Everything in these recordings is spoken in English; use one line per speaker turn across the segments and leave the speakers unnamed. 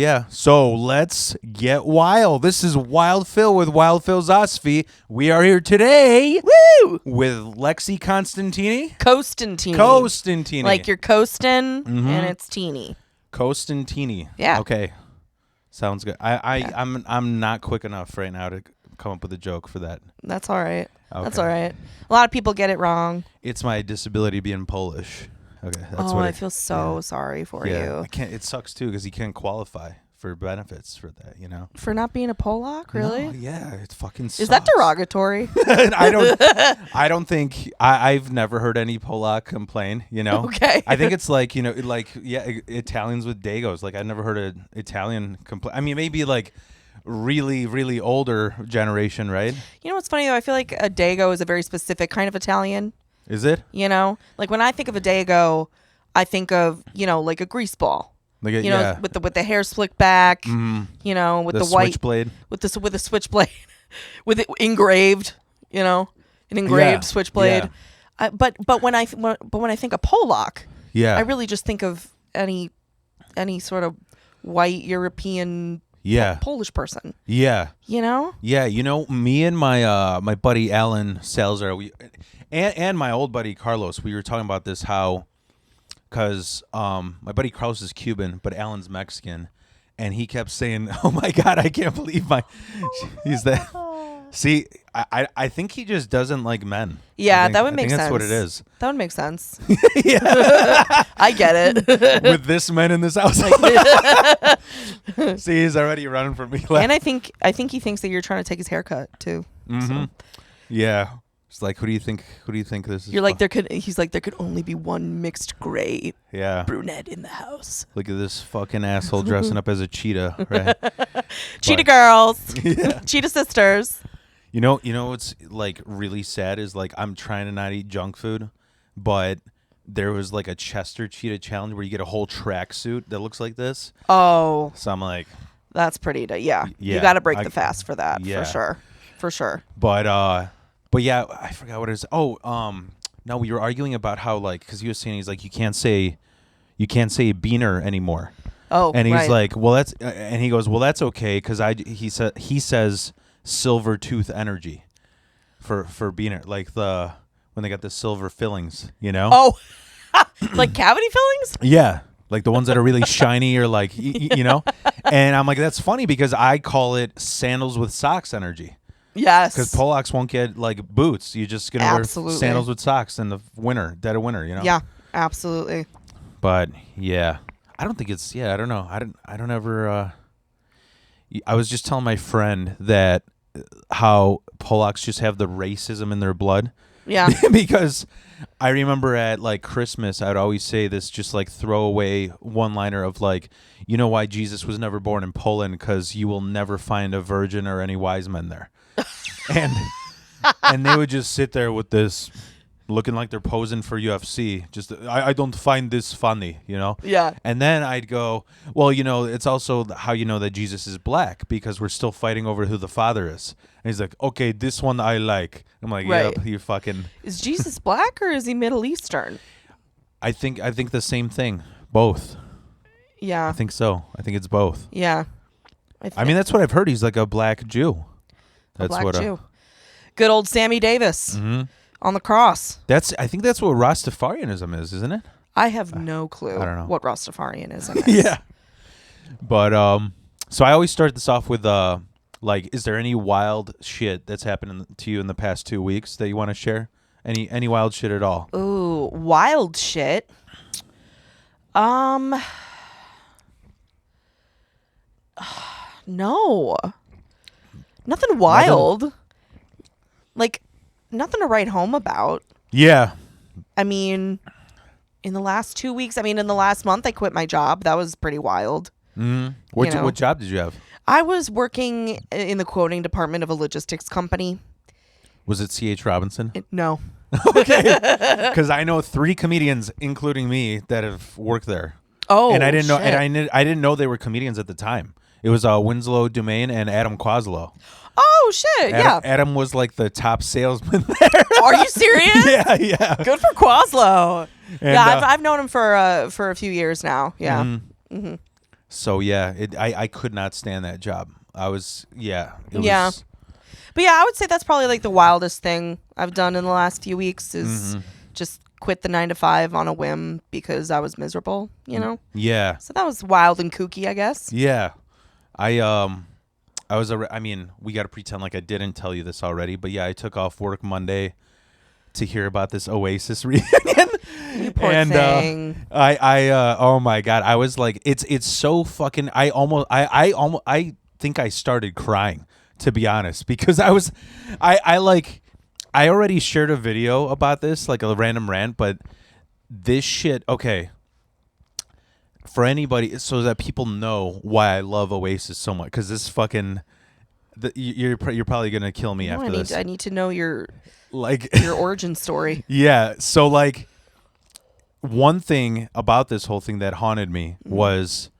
Yeah. So let's get wild. This is Wild Phil with Wild Phil Zosfi. We are here today with Lexi Costantini.
Costantini. Like you're coasting and it's teeny.
Costantini.
Yeah.
Okay. Sounds good. I'm not quick enough right now to come up with a joke for that.
That's all right.
Okay.
That's all right. A lot of people get it wrong.
It's my disability being Polish. Okay, that's what
I feel so sorry for you.
I can't. It sucks too because you can't qualify for benefits for that. You know,
for not being a Polak, really?
No, yeah, it fucking sucks.
Is that derogatory?
I don't think I've never heard any Polak complain. You know,
okay.
I think it's like Italians with Dagos. Like I never heard an Italian complain. I mean, maybe like really, really older generation, right?
You know what's funny though? I feel like a Dago is a very specific kind of Italian.
Is it?
You know, like when I think of a Dago, I think of, like a grease ball.
Like
with the hair slicked back, with the white
switchblade.
with a switchblade, with it engraved, an engraved switchblade.
Yeah.
But when I think of Polak,
I
really just think of any sort of white European Polish person.
Yeah.
You know?
Yeah, me and my my buddy Alan Salazar, and my old buddy Carlos, we were talking about this because my buddy Carlos is Cuban, but Alan's Mexican, and he kept saying, "Oh my God, I can't believe he's that." See, I think he just doesn't like men.
Yeah, that would make sense.
That's what it is.
That would make sense.
Yeah,
I get it.
With this man in this house, see, he's already running from me.
And I think he thinks that you're trying to take his haircut too.
Mm-hmm. So. Yeah. It's like, who do you think this is?
You're like, he's like, there could only be one mixed gray brunette in the house.
Look at this fucking asshole dressing up as a cheetah, right?
Cheetah girls. Yeah. Cheetah sisters.
You know what's like really sad is like I'm trying to not eat junk food, but there was like a Chester Cheetah challenge where you get a whole tracksuit that looks like this.
Oh.
So I'm like,
that's pretty, yeah. You got to break the fast for that, for sure.
But yeah, I forgot what it is. Oh, no, we were arguing about how like because he was saying he's like you can't say beaner anymore.
Oh,
and he's like, well, that's and he goes, well, that's okay because he says silver tooth energy for beaner like when they got the silver fillings,
Oh, like cavity fillings?
Yeah. Like the ones that are really shiny or like, And I'm like, that's funny because I call it sandals with socks energy.
Yes.
Because Polacks won't get like boots. You're just going to wear sandals with socks in the winter, dead of winter,
Yeah, absolutely.
But yeah, I don't think it's, I don't know. I don't ever, I was just telling my friend that how Polacks just have the racism in their blood.
Yeah.
Because I remember at like Christmas, I'd always say this just like throwaway one-liner of like, you know why Jesus was never born in Poland? Because you will never find a virgin or any wise men there. And they would just sit there with this looking like they're posing for UFC. Just I don't find this funny,
Yeah.
And then I'd go, well, it's also how you know that Jesus is black because we're still fighting over who the father is. And he's like, okay, this one I like. I'm like, yep, you fucking.
Is Jesus black or is he Middle Eastern?
I think the same thing. Both.
Yeah.
I think so. I think it's both.
Yeah.
I mean, that's what I've heard. He's like a black Jew.
That's what Jew. Good old Sammy Davis on the cross.
I think that's what Rastafarianism is, isn't it?
I have no clue.
I don't know
what Rastafarianism is.
Yeah. But so I always start this off with like, is there any wild shit that's happened to you in the past 2 weeks that you want to share? Any wild shit at all?
Ooh, wild shit. No. Nothing wild. Like, nothing to write home about.
Yeah.
I mean, in the last 2 weeks, in the last month, I quit my job. That was pretty wild.
Mm-hmm. What job did you have?
I was working in the quoting department of a logistics company.
Was it C.H. Robinson?
No.
Okay. Because I know 3 comedians, including me, that have worked there.
Oh,
and I didn't know,
shit.
and I didn't know they were comedians at the time. It was Winslow Dumaine and Adam Quaslow.
Oh shit!
Adam was like the top salesman there.
Are you serious?
Yeah.
Good for Quaslow.
And,
yeah, I've known him for a few years now. Yeah.
Mm-hmm. So yeah, I could not stand that job. I was it
Yeah.
was
But yeah, I would say that's probably like the wildest thing I've done in the last few weeks is just quit the 9 to 5 on a whim because I was miserable, you know?
yeah.
So that was wild and kooky, I guess.
Yeah. I I was I mean, we got to pretend like I didn't tell you this already, but yeah, I took off work Monday to hear about this Oasis reunion.
You poor
And
thing.
oh my god, I was like it's so fucking I think I started crying, to be honest, because I like I already shared a video about this, like a random rant, but this shit, okay, for anybody, so that people know why I love Oasis so much, because this fucking you're probably gonna kill me
No,
after this.
I need to know your
Like
your origin story.
yeah, so like one thing about this whole thing that haunted me was,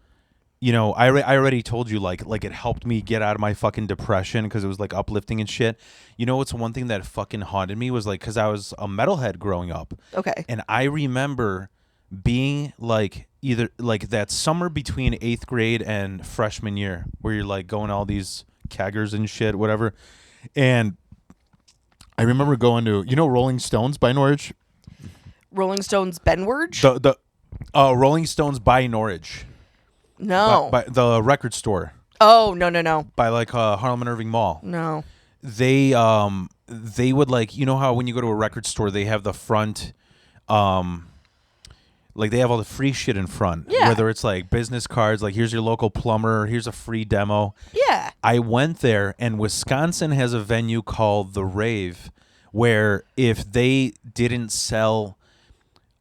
you know, I already told you like it helped me get out of my fucking depression because it was like uplifting and shit. You know what's one thing that fucking haunted me was like, because I was a metalhead growing up.
Okay.
And I remember being like either like that summer between 8th grade and freshman year where you're like going to all these keggers and shit, whatever. And I remember going to, you know, Rolling Stones by Norwich?
Rolling Stones Benward?
The Rolling Stones by Norwich.
No.
By the record store.
Oh, no.
By like Harlem and Irving Mall.
No.
They would like, you know how when you go to a record store they have the front like they have all the free shit in front.
Yeah.
Whether it's like business cards, like here's your local plumber, here's a free demo.
Yeah.
I went there, and Wisconsin has a venue called The Rave where if they didn't sell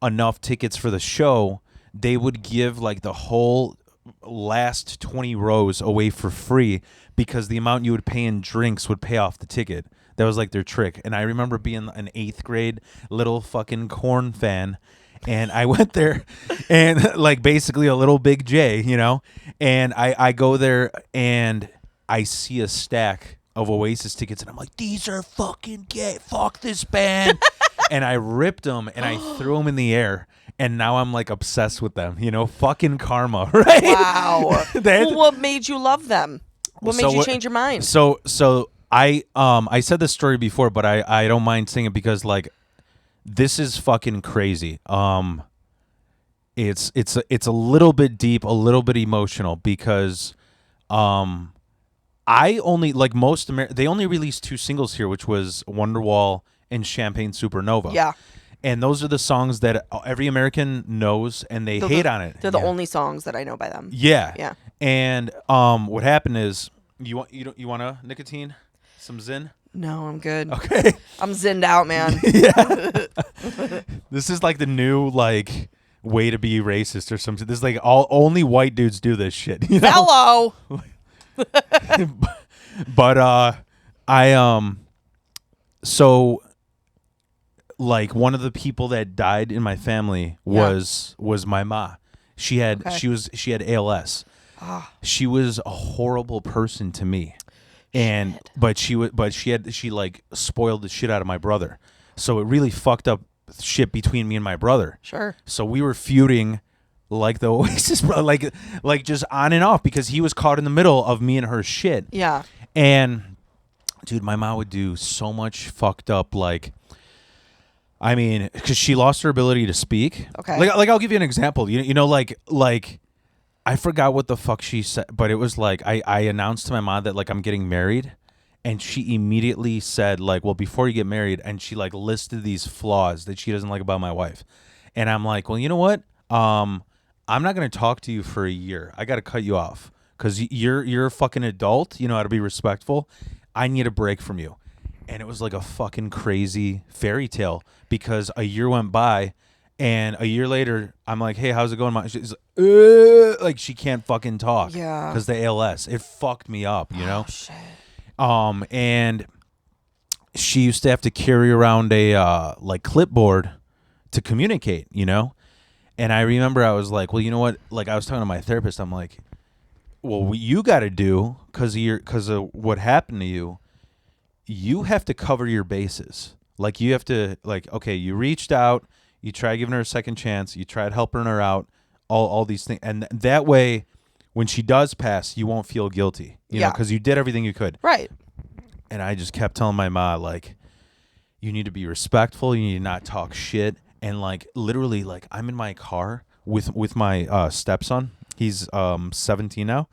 enough tickets for the show, they would give like the whole last 20 rows away for free because the amount you would pay in drinks would pay off the ticket. That was like their trick. And I remember being an 8th grade little fucking Korn fan, and I went there and like basically a little Big J, you know, and I go there and I see a stack of Oasis tickets and I'm like, these are fucking gay. Fuck this band. And I ripped them and I threw them in the air. And now I'm like obsessed with them, you know, fucking karma, right?
Wow. Well, what made you love them? What made you change your mind?
So I said this story before, but I don't mind saying it because like this is fucking crazy. It's a little bit deep, a little bit emotional because I only like most they only released 2 singles here, which was Wonderwall and Champagne Supernova.
Yeah.
And those are the songs that every American knows, and they hate on it.
They're the only songs that I know by them.
Yeah.
Yeah.
And what happened is you want a nicotine, some Zyn?
No, I'm good.
Okay.
I'm zinned out, man.
Yeah. This is like the new like way to be racist or something. This is like only white dudes do this shit. You know?
Hello.
But I so like one of the people that died in my family was my ma. She had ALS. She was a horrible person to me. And she like spoiled the shit out of my brother. So it really fucked up shit between me and my brother.
Sure.
So we were feuding like the Oasis brother, like just on and off because he was caught in the middle of me and her shit.
Yeah.
And dude, my mom would do so much fucked up like I mean, because she lost her ability to speak.
Okay.
Like I'll give you an example. You know, like I forgot what the fuck she said, but it was like I announced to my mom that like I'm getting married, and she immediately said like, well, before you get married, and she like listed these flaws that she doesn't like about my wife, and I'm like, well, you know what? I'm not gonna talk to you for a year. I gotta cut you off because you're a fucking adult. You know how to be respectful. I need a break from you. And it was like a fucking crazy fairy tale because a year went by, and a year later, I'm like, hey, how's it going? She's like, she can't fucking talk.
Yeah.
Because the ALS. It fucked me up, you know?
Oh, shit.
And she used to have to carry around a like clipboard to communicate, you know? And I remember I was like, well, you know what? Like, I was talking to my therapist. I'm like, well, what you got to do because of what happened to you, you have to cover your bases. Like, you have to, like, okay, you reached out, you tried giving her a second chance, you tried helping her out, all these things. And that way, when she does pass, you won't feel guilty, you know, because you did everything you could.
Right.
And I just kept telling my ma, like, you need to be respectful. You need to not talk shit. And like literally, like I'm in my car with my stepson. He's 17 now,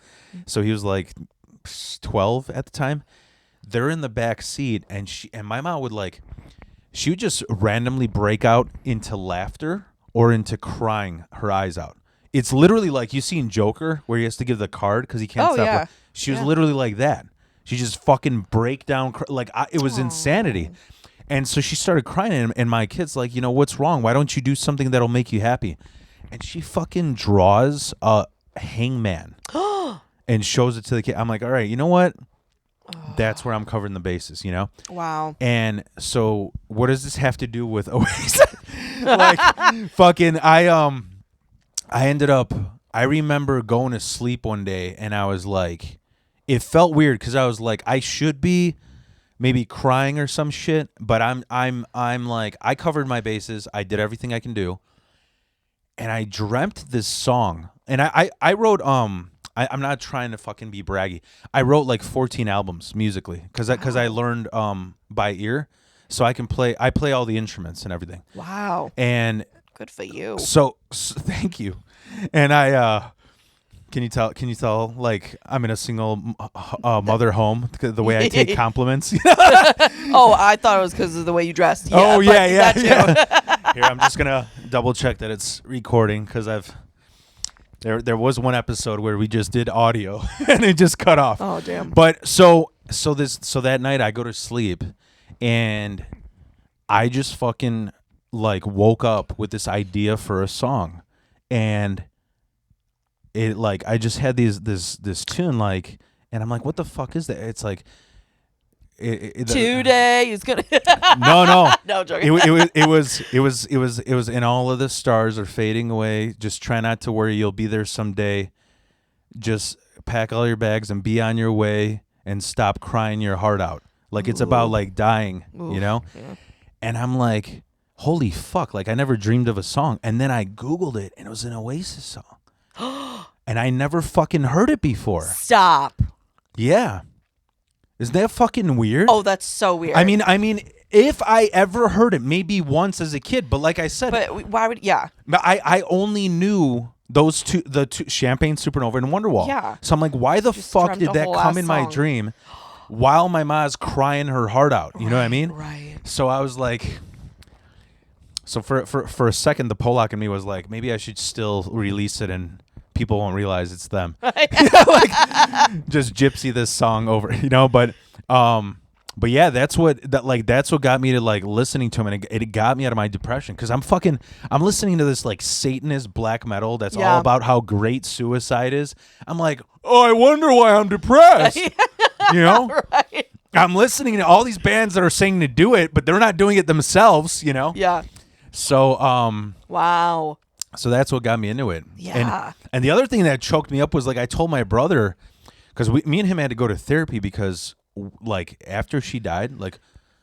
so he was like 12 at the time. They're in the back seat, and my mom would she would just randomly break out into laughter or into crying her eyes out. It's literally like you see in Joker where he has to give the card because he can't stop.
Yeah.
She was literally like that. She just fucking break down. It was insanity. And so she started crying, and my kid's like, you know, what's wrong? Why don't you do something that'll make you happy? And she fucking draws a hangman and shows it to the kid. I'm like, all right, you know what? That's where I'm covering the bases, you know?
Wow.
And so what does this have to do with Oasis? Like, fucking, I ended up, I remember going to sleep one day, and I was like, it felt weird because I was like, I should be maybe crying or some shit, but I'm like, I covered my bases. I did everything I can do. And I dreamt this song. And I wrote, I'm not trying to fucking be braggy. I wrote like 14 albums musically because I learned by ear. So I play all the instruments and everything.
Wow.
And
good for you.
So thank you. And I Can you tell? Like, I'm in a single mother home. The way I take compliments.
Oh, I thought it was because of the way you dressed. Yeah,
yeah. Here, I'm just gonna double check that it's recording because there was one episode where we just did audio and it just cut off.
Oh damn.
But so that night I go to sleep and I just fucking like woke up with this idea for a song and. It like I just had this tune like, and I'm like, what the fuck is that? It's like,
today is gonna.
no,
no joking.
It was and all of the stars are fading away. Just try not to worry, you'll be there someday. Just pack all your bags and be on your way, and stop crying your heart out. Like it's about like dying, you know.
Yeah.
And I'm like, holy fuck! Like I never dreamed of a song, and then I Googled it, and it was an Oasis song. And I never fucking heard it before.
Stop.
Yeah. Isn't that fucking weird?
Oh, that's so weird.
I mean, if I ever heard it, maybe once as a kid, but like I said,
but why would
I only knew those the two Champagne Supernova and Wonderwall.
Yeah.
So I'm like, why the fuck did that come in my
song.
dream while my ma's crying her heart out? You know what I mean?
Right.
So I was like, so for a second, the Polak in me was like, maybe I should still release it and people won't realize it's them. Like, just gypsy this song over, you know. But yeah, that's what got me to like listening to him, and it got me out of my depression because I'm listening to this like Satanist black metal that's all about how great suicide is. I'm like, oh, I wonder why I'm depressed. You know.
Right.
I'm listening to all these bands that are saying to do it, but they're not doing it themselves, you know?
Yeah.
So,
wow.
So that's what got me into it.
Yeah.
And the other thing that choked me up was like I told my brother, because me and him had to go to therapy because like after she died, like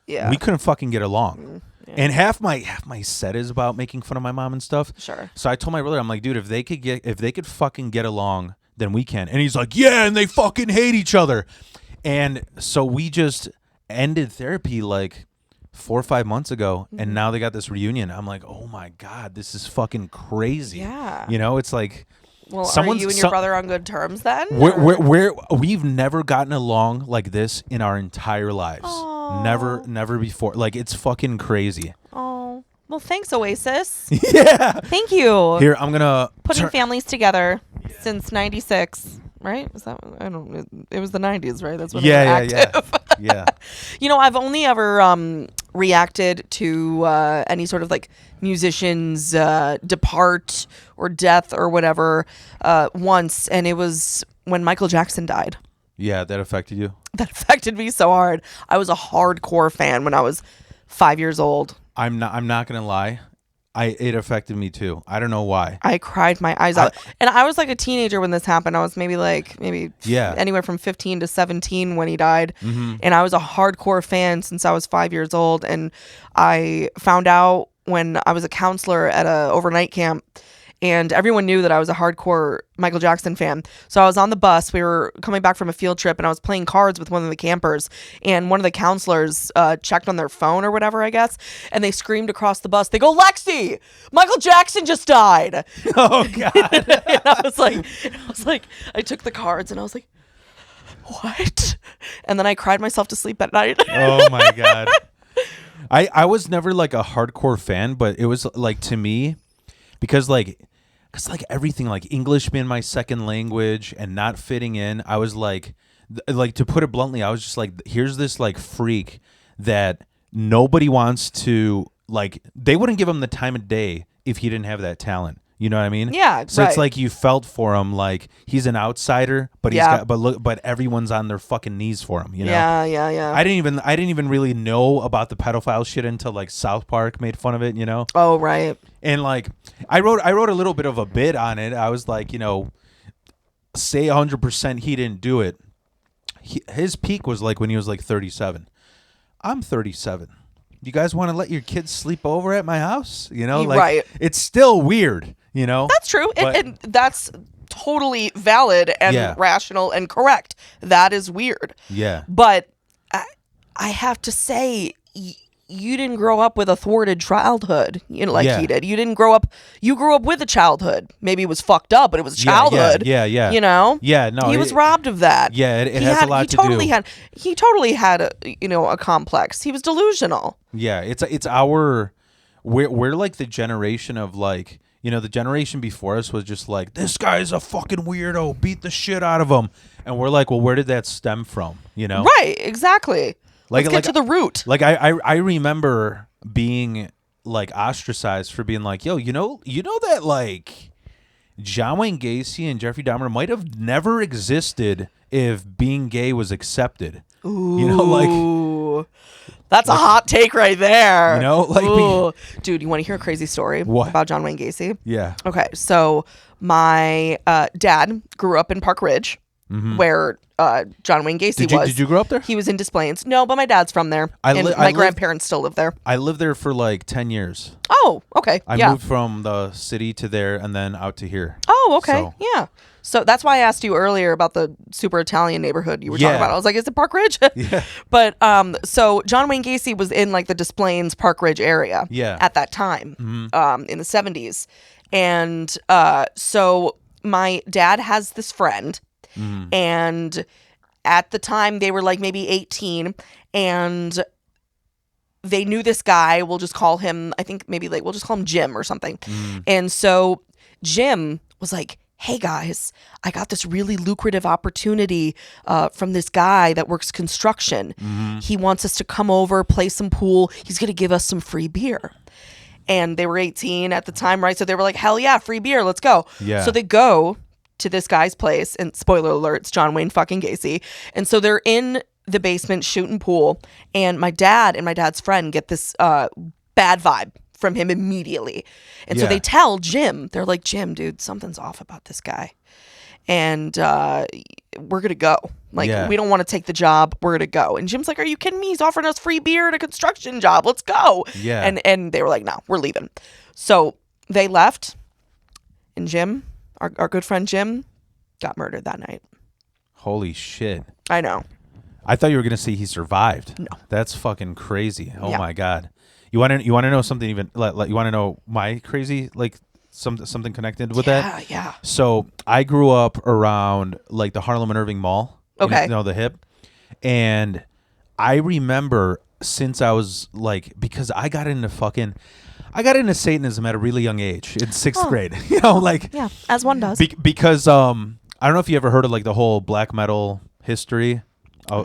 we couldn't fucking get along. Yeah. And half my set is about making fun of my mom and stuff.
Sure.
So I told my brother, I'm like, dude, if they could fucking get along, then we can. And he's like, yeah, and they fucking hate each other. And so we just ended therapy like 4 or 5 months ago, and now they got this reunion. I'm like, oh my God, this is fucking crazy.
Yeah.
You know, it's like,
well, are you and your brother on good terms then?
We've never gotten along like this in our entire lives.
Aww.
Never before. Like, it's fucking crazy.
Oh, well, thanks, Oasis.
Yeah.
Thank you.
Here, I'm gonna
putting families together since '96. Right? Was that? I don't. It was the '90s, right? That's when they were active.
Yeah.
You know, I've only ever reacted to any sort of like musicians depart or death or whatever once, and it was when Michael Jackson died.
Yeah, that affected you.
That affected me so hard. I was a hardcore fan when I was 5 years old.
I'm not gonna lie. It affected me too. I don't know why.
I cried my eyes out. And I was like a teenager when this happened. I was maybe anywhere from 15 to 17 when he died. Mm-hmm. And I was a hardcore fan since I was 5 years old. And I found out when I was a counselor at a overnight camp, and everyone knew that I was a hardcore Michael Jackson fan. So I was on the bus. We were coming back from a field trip, and I was playing cards with one of the campers, and one of the counselors checked on their phone or whatever, I guess, and they screamed across the bus. They go, "Lexi, Michael Jackson just died."
Oh God.
And I was like, I took the cards and I was like, what? And then I cried myself to sleep at night.
Oh my God. I was never like a hardcore fan, but it was like, to me, because like everything, like English being my second language and not fitting in, I was like to put it bluntly, I was just like, here's this like freak that nobody wants to, like, they wouldn't give him the time of day if he didn't have that talent. You know what I mean?
Yeah.
So
right.
it's like you felt for him, like he's an outsider, but but everyone's on their fucking knees for him. You know?
Yeah.
I didn't even really know about the pedophile shit until like South Park made fun of it. You know?
Oh, right.
And like I wrote a little bit of a bit on it. I was like, say 100% he didn't do it. His peak was like when he was like 37. I'm 37. You guys want to let your kids sleep over at my house? Like,
right.
It's still weird.
That's true. And that's totally valid and rational and correct. That is weird.
Yeah.
But I have to say, you didn't grow up with a thwarted childhood, he did. You didn't grow up. You grew up with a childhood. Maybe it was fucked up, but it was childhood.
Yeah. Yeah. No.
He was robbed of that.
Yeah. It has a lot to do.
He totally had a complex. He was delusional.
Yeah. It's our. We're like the generation of like. The generation before us was just like, this guy's a fucking weirdo, beat the shit out of him. And we're like, well, where did that stem from?
Right, exactly. Let's get to the root.
Like, I remember being, like, ostracized for being like, yo, you know that, like, John Wayne Gacy and Jeffrey Dahmer might have never existed if being gay was accepted.
Ooh. That's a hot take right there. Dude, you want to hear a crazy story about John Wayne Gacy?
Yeah.
Okay, so my dad grew up in Park Ridge, where John Wayne Gacy was.
Did you grow up there?
He was in Des Plaines. No, but my dad's from there. My grandparents still live there.
I lived there for like 10 years.
Oh, okay.
I moved from the city to there and then out to here.
Oh, okay. Yeah. So that's why I asked you earlier about the super Italian neighborhood you were talking about. I was like, is it Park Ridge?
Yeah.
But so John Wayne Gacy was in like the Des Plaines, Park Ridge area at that time in the 70s. And so my dad has this friend, and at the time they were like maybe 18, and they knew this guy. We'll just call him, I think maybe like we'll just call him Jim or something. And so Jim was like, hey guys, I got this really lucrative opportunity from this guy that works construction. He wants us to come over, play some pool. He's going to give us some free beer. And they were 18 at the time, right? So they were like, hell yeah, free beer, let's go.
Yeah.
So they go to this guy's place, and spoiler alert, it's John Wayne fucking Gacy. And so they're in the basement shooting pool, and my dad and my dad's friend get this bad vibe from him immediately. And so they tell Jim, they're like, Jim, dude, something's off about this guy. And we're going to go. Like, we don't want to take the job. We're going to go. And Jim's like, are you kidding me? He's offering us free beer at a construction job. Let's go.
Yeah.
And they were like, no, we're leaving. So they left. And Jim, our good friend Jim, got murdered that night.
Holy shit.
I know.
I thought you were going to say he survived.
No.
That's fucking crazy. Oh my God. You want to know something even like you want to know my crazy like something connected with that?
Yeah.
So I grew up around like the Harlem and Irving Mall.
Okay.
The hip. And I remember since I was like, because I got into Satanism at a really young age in 6th grade.
Yeah, as one does.
Because I don't know if you ever heard of like the whole black metal history.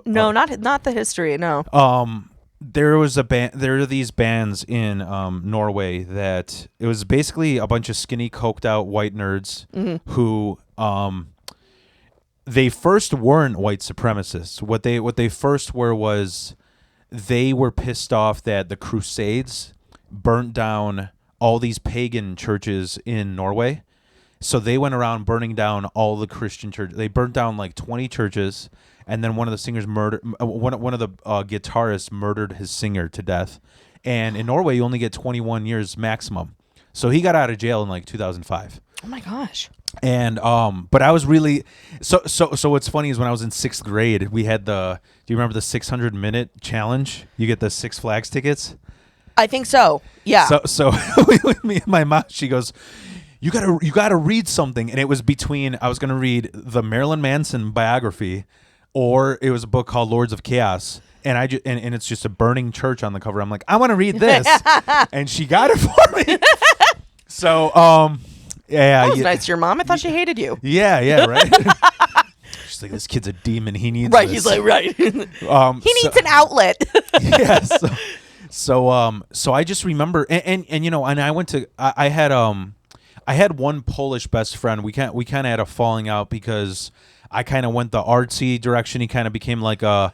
No, not the history. No.
There was a band. There are these bands in Norway that it was basically a bunch of skinny, coked out white nerds who they first weren't white supremacists. What they first were was they were pissed off that the Crusades burnt down all these pagan churches in Norway. So they went around burning down all the Christian churches. They burnt down like 20 churches. And then one of the singers one of the guitarists murdered his singer to death. And in Norway, you only get 21 years maximum. So he got out of jail in like 2005.
Oh my gosh.
And but I was really so what's funny is when I was in 6th grade, we had do you remember the 600-minute challenge? You get the Six Flags tickets.
I think so. Yeah.
So me and my mom, she goes, you gotta read something, and it was between I was gonna read the Marilyn Manson biography, or it was a book called Lords of Chaos, and and it's just a burning church on the cover. I'm like, I want to read this, and she got it for me. So yeah,
that was nice to your mom. I thought she hated you.
yeah, right. She's like, this kid's a demon. He needs
Right.
this.
He's like, right. He needs an outlet.
Yeah. So I just remember, and you know, and I went to I had one Polish best friend. We kind of had a falling out because I kind of went the artsy direction. He kind of became like I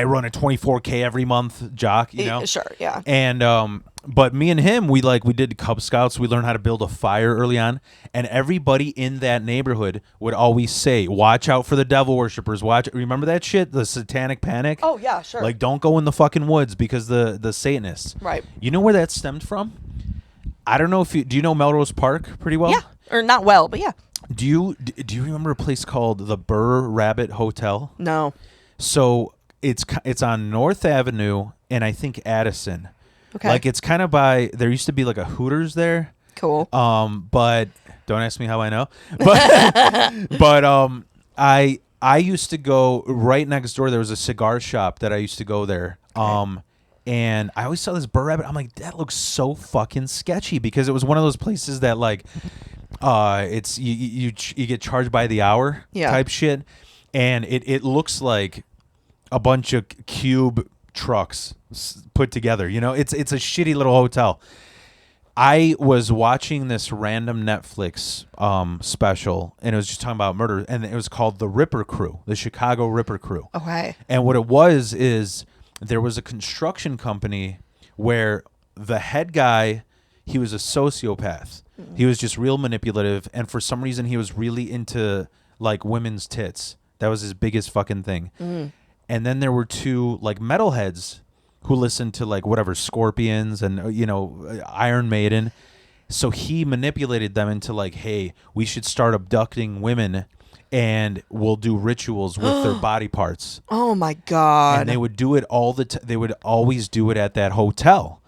run a 24K every month jock, you know.
Sure, yeah.
And but me and him, we did Cub Scouts. We learned how to build a fire early on, and everybody in that neighborhood would always say, "Watch out for the devil worshippers." Remember that shit, the Satanic Panic?
Oh yeah, sure.
Like, don't go in the fucking woods because the Satanists.
Right.
You know where that stemmed from? I don't know if do you know Melrose Park pretty well?
Yeah, or not well, but yeah.
Do you remember a place called the Burr Rabbit Hotel?
No.
So it's on North Avenue and I think Addison.
Okay.
Like it's kind of by there used to be like a Hooters there.
Cool.
But don't ask me how I know. But I used to go right next door. There was a cigar shop that I used to go there. Okay. And I always saw this Burr Rabbit. I'm like, that looks so fucking sketchy because it was one of those places that like, it's you get charged by the hour type shit, and it looks like a bunch of cube trucks put together. You know, it's a shitty little hotel. I was watching this random Netflix special, and it was just talking about murder, and it was called The Ripper Crew, the Chicago Ripper Crew.
Okay.
And what it was is there was a construction company where the head guy, he was a sociopath. Mm-hmm. He was just real manipulative, and for some reason he was really into like women's tits. That was his biggest fucking thing. Mm-hmm. And then there were two like metalheads who listened to like whatever Scorpions and you know Iron Maiden. So he manipulated them into like, hey, we should start abducting women and we'll do rituals with their body parts.
Oh my God.
And they would do it all the time. They would always do it at that hotel.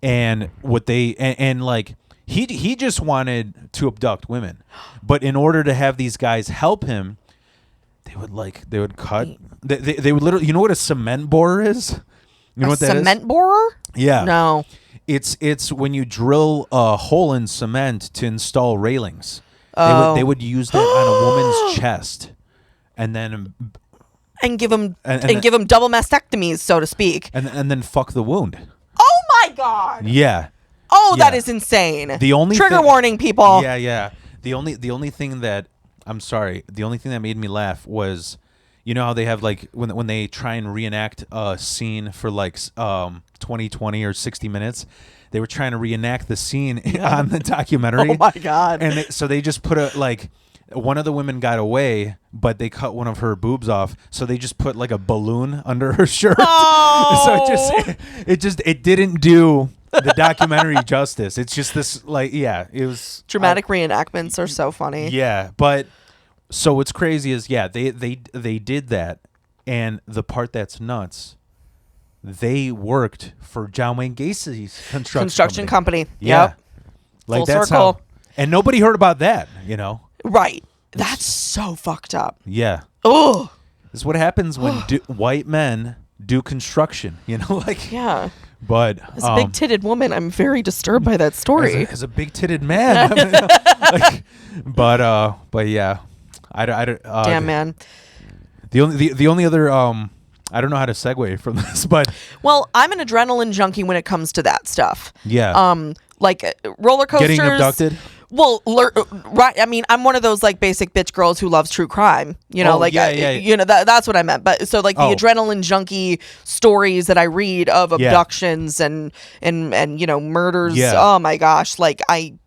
And what they and like he just wanted to abduct women. But in order to have these guys help him, they would cut they would literally, you know what a cement borer is? You know what that is?
Cement borer?
Yeah.
No.
It's when you drill a hole in cement to install railings. They would use that on a woman's chest, and then
give them give them double mastectomies, so to speak,
and then fuck the wound.
Oh my God!
Yeah.
Oh, yeah. That is insane.
The only
trigger warning, people.
Yeah. The only thing that the only thing that made me laugh was, you know how they have like when they try and reenact a scene for like 20/20 or 60 minutes. They were trying to reenact the scene on the documentary.
Oh my God!
And so they just put one of the women got away, but they cut one of her boobs off. So they just put like a balloon under her shirt.
Oh.
So it didn't do the documentary justice. It's just this it was
dramatic reenactments are so funny.
Yeah, but so what's crazy is they did that, and the part that's nuts. They worked for John Wayne Gacy's construction company.
Yeah.
Yep. Like
full
that's
circle.
And nobody heard about that, you know?
Right. That's so fucked up.
Yeah.
Oh.
This is what happens when white men do construction, you know? Like,
yeah.
But
as a big-titted woman, I'm very disturbed by that story.
As a big-titted man. But yeah.
Damn, man.
The only other I don't know how to segue from this, but
well, I'm an adrenaline junkie when it comes to that stuff.
Yeah.
Like roller coasters.
Getting abducted.
Well, right. I mean, I'm one of those like basic bitch girls who loves true crime. You know, you know that's what I meant. But so like the adrenaline junkie stories that I read of abductions and you know murders. Yeah. Oh my gosh, like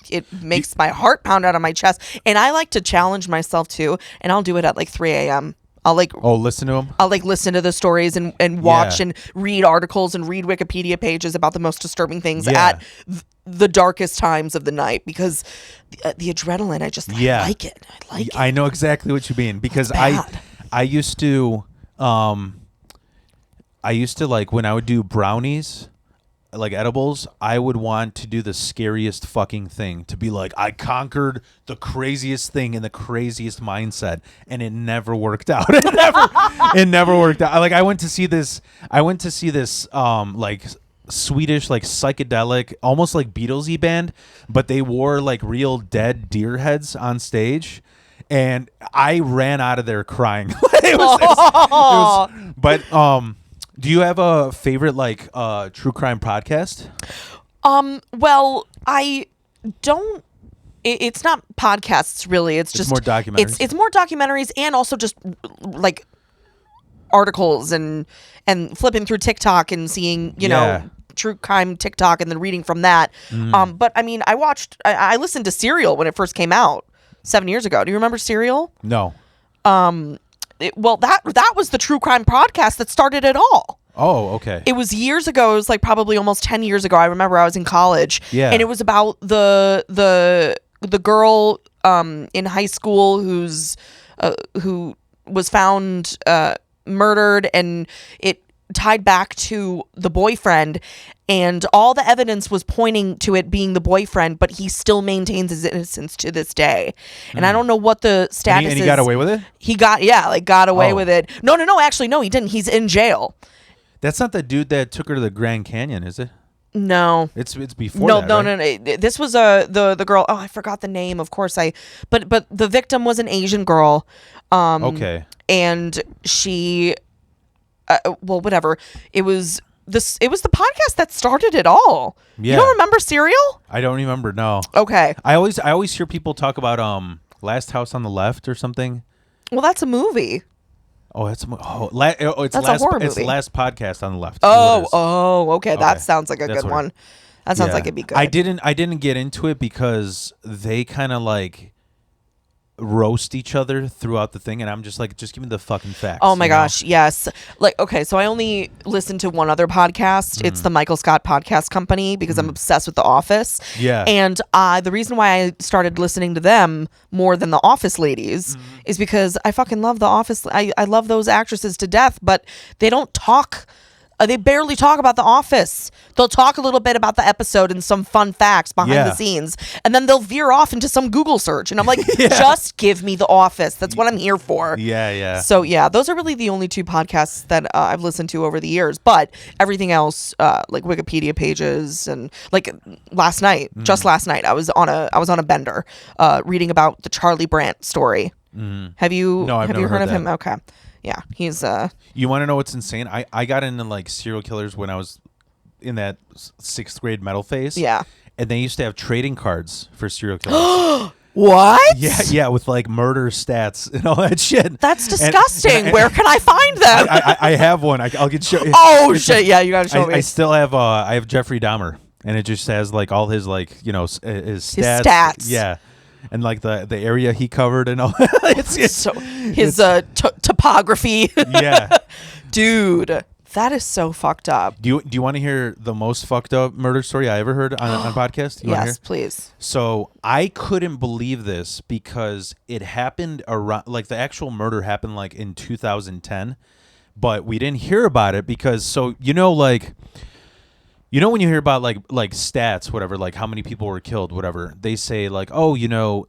it makes my heart pound out of my chest. And I like to challenge myself too, and I'll do it at like 3 a.m.
Listen to him.
I'll like listen to the stories and watch
Yeah.
and read articles and read Wikipedia pages about the most disturbing things
Yeah.
at the darkest times of the night, because the adrenaline, I like it. I like it.
I know exactly what you mean, because
bad.
I used to like, when I would do brownies, like edibles, I would want to do the scariest fucking thing, to be like, I conquered the craziest thing in the craziest mindset, and it never worked out. It never worked out. Like, I went to see this like Swedish, like psychedelic, almost like Beatlesy band, but they wore like real dead deer heads on stage, and I ran out of there crying. But do you have a favorite like true crime podcast?
Well, I don't. It's not podcasts really. It's just
more documentaries.
It's more documentaries, and also just like articles and flipping through TikTok and seeing know true crime TikTok and then reading from that. But I mean, I listened to Serial when it first came out 7 years ago. Do you remember Serial?
No.
Well, that was the true crime podcast that started it all.
Oh, okay.
It was years ago. It was like probably almost 10 years ago. I remember I was in college.
Yeah.
And it was about the girl in high school who was found murdered, and it tied back to the boyfriend, and all the evidence was pointing to it being the boyfriend, but he still maintains his innocence to this day. And I don't know what the status is.
And he got away with it?
He got away with it. No, actually, no, he didn't. He's in jail.
That's not the dude that took her to the Grand Canyon, is it?
No.
It's before that, right?
No. This was the girl. Oh, I forgot the name. Of course but the victim was an Asian girl.
Okay.
And she whatever. It was the podcast that started it all.
Yeah.
You don't remember Serial?
I don't remember, no.
Okay.
I always hear people talk about Last House on the Left or something.
Well, that's a movie.
Oh, it's
That's
last,
a horror
it's
movie.
Last Podcast on the Left.
Okay. That
Okay.
sounds like a
That's
good
what
one. That sounds like it'd be good.
I didn't get into it because they kind of like roast each other throughout the thing, and I'm just like, just give me the fucking facts.
Oh my gosh, yes. Like, okay, so I only listen to one other podcast. It's the Michael Scott Podcast Company, because I'm obsessed with The Office.
Yeah.
And the reason why I started listening to them more than the Office ladies is because I fucking love The Office. I love those actresses to death, but they don't talk. They barely talk about The Office. They'll talk a little bit about the episode and some fun facts behind the scenes, and then they'll veer off into some Google search. And I'm like, just give me The Office. That's what I'm here for.
Yeah.
So yeah, those are really the only two podcasts that I've listened to over the years. But everything else, like Wikipedia pages, and like just last night, I was on a bender, reading about the Charlie Brandt story. Have you?
No, I've
have
never
you heard
heard
of him?
that.
Okay. Yeah, he's
You want to know what's insane? I got into like serial killers when I was in that 6th grade metal phase.
Yeah.
And they used to have trading cards for serial killers.
What?
Yeah, with like murder stats and all that shit.
That's disgusting. Where can I find them?
I have one. I'll get show.
Oh shit! Yeah, you gotta show me.
I still have. I have Jeffrey Dahmer, and it just has like all his like his stats.
His stats.
Yeah, and like the area he covered and all. it's
so his topography.
Yeah,
dude, that is so fucked up.
Do you want to hear the most fucked up murder story I ever heard on podcast?
Yes, please.
So I couldn't believe this because it happened around, like the actual murder happened like in 2010, but we didn't hear about it because like. You know when you hear about like stats, whatever, like how many people were killed, whatever, they say like, oh,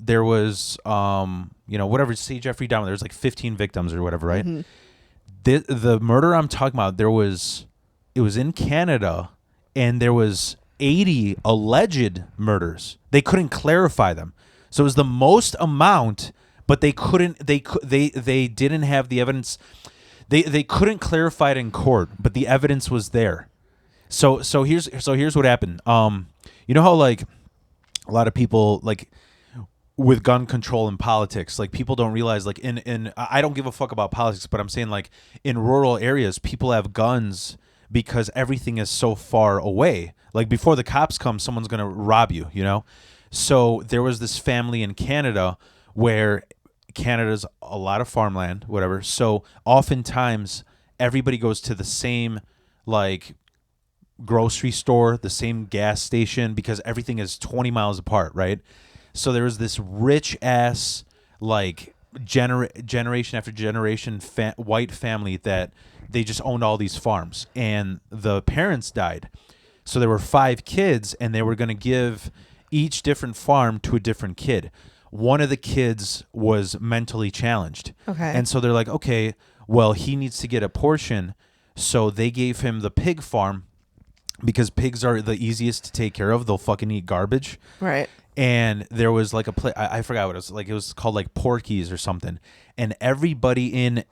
there was, whatever, say Jeffrey Dahmer, there's like 15 victims or whatever, right? Mm-hmm. The murder I'm talking about, it was in Canada, and there was 80 alleged murders. They couldn't clarify them, so it was the most amount, but they didn't have the evidence. They couldn't clarify it in court, but the evidence was there. So here's what happened. You know how like a lot of people like with gun control and politics, like people don't realize like in I don't give a fuck about politics, but I'm saying like in rural areas, people have guns because everything is so far away. Like before the cops come, someone's gonna rob you. So there was this family in Canada where Canada's a lot of farmland, whatever. So oftentimes everybody goes to the same like grocery store, the same gas station, because everything is 20 miles apart, right? So there was this rich ass like generation after generation white family that they just owned all these farms, and the parents died. So there were 5 kids, and they were going to give each different farm to a different kid. One of the kids was mentally challenged.
Okay.
And so they're like, okay, well, he needs to get a portion. So they gave him the pig farm because pigs are the easiest to take care of. They'll fucking eat garbage.
Right.
And there was like a place, I forgot what it was like. It was called like Porky's or something. And everybody in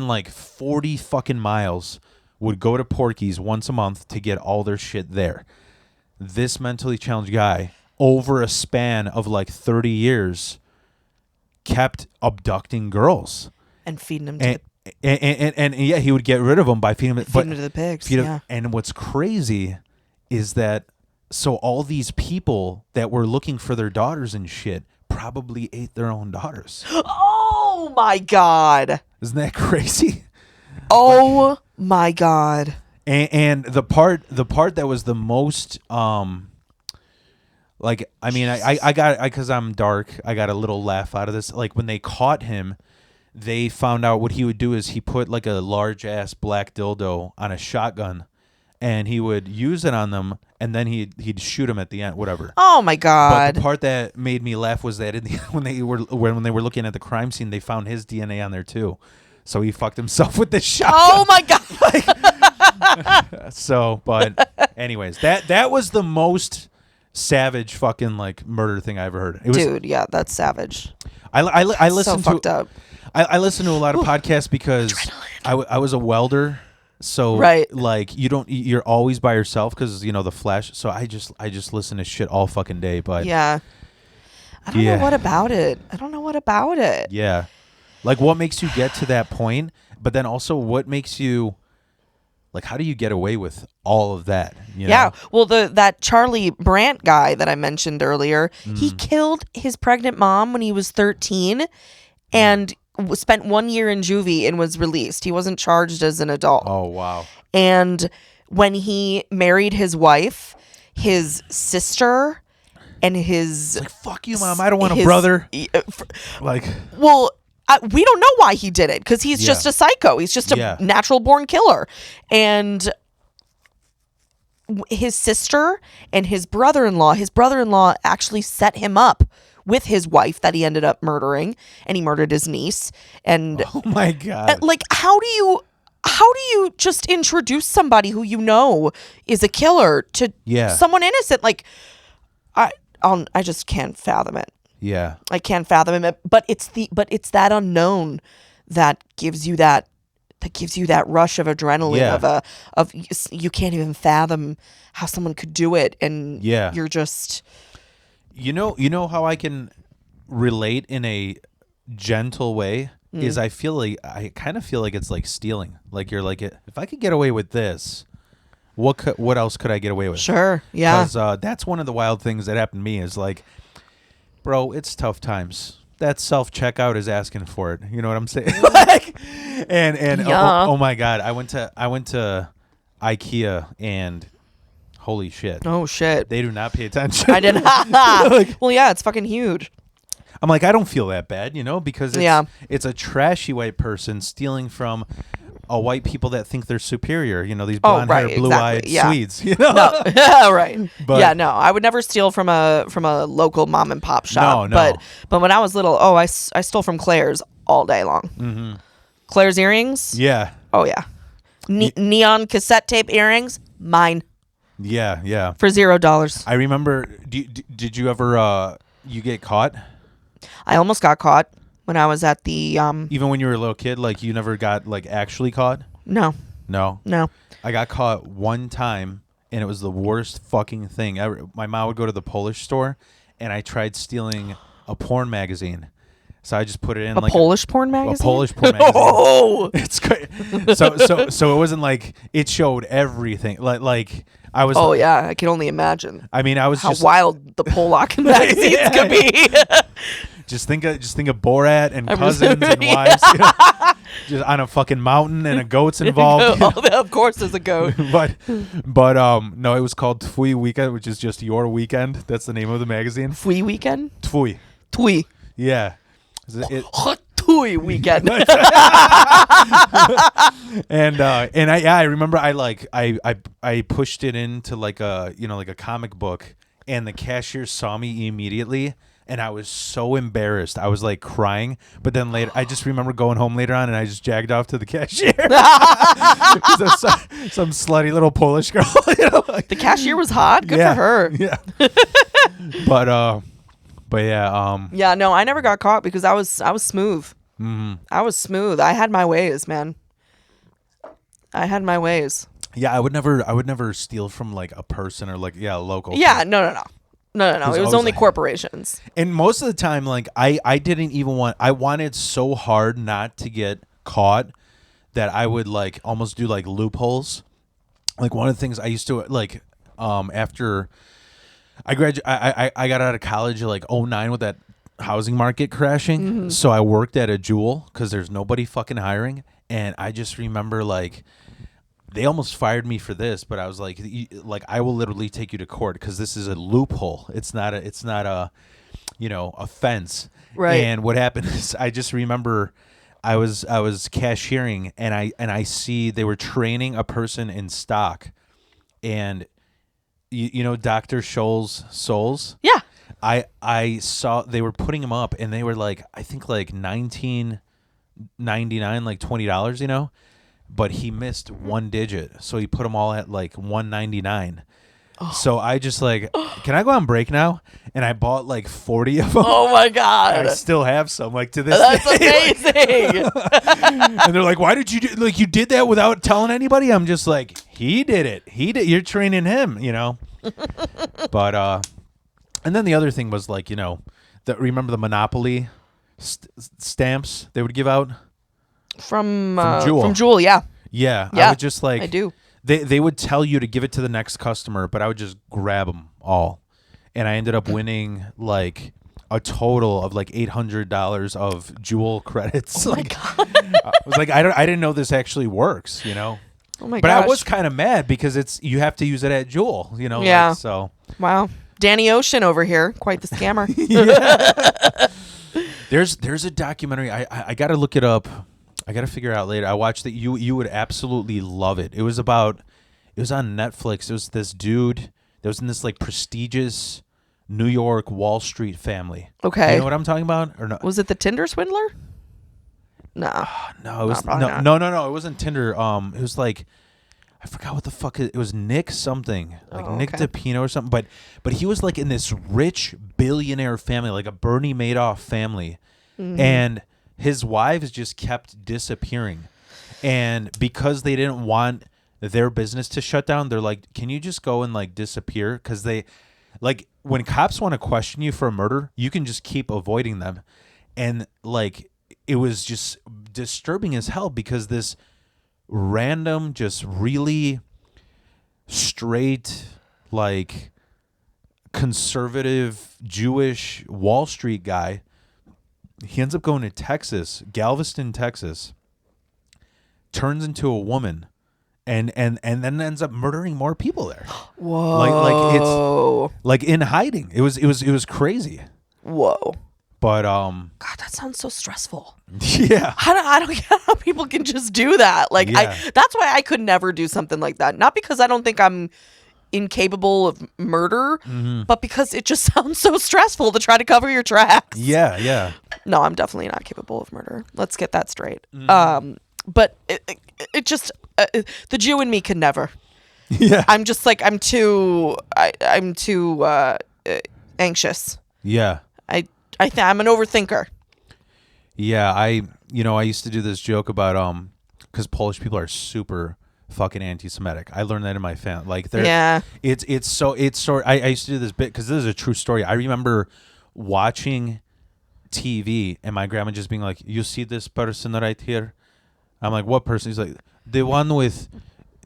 like 40 fucking miles would go to Porky's once a month to get all their shit there. This mentally challenged guy, over a span of like 30 years, kept abducting girls
And feeding them to
and yeah, he would get rid of them by feeding them,
to the pigs. Yeah.
And what's crazy is that so all these people that were looking for their daughters and shit probably ate their own daughters.
Oh my God.
Isn't that crazy?
Oh my God.
And the part that was the most like, I mean, I got, because I'm dark, I got a little laugh out of this. Like when they caught him, they found out what he would do is he put like a large ass black dildo on a shotgun, and he would use it on them, and then he'd shoot them at the end, whatever.
Oh my God.
But the part that made me laugh was that when they were looking at the crime scene, they found his DNA on there too. So he fucked himself with the shotgun.
Oh my God.
So, but anyways, that was the most savage fucking like murder thing I ever heard. It was,
dude, yeah, that's savage.
I listened
so fucked up.
I listened to a lot of podcasts because I was a welder. So
right.
like you're always by yourself because, you know, the flash. So I just listen to shit all fucking day. But
yeah, I don't know what about it.
Yeah. Like what makes you get to that point? But then also what makes you, like, how do you get away with all of that? You know?
Well, that Charlie Brandt guy that I mentioned earlier, he killed his pregnant mom when he was 13 and spent 1 year in juvie and was released. He wasn't charged as an adult.
Oh, wow.
And when he married his wife, his sister and his...
It's like, fuck you, Mom. I don't want a brother. Like...
Well... we don't know why he did it because he's just a psycho. He's just a natural born killer. And his sister and his brother-in-law actually set him up with his wife that he ended up murdering, and he murdered his niece. And
oh my God.
Like, how do you just introduce somebody who you know is a killer to someone innocent? Like, I just can't fathom it.
Yeah,
I can't fathom it, but it's that unknown that gives you that rush of adrenaline of you can't even fathom how someone could do it, and you're just
you know how I can relate in a gentle way is I kind of feel like it's like stealing. Like you're like, if I could get away with this, what else could I get away with?
Sure, yeah.
Because that's one of the wild things that happened to me is like, bro, it's tough times. That self-checkout is asking for it. You know what I'm saying? Like, and oh my God, I went to IKEA and holy shit.
Oh shit.
They do not pay attention.
I didn't. Like, well, yeah, it's fucking huge.
I'm like, I don't feel that bad, you know, because it's a trashy white person stealing from a white people that think they're superior, you know, these blonde-haired, blue-eyed Swedes, you know.
No, right?
But,
I would never steal from a local mom and pop shop.
No.
But when I was little, I stole from Claire's all day long. Mm-hmm. Claire's earrings.
Yeah.
Oh yeah. Neon cassette tape earrings, mine.
Yeah.
For $0.
I remember. Did you ever you get caught?
I almost got caught. When I was at the
even when you were a little kid, like you never got like actually caught?
No.
I got caught one time, and it was the worst fucking thing ever. My mom would go to the Polish store, and I tried stealing a porn magazine. So I just put it in like
Polish porn magazine.
A Polish porn magazine.
Oh,
it's great. So it wasn't like it showed everything. Like I was.
Oh yeah, I can only imagine.
I mean, I was
how wild the Polak magazines could be.
Just think of Borat and
I was-
cousins and
Yeah.
wives. You know, just on a fucking mountain and a goat's involved. You know?
Oh, of course, there's a goat.
but no, it was called Tfui Weekend, which is just your weekend. That's the name of the magazine.
Fui weekend.
Tfui.
Tui.
Yeah.
Tui weekend.
And I remember I pushed it into like a like a comic book, and the cashier saw me immediately, and I was so embarrassed. I was like crying, but then later I just remember going home later on, and I just jagged off to the cashier. some slutty little Polish girl. Like,
The cashier was hot. Good for her.
Yeah. But yeah.
Yeah, no, I never got caught because I was smooth.
Mm-hmm.
I was smooth. I had my ways, man. I had my ways.
Yeah, I would never steal from like a person or like a local.
Yeah, no. It was
always
only
a-
corporations.
And most of the time, like I didn't even I wanted so hard not to get caught that I would like almost do like loopholes. Like one of the things I used to like after I got out of college at like 2009 with that housing market crashing.
Mm-hmm.
So I worked at a Jewel because there's nobody fucking hiring. And I just remember like they almost fired me for this, but I was like I will literally take you to court because this is a loophole. It's not a offense.
Right.
And what happened is I just remember I was cashiering and I see they were training a person in stock, and you know Dr. Scholl's Souls?
Yeah.
I saw they were putting them up, and they were like I think like $19.99, like $20, you know, but he missed one digit, so he put them all at like $1.99. So I just like, can I go on break now? And I bought like 40 of them.
Oh my god.
I still have some, like to this
That's
day.
amazing.
And they're like, "Why did you do? Like you did that without telling anybody?" I'm just like, "He did it. He did. You're training him, you know." But and then the other thing was like, remember the Monopoly stamps they would give out
From
Jewel.
From Jewel, yeah.
Yeah, I
Yeah,
would just like
I do.
They would tell you to give it to the next customer, but I would just grab them all, and I ended up winning like a total of like $800 of Jewel credits.
Oh my
Like,
god.
I was like, I didn't know this actually works, you know.
Oh my
But
gosh.
I was kind of mad because you have to use it at Jewel, you know.
Yeah.
Like, so
Wow. Danny Ocean over here, quite the scammer.
there's a documentary. I got to look it up. I got to figure it out later. I watched it. You would absolutely love it. It was on Netflix. It was this dude that was in this like prestigious New York Wall Street family.
Okay.
You know what I'm talking about or no?
Was it the Tinder swindler? No.
No, it was
probably
no,
not.
no. It wasn't Tinder. It was like I forgot what the fuck it was. Nick something like
Oh,
Nick
okay.
DePino or something. But he was like in this rich billionaire family, like a Bernie Madoff family,
Mm-hmm.
and his wives just kept disappearing, and because they didn't want their business to shut down, they're like, "Can you just go and like disappear?" Because they, like, when cops want to question you for a murder, you can just keep avoiding them, and like it was just disturbing as hell because this random, just really straight, like conservative Jewish Wall Street guy, he ends up going to Texas, Galveston, Texas, turns into a woman, and then ends up murdering more people there.
Whoa.
Like it's like in hiding. It was crazy.
Whoa.
But
God, that sounds so stressful.
yeah.
I don't get how people can just do that. Like
Yeah.
that's why I could never do something like that. Not because I don't think I'm incapable of murder, but because it just sounds so stressful to try to cover your tracks.
Yeah.
No, I'm definitely not capable of murder. Let's get that straight. But it just the Jew in me could never.
Yeah.
I'm just like I'm too anxious.
Yeah.
I'm an overthinker.
Yeah, I used to do this joke about because Polish people are super fucking anti-Semitic. I learned that in my family. Like,
Yeah.
it's sort. I used to do this bit because this is a true story. I remember watching TV and my grandma just being like, "You see this person right here?" I'm like, "What person?" He's like, "The one with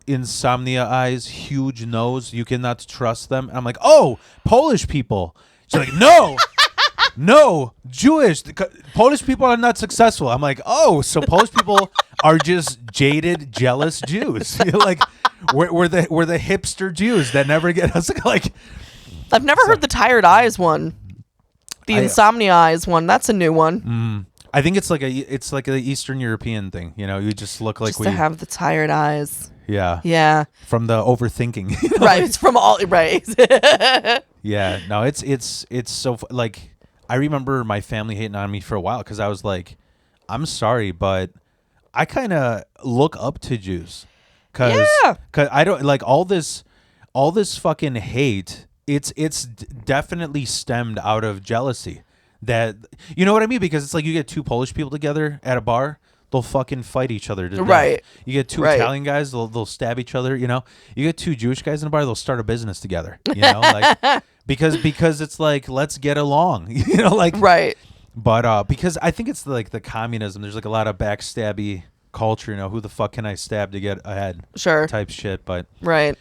insomnia eyes, huge nose. You cannot trust them." I'm like, "Oh, Polish people." She's like, "No." no, Jewish. Polish people are not successful. I'm like, oh, so Polish people are just jaded, jealous Jews. Like, we're the hipster Jews that never get us. Like,
I've never heard the tired eyes one. The insomnia eyes one. That's a new one.
I think it's like a Eastern European thing. You know, you just look like
Just to have the tired eyes.
Yeah.
Yeah.
From the overthinking. You know?
Right. It's from all right.
Yeah. No, it's so like I remember my family hating on me for a while because I was like, I'm sorry, but I kind of look up to Jews because I don't like all this fucking hate. It's definitely stemmed out of jealousy. That you know what I mean? Because it's like you get two Polish people together at a bar, they'll fucking fight each other to death.
Right.
You get two Italian guys, they'll stab each other. You know. You get two Jewish guys in a bar, they'll start a business together. You know, like because it's like let's get along. You know, like
right.
But because I think it's like the communism. There's like a lot of backstabby culture. You know, who the fuck can I stab to get ahead?
Sure.
Type shit. But
right.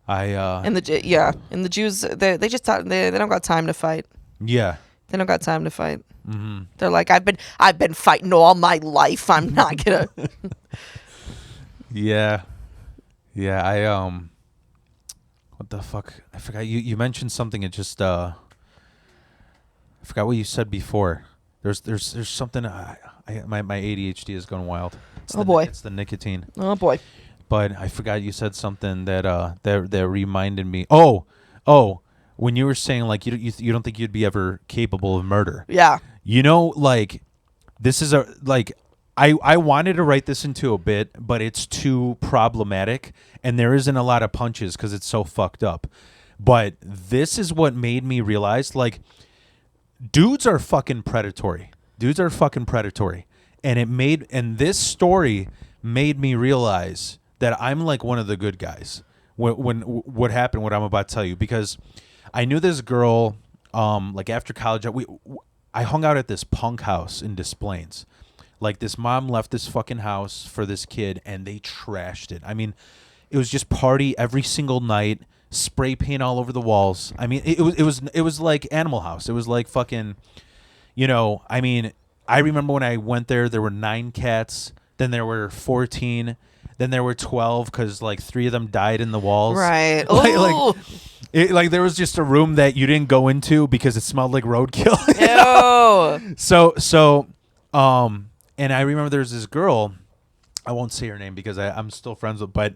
And
the Jews they just they don't got time to fight.
Yeah.
They don't got time to fight.
Mm-hmm.
They're like, I've been fighting all my life. I'm not gonna.
Yeah. What the fuck? I forgot. You mentioned something. It just I forgot what you said before. There's something. My ADHD is going wild. It's the nicotine.
Oh boy.
But I forgot you said something that reminded me. Oh. When you were saying like you don't think you'd be ever capable of murder.
Yeah.
You know, like this is I wanted to write this into a bit, but it's too problematic and there isn't a lot of punches because it's so fucked up. But this is what made me realize like dudes are fucking predatory. And this story made me realize that I'm like one of the good guys. When what happened, what I'm about to tell you, because I knew this girl, like after college, I hung out at this punk house in Des Plaines. Like this mom left this fucking house for this kid and they trashed it. I mean, it was just party every single night, spray paint all over the walls. I mean, it was like Animal House. It was like fucking, you know, I mean, I remember when I went there were 9 cats, then there were 14, then there were 12 because like 3 of them died in the walls.
Right.
Like there was just a room that you didn't go into because it smelled like roadkill.
Ew.
So, and I remember there was this girl, I won't say her name because I'm still friends with, but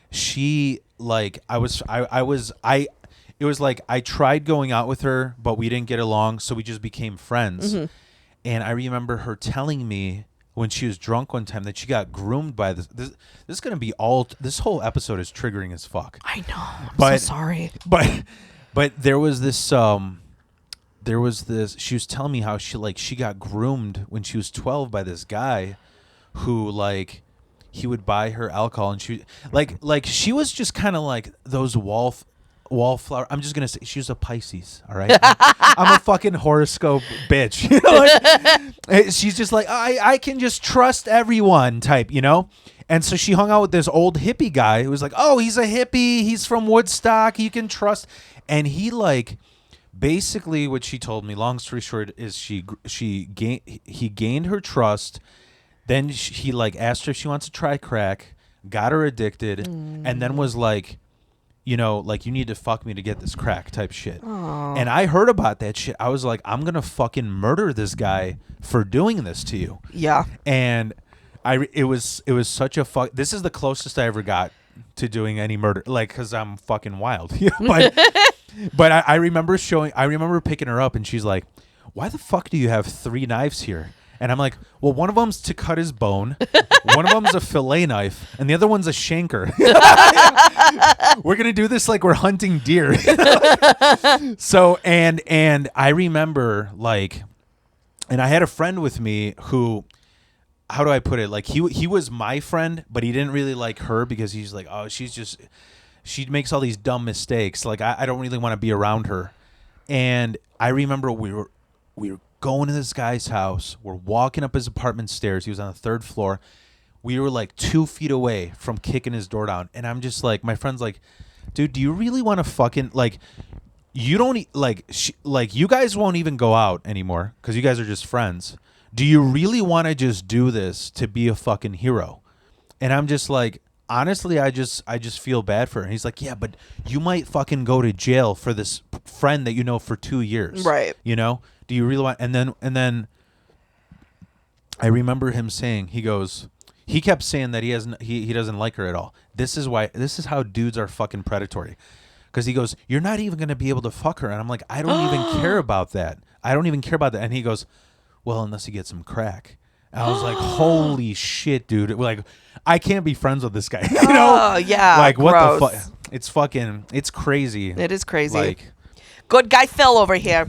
she like it was like I tried going out with her, but we didn't get along, so we just became friends. Mm-hmm. And I remember her telling me when she was drunk one time that she got groomed by this is going to be this whole episode is triggering as fuck.
I know. I'm so sorry.
But there was this she was telling me how she got groomed when she was 12 by this guy who like he would buy her alcohol and she like she was just kind of like those wallflower. I'm just gonna say she was a Pisces. All right, I'm a fucking horoscope bitch. You know, like, she's just like I can just trust everyone type. You know, and so she hung out with this old hippie guy who was like, oh, he's a hippie. He's from Woodstock. You can trust. And he like basically what she told me. Long story short is he gained her trust. Then he like asked her if she wants to try crack. Got her addicted, and then was like, you know, like you need to fuck me to get this crack type shit.
Aww.
And I heard about that shit. I was like, I'm gonna fucking murder this guy for doing this to you.
Yeah.
And it was such a fuck. This is the closest I ever got to doing any murder, like, cause I'm fucking wild. But I remember picking her up, and she's like, "Why the fuck do you have 3 knives here?" And I'm like, well, one of them's to cut his bone, one of them's a fillet knife, and the other one's a shanker. We're gonna do this like we're hunting deer. So and I remember like, and I had a friend with me who, how do I put it? Like he was my friend, but he didn't really like her because he's like, oh, she makes all these dumb mistakes. Like I don't really want to be around her. And I remember we were going to this guy's house. We're walking up his apartment stairs. He was on the 3rd floor. We were like 2 feet away from kicking his door down. And I'm just like, my friend's like, dude, do you really want to fucking like, you don't like you guys won't even go out anymore because you guys are just friends. Do you really want to just do this to be a fucking hero? And I'm just like, honestly, I just feel bad for her. And he's like, yeah, but you might fucking go to jail for this friend that you know for 2 years.
Right.
You know? Do you really want? And then I remember him saying, he kept saying that he doesn't like her at all. This is how dudes are fucking predatory. Because he goes, you're not even going to be able to fuck her. And I'm like, I don't even care about that. I don't even care about that. And he goes, well, unless you get some crack. And I was like, holy shit, dude. Like, I can't be friends with this guy. You know?
Oh, yeah.
Like,
gross.
what the fuck? It's crazy.
It is crazy.
Like,
good guy Phil over here.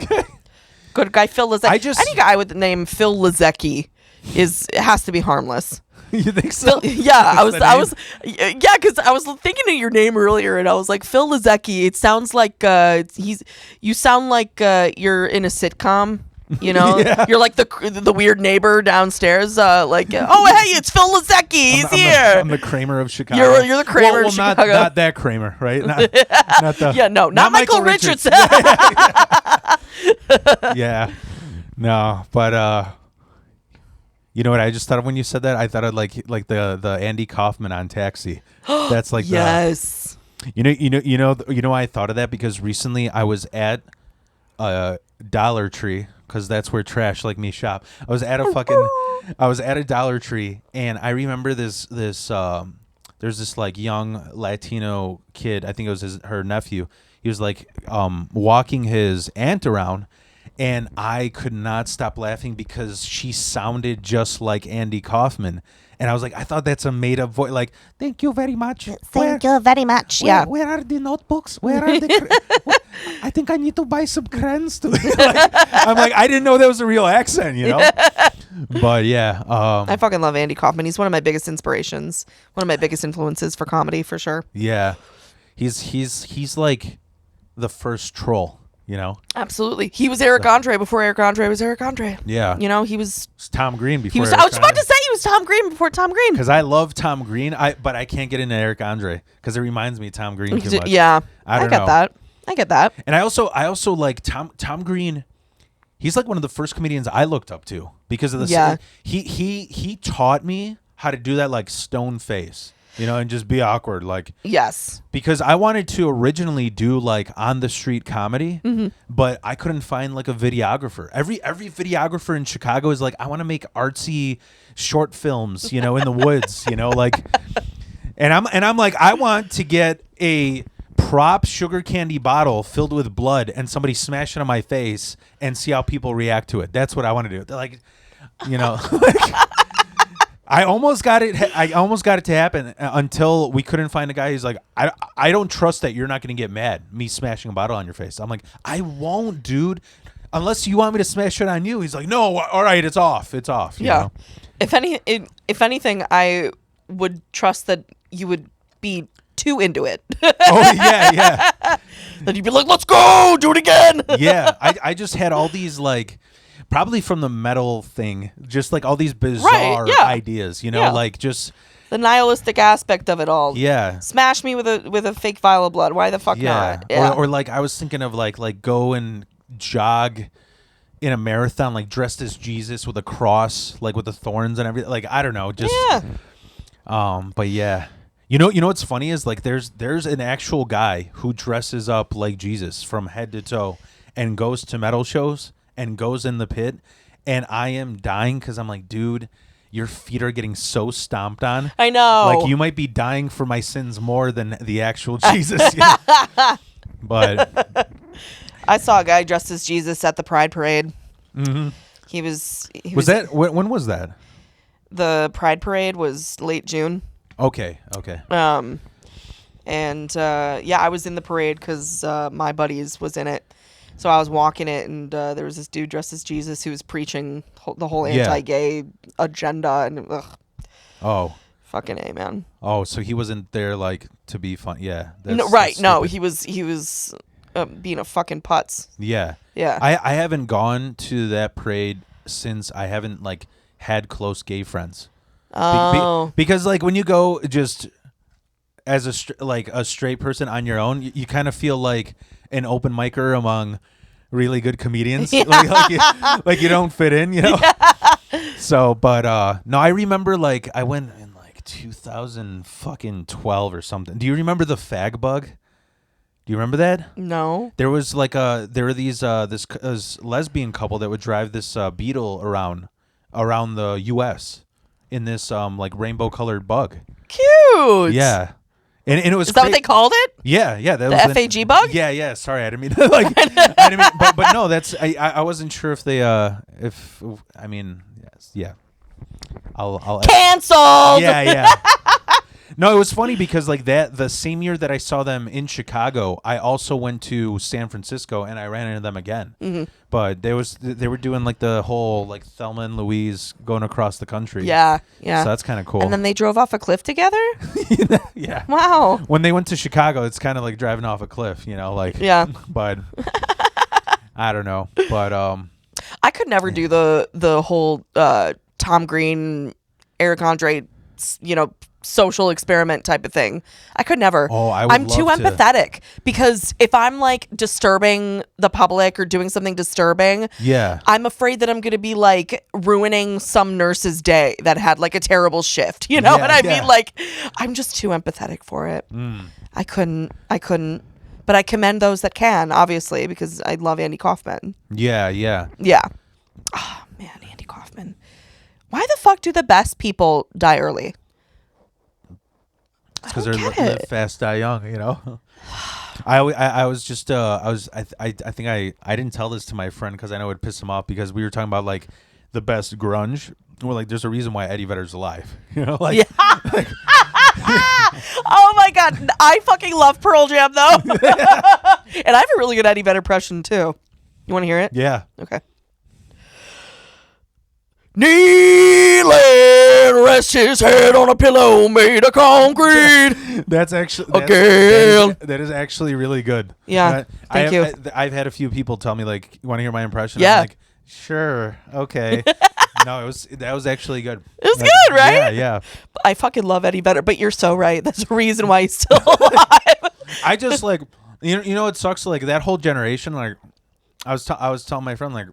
Good guy Phil Lizecki.
Any
guy with the name Phil Lizecki has to be harmless.
You think so?
Yeah, because I was thinking of your name earlier, and I was like, Phil Lizecki. It sounds like you sound like you're in a sitcom. You know,
Yeah.
You're like the weird neighbor downstairs. Oh, hey, it's Phil Lizecki. He's here.
I'm the Kramer of Chicago.
You're the Kramer of Chicago.
Not that Kramer, right? Not the,
yeah, no, not Michael Richards.
Yeah. No, but you know what I just thought of when you said that? I thought of like the Andy Kaufman on Taxi. That's like
yes.
You know I thought of that because recently I was at Dollar Tree because that's where trash like me shop. I was at a Dollar Tree and I remember this there's this like young Latino kid, I think it was her nephew. He was like walking his aunt around. And I could not stop laughing because she sounded just like Andy Kaufman. And I was like, I thought that's a made-up voice. Like, thank you very much.
Thank you very much.
Yeah. Where are the notebooks? Where are the... I think I need to buy some crayons too. I'm like, I didn't know that was a real accent, you know? But yeah.
I fucking love Andy Kaufman. He's one of my biggest inspirations. One of my biggest influences for comedy, for sure.
Yeah. He's like the first troll. You know,
absolutely. He was Eric Andre before Eric Andre was Eric Andre.
Yeah,
you know, he was
Tom Green before.
I was about to say he was Tom Green before Tom Green.
Because I love Tom Green, but I can't get into Eric Andre because it reminds me of Tom Green too much.
Yeah,
I
get that. I get that.
And I also like Tom Green. He's like one of the first comedians I looked up to because of the.
Yeah.
He taught me how to do that like stone face. You know, and just be awkward, like
yes.
Because I wanted to originally do like on the street comedy, but I couldn't find like a videographer. Every videographer in Chicago is like, I want to make artsy short films, you know, in the woods, you know, like, and I'm like, I want to get a prop sugar candy bottle filled with blood and somebody smash it on my face and see how people react to it. That's what I want to do. They're like, you know. I almost got it to happen until we couldn't find a guy who's like, I don't trust that you're not going to get mad, me smashing a bottle on your face. I'm like, I won't, dude, unless you want me to smash it on you. He's like, no, all right, it's off. It's off.
Yeah.
Know?
If anything, I would trust that you would be too into it.
Oh, yeah.
Then you'd be like, let's go, do it again.
Yeah. I just had all these like, probably from the metal thing, just like all these bizarre ideas, you know, like just
the nihilistic aspect of it all.
Yeah,
smash me with a fake vial of blood. Why the fuck not?
Yeah. Or like I was thinking of like go and jog in a marathon, like dressed as Jesus with a cross, like with the thorns and everything. Like I don't know, just but yeah. You know what's funny is like there's an actual guy who dresses up like Jesus from head to toe and goes to metal shows. And goes in the pit, and I am dying because I'm like, dude, your feet are getting so stomped on.
I know.
Like, you might be dying for my sins more than the actual Jesus. You know? But
I saw a guy dressed as Jesus at the Pride Parade.
Mm-hmm.
He was
that when was that?
The Pride Parade was late June.
Okay.
And I was in the parade because my buddies was in it. So I was walking it, and there was this dude dressed as Jesus who was preaching the whole anti-gay agenda, and
oh,
fucking A, man.
Oh, so he wasn't there like to be fun. Yeah,
no, right? No, he was being a fucking putz.
Yeah. I haven't gone to that parade since I haven't like had close gay friends.
Oh,
because like when you go just as a straight person on your own, you kind of feel like an open micer among really good comedians.
Yeah.
Like you don't fit in, you know. So, but no, I remember like I went in like 2012 or something. Do you remember the fag bug? Do you remember that?
No.
There was like there were these this lesbian couple that would drive this beetle around the U.S. in this like rainbow colored bug.
Cute.
Yeah. And it was
Is that what they called it?
Yeah, that
The
was
FAG bug?
Yeah. Sorry, I didn't mean to, like. I didn't mean, but no, that's I wasn't sure if they if I mean yes, yeah. I'll
Canceled.
Yeah. No, it was funny because like that the same year that I saw them in Chicago, I also went to San Francisco and I ran into them again.
Mm-hmm.
But they were doing like the whole like Thelma and Louise going across the country.
Yeah.
So that's kind of cool.
And then they drove off a cliff together?
Yeah.
Wow.
When they went to Chicago, it's kind of like driving off a cliff, you know, like.
Yeah.
But I don't know. But
I could never do the whole Tom Green, Eric Andre, social experiment type of thing. I could never.
Oh, I would
I'm too
love to.
empathetic because if I'm like disturbing the public or doing something disturbing,
yeah.
I'm afraid that I'm going to be like ruining some nurse's day that had like a terrible shift, you know
Yeah,
what I
yeah.
mean? Like I'm just too empathetic for it. I couldn't. But I commend those that can, obviously, because I love Andy Kaufman.
Yeah.
Yeah. Oh man, Andy Kaufman. Why the fuck do the best people die early?
Because
I
they're
don't get
live
it.
fast, die young, you know. I was just I think I didn't tell this to my friend because I know it would piss him off because we were talking about like the best grunge. We're like, there's a reason why Eddie Vedder's alive, you know, like.
Yeah.
Like,
Oh my god, I fucking love Pearl Jam though, and I have a really good Eddie Vedder impression too. You want to hear it?
yeah.
Okay. Kneeling, rest his head on a pillow made of concrete.
That's actually
Again.
that is actually really good.
Yeah, thank you.
I've had a few people tell me like, "You want to hear my impression?"
Yeah.
I'm like, "Sure, okay." No, that was actually good.
It was good, right?
Yeah.
I fucking love Eddie Vedder, but you're so right. That's the reason why he's still alive.
I just like you know it sucks like that whole generation like I was telling my friend like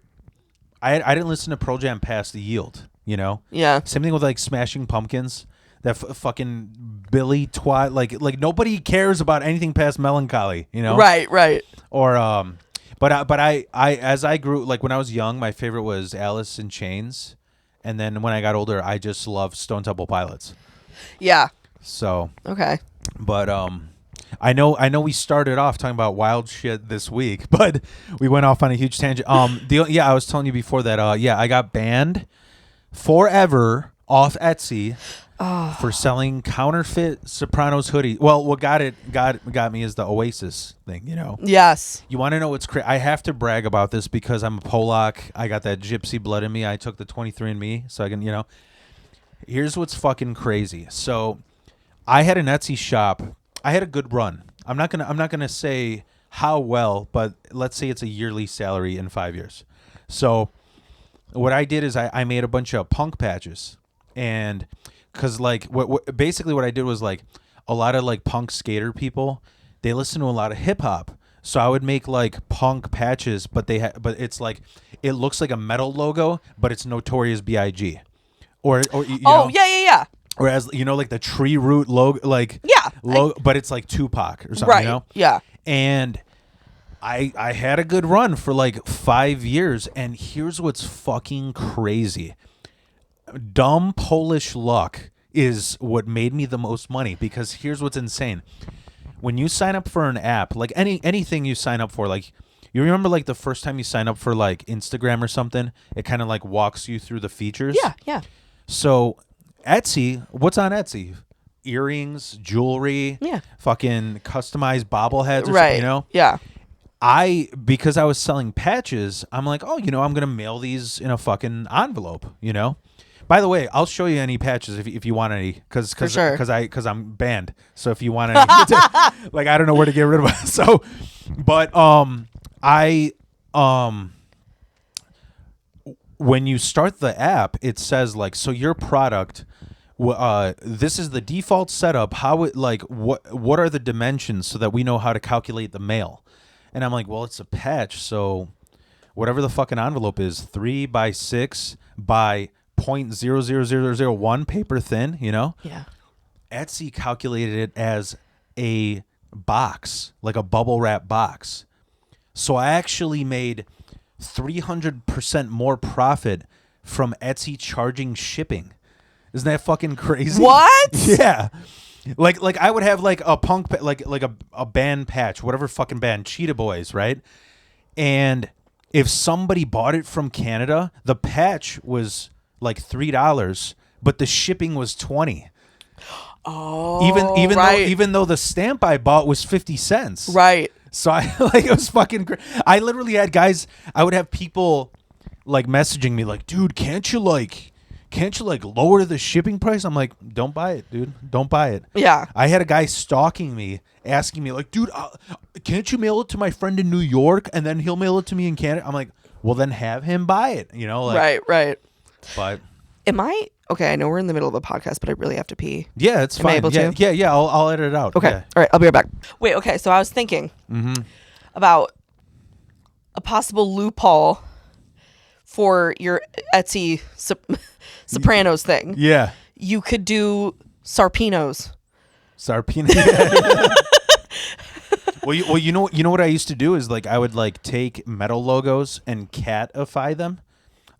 I didn't listen to Pearl Jam past the Yield, you know.
Yeah.
Same thing with like Smashing Pumpkins. That fucking Billy twat like nobody cares about anything past Melancholy, you know.
Right.
Or but I as I grew like when I was young, my favorite was Alice in Chains, and then when I got older, I just loved Stone Temple Pilots.
Yeah.
So,
Okay.
but I know we started off talking about wild shit this week, but we went off on a huge tangent. I was telling you before that I got banned forever off Etsy. For selling counterfeit Sopranos hoodie. Well, what got me is the Oasis thing, you know.
Yes.
You want to know what's crazy? I have to brag about this because I'm a Polak. I got that gypsy blood in me. I took the 23andMe so I can, you know. Here's what's fucking crazy. So, I had an Etsy shop. I had a good run. I'm not gonna say how well, but let's say it's a yearly salary in 5 years. So, what I did is I made a bunch of punk patches and. Because like basically what I did was like a lot of like punk skater people, they listen to a lot of hip hop, so I would make like punk patches, but but it's like it looks like a metal logo, but it's Notorious B.I.G. or you know,
yeah.
Whereas you know like the tree root logo like but it's like Tupac or something,
Right.
you know?
Yeah.
And I had a good run for like 5 years, and here's what's fucking crazy. Dumb Polish luck is what made me the most money because here's what's insane. When you sign up for an app, like anything you sign up for, like you remember like the first time you sign up for like Instagram or something, it kind of like walks you through the features.
Yeah.
So Etsy, what's on Etsy? Earrings, jewelry, fucking customized bobbleheads or something, you know?
Yeah.
Because I was selling patches, I'm like, oh, you know, I'm going to mail these in a fucking envelope, you know? By the way, I'll show you any patches if you want any, because I'm banned. So if you want any, like I don't know where to get rid of it. So, but when you start the app, it says like, so your product, this is the default setup. How it like what are the dimensions so that we know how to calculate the mail. And I'm like, well, it's a patch, so whatever the fucking envelope is, 3 by 6 by 0.00001 paper thin, you know?
Yeah.
Etsy calculated it as a box, like a bubble wrap box. So I actually made 300% more profit from Etsy charging shipping. Isn't that fucking crazy?
What?
Yeah. Like I would have like a punk like a band patch, whatever fucking band, Cheetah Boys, right? And if somebody bought it from Canada, the patch was like $3, but the shipping was $20.
Oh,
Even though the stamp I bought was 50 cents.
Right.
So I like it was fucking I literally had guys, I would have people like messaging me like, "Dude, can't you lower the shipping price?" I'm like, "Don't buy it, dude. Don't buy it."
Yeah.
I had a guy stalking me, asking me like, "Dude, can't you mail it to my friend in New York and then he'll mail it to me in Canada?" I'm like, "Well, then have him buy it." You know, like
Right.
But
Am I okay? I know we're in the middle of a podcast, but I really have to pee.
yeah, it's
Am I
fine.
able
Yeah,
to?
yeah. I'll edit it out.
Okay.
Yeah.
All right. I'll be right back. Wait. Okay. So I was thinking about a possible loophole for your Etsy Sopranos thing.
Yeah.
You could do Sarpinos.
Sarpina. Well, you know what I used to do is like I would like take metal logos and catify them,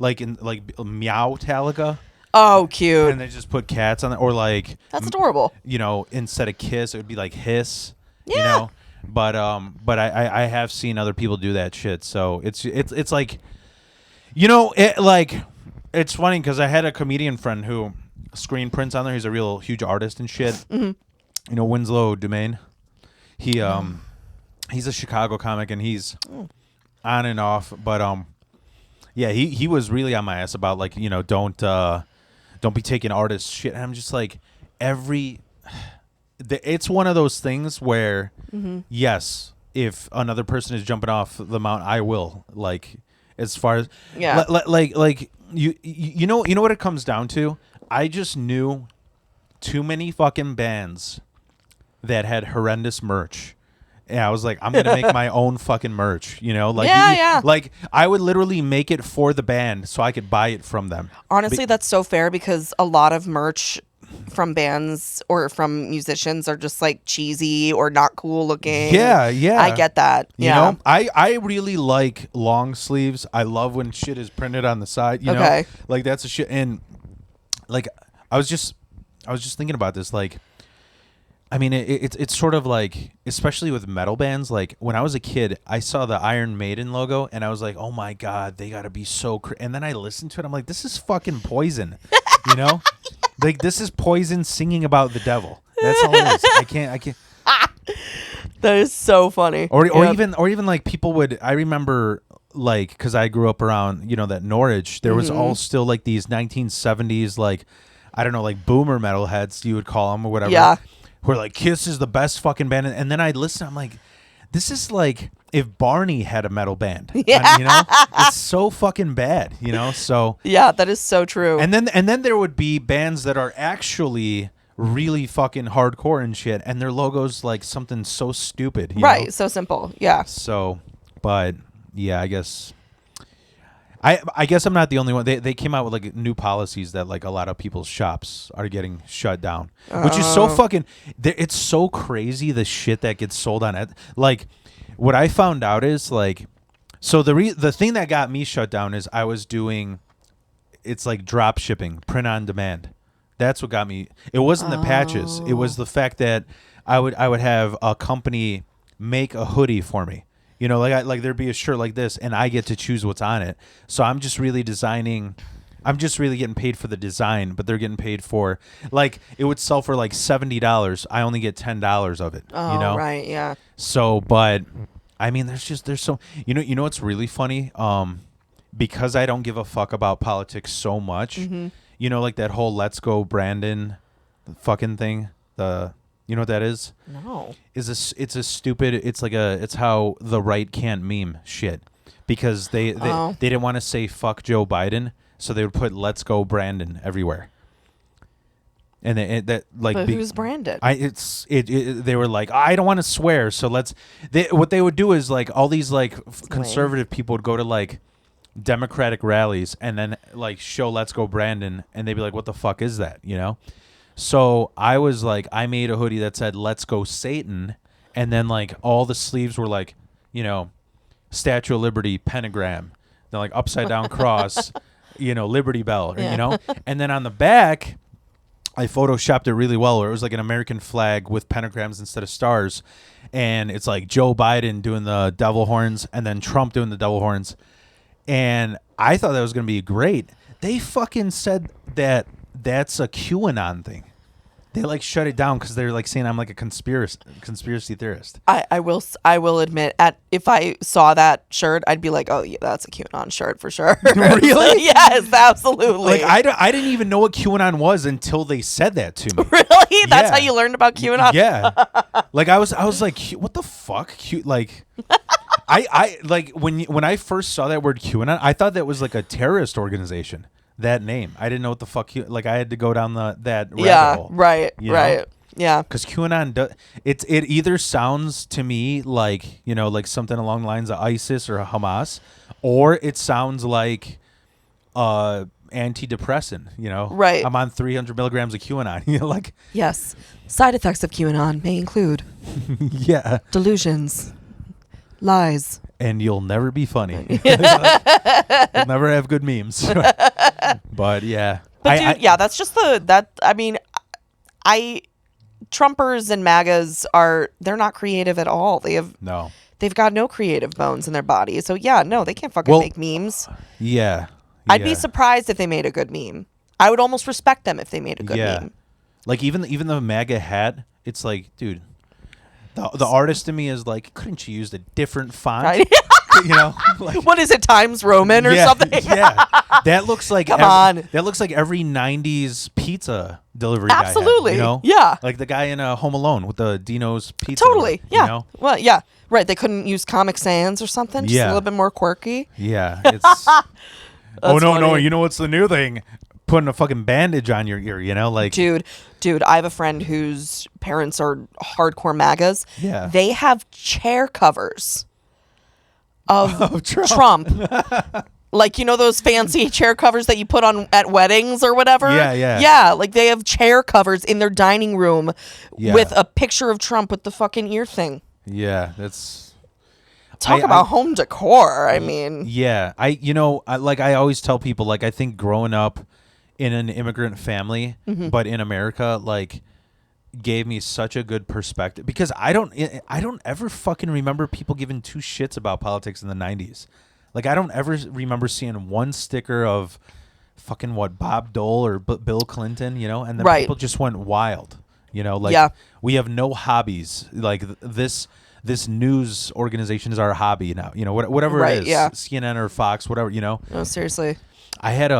like in like Meowtalica,
Oh, cute.
and then just put cats on it, or like
That's adorable.
you know, instead of kiss, it would be like hiss. You
Yeah.
know, but I have seen other people do that shit. So it's like, you know, it's funny because I had a comedian friend who screen prints on there. He's a real huge artist and shit.
Mm-hmm.
You know, Winslow Dumaine. He's a Chicago comic and he's on and off, but yeah, he was really on my ass about like, you know, don't be taking artist shit. And I'm just like, it's one of those things where yes, if another person is jumping off the mountain, I will, like, as far as like you know what it comes down to. I just knew too many fucking bands that had horrendous merch. Yeah, I was like, I'm gonna make my own fucking merch, you know, like
Yeah.
like I would literally make it for the band so I could buy it from them.
Honestly, that's so fair because a lot of merch from bands or from musicians are just like cheesy or not cool looking.
Yeah.
I get that.
You know, I really like long sleeves. I love when shit is printed on the side. You know, like that's a shit. And like I was just thinking about this. Like, I mean, it's sort of like, especially with metal bands. Like when I was a kid, I saw the Iron Maiden logo, and I was like, "Oh my god, they gotta be so." And then I listened to it. I'm like, "This is fucking Poison," you know? Like this is Poison singing about the devil. That's all it is. I can't.
That is so funny.
Or even like people would. I remember like because I grew up around that Norwich. There was all still like these 1970s like I don't know like boomer metalheads you would call them or whatever.
Yeah.
Where like Kiss is the best fucking band, and then I'd listen. I'm like, this is like if Barney had a metal band.
Yeah.
You know, it's so fucking bad. You know, so
yeah, that is so true.
And then there would be bands that are actually really fucking hardcore and shit, and their logo's like something so stupid. You know?
So simple. Yeah.
So, but yeah, I guess I'm not the only one. They came out with like new policies that like a lot of people's shops are getting shut down, which is so fucking. It's so crazy the shit that gets sold on it. Like, what I found out is like, so the thing that got me shut down is I was doing, it's like drop shipping, print on demand. That's what got me. It wasn't the patches. It was the fact that I would have a company make a hoodie for me. You know, like there'd be a shirt like this, and I get to choose what's on it. So I'm just really designing. I'm just really getting paid for the design, but they're getting paid for like it would sell for like $70. I only get $10 of it.
Oh,
you know,
right, yeah.
So, but I mean, there's so you know what's really funny? Because I don't give a fuck about politics so much. You know, like that whole "Let's Go Brandon" fucking thing. You know what that is?
No.
It's a stupid. It's how the right can't meme shit because they didn't want to say fuck Joe Biden, so they would put "Let's Go Brandon" everywhere. and that like
But who's Brandon?
They were like, I don't want to swear, so what they would do is like all these like conservative people would go to like Democratic rallies and then like show "Let's Go Brandon," and they'd be like, what the fuck is that, you know? So I was like, I made a hoodie that said "Let's Go Satan," and then like all the sleeves were like, you know, Statue of Liberty pentagram, then like upside down cross, you know, Liberty Bell, or, you know, and then on the back, I photoshopped it really well, where it was like an American flag with pentagrams instead of stars, and it's like Joe Biden doing the devil horns, and then Trump doing the devil horns, and I thought that was gonna be great. They fucking said that that's a QAnon thing. They like shut it down because they're like saying I'm like a conspiracy theorist.
I will admit, if I saw that shirt, I'd be like, oh yeah, that's a QAnon shirt for sure.
Really?
Yes, absolutely.
Like I didn't even know what QAnon was until they said that to me.
Really? That's
Yeah.
how you learned about QAnon?
Yeah. Like I was like, what the fuck? Like I like when I first saw that word QAnon, I thought that was like a terrorist organization. That name, I didn't know what the fuck. Like I had to go down that rabbit hole.
Right,
you
right.
know?
Yeah.
Because QAnon, it either sounds to me like, you know, like something along the lines of ISIS or Hamas, or it sounds like antidepressant. You know,
Right.
I'm on 300 milligrams of QAnon. You know, like
Yes. Side effects of QAnon may include
yeah,
delusions, lies.
and you'll never be funny. You'll never have good memes. But yeah,
But dude, yeah, that's just I mean, Trumpers and MAGAs they're not creative at all. They've got no creative bones in their body. So yeah, no, they can't fucking make memes.
Yeah.
I'd be surprised if they made a good meme. I would almost respect them if they made a good meme.
Like even the MAGA hat, it's like, dude, the artist in me is like, couldn't you use a different font?
Right?
You know, like,
What is it, Times Roman or something?
Yeah, that looks like
Come on.
That looks like every '90s pizza delivery
Absolutely.
guy had, you know?
Yeah.
Like the guy in Home Alone with the Dino's Pizza.
Totally. Yeah.
You know?
Well, yeah. Right. They couldn't use Comic Sans or something. Just
Yeah.
a little bit more quirky.
Yeah. It's. Oh no,
funny.
you know what's the new thing? Putting a fucking bandage on your ear. You know, like
Dude, I have a friend whose parents are hardcore MAGAs.
Yeah.
They have chair covers of Trump. Like, you know those fancy chair covers that you put on at weddings or whatever?
Yeah, yeah.
Yeah, like they have chair covers in their dining room
Yeah.
with a picture of Trump with the fucking ear thing.
Yeah, that's.
Talk about home decor. I mean,
Yeah, I always tell people, like, I think growing up in an immigrant family, but in America, like, gave me such a good perspective, because I don't ever fucking remember people giving two shits about politics in the 90s. Like, I don't ever remember seeing one sticker of fucking Bob Dole or Bill Clinton, you know, and then people just went wild, you know, like we have no hobbies. Like this news organization is our hobby now, you know, whatever it is, CNN or Fox, whatever, you know.
no, seriously.
I had